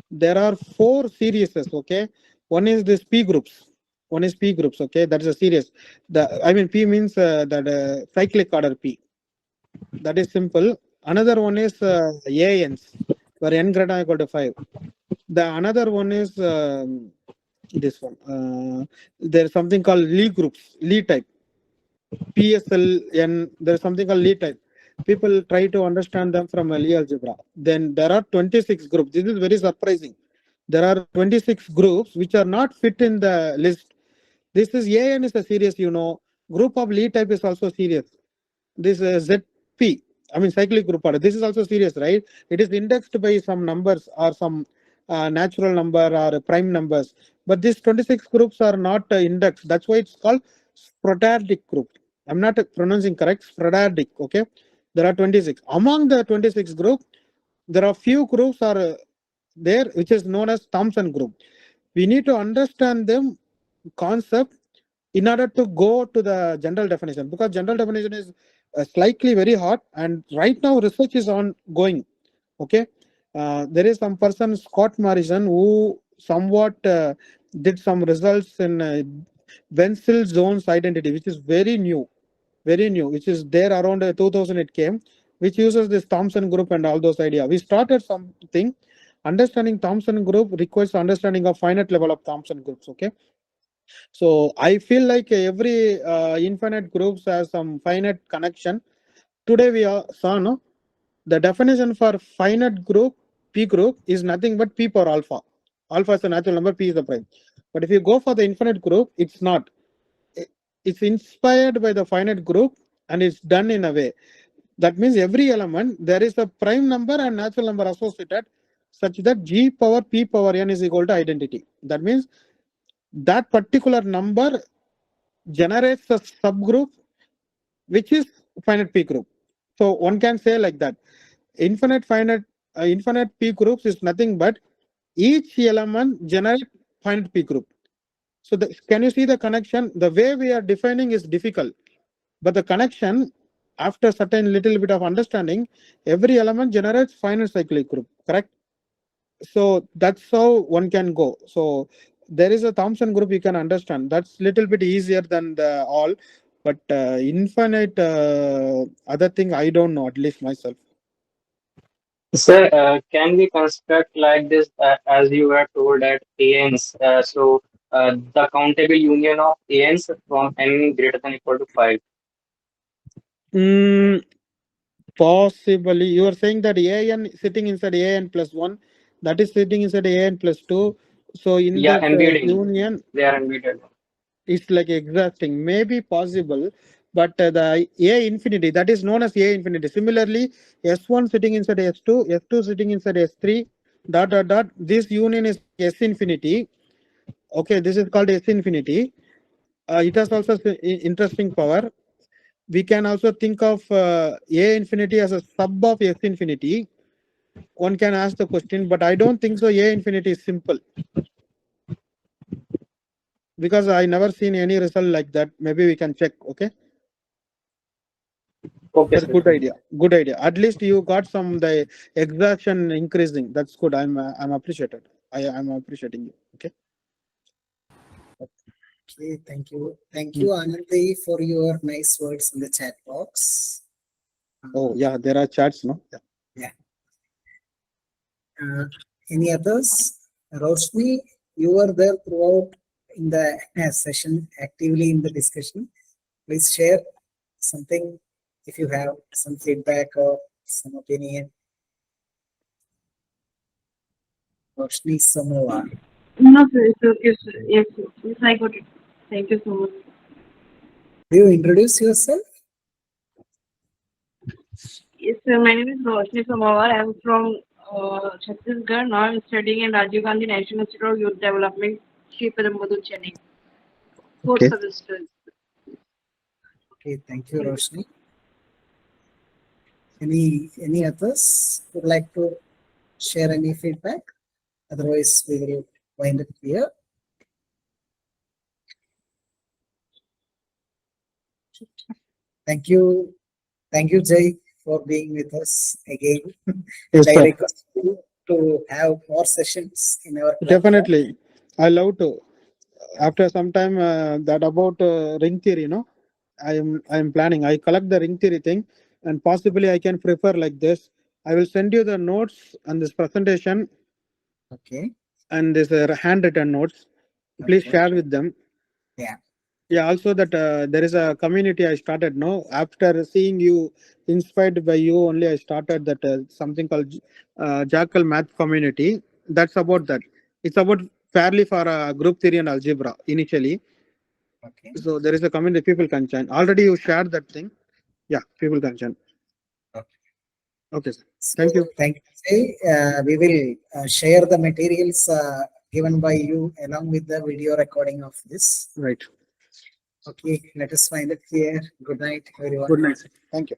There are 4 series. Okay, one is this P groups. One is P groups. Okay, that is a series. P means that cyclic order P. That is simple. Another one is ANs, where n greater than or equal to 5. The another one is this one. There is something called Lie groups, Lie type. PSLN, there is something called Lie type. People try to understand them from a Lie algebra. Then there are 26 groups. This is very surprising. There are 26 groups which are not fit in the list. This is AN is a series, Group of Lie type is also serious. This ZP, cyclic group order. This is also serious, right? It is indexed by some numbers or some natural number or prime numbers. But these 26 groups are not indexed. That's why it's called sporadic group. I'm not pronouncing correct. Sporadic. Okay. There are 26. Among the 26 group, there are few groups are there which is known as Thomson group. We need to understand them concept in order to go to the general definition, because general definition is slightly very hard, and right now research is ongoing. Okay, there is some person, Scott Morrison, who somewhat did some results in Wenzel zones identity, which is very new, which is there around 2000 it came, which uses this Thomson group and all those ideas. We started something. Understanding Thomson group requires understanding of finite level of Thomson groups. Okay. So I feel like every infinite groups has some finite connection. Today we saw the definition for finite group P group is nothing but P power alpha. Alpha is a natural number, P is the prime. But if you go for the infinite group, it's not. It's inspired by the finite group and it's done in a way. That means every element there is a prime number and natural number associated such that G power P power n is equal to identity. That means that particular number generates a subgroup which is finite P group. So one can say like that. Infinite P groups is nothing but each element generates finite P group. So can you see the connection? The way we are defining is difficult, but the connection, after certain little bit of understanding, every element generates finite cyclic group, correct? So that's how one can go. So there is a Thomson group you can understand. That's little bit easier than the all, but infinite other thing I don't know, at least myself. Sir, can we construct like this as you were told at ANs? The countable union of ANs from n greater than equal to 5. Possibly. You are saying that AN sitting inside AN plus 1, that is sitting inside AN plus 2. So in that union, they are embedded. It's like exacting. Maybe possible, but the A infinity, that is known as A infinity. Similarly, S1 sitting inside S2, S2 sitting inside S3, ... This union is S infinity. Okay, this is called S infinity. It has also interesting power. We can also think of A infinity as a sub of S infinity. One can ask the question, but I don't think so. A infinity is simple, because I never seen any result like that. Maybe we can check. Okay. Okay, that's good idea. Good idea. At least you got the exaction increasing. That's good. I'm appreciated. I'm appreciating you. Okay. Okay, thank you. Thank you, Anandi, for your nice words in the chat box. Oh yeah, there are chats, no? Yeah. Any others? Roshni, you were there throughout in the session, actively in the discussion. Please share something if you have some feedback or some opinion. Roshni Samovar. No, sir, it's okay, sir. Yes, sir. Yes, I got it. Thank you so much. Do you introduce yourself? Yes, sir. My name is Roshni Samawar. I am from Chhattisgarh. Now I'm studying in Rajiv Gandhi National Institute of Youth Development, 𝔸𝕊𝕀𝕝, Chennai. Fourth semester. Okay, thank you, Roshni. Any others would like to share any feedback? Otherwise, we will wind up here. Thank you, Jay, for being with us again. Yes, I sir. request you to have more sessions in our platform. Definitely. I love to. After some time, that about ring theory, I am planning. I collect the ring theory thing, and possibly I can prefer like this. I will send you the notes and this presentation Okay. and this handwritten notes. Please Okay. share with them. Yeah. Yeah. Also, that there is a community I started. No, after seeing you, inspired by you only, I started that something called Jackal Math Community. That's about that. It's about fairly for group theory and algebra initially. Okay. So there is a community people can join. Already you shared that thing. Yeah, people can join. Okay. Okay, sir. So, Thank you. thank you, Jay. We will share the materials given by you along with the video recording of this. Right. Okay, let us find it here. Good night, everyone. Good night. Thank you.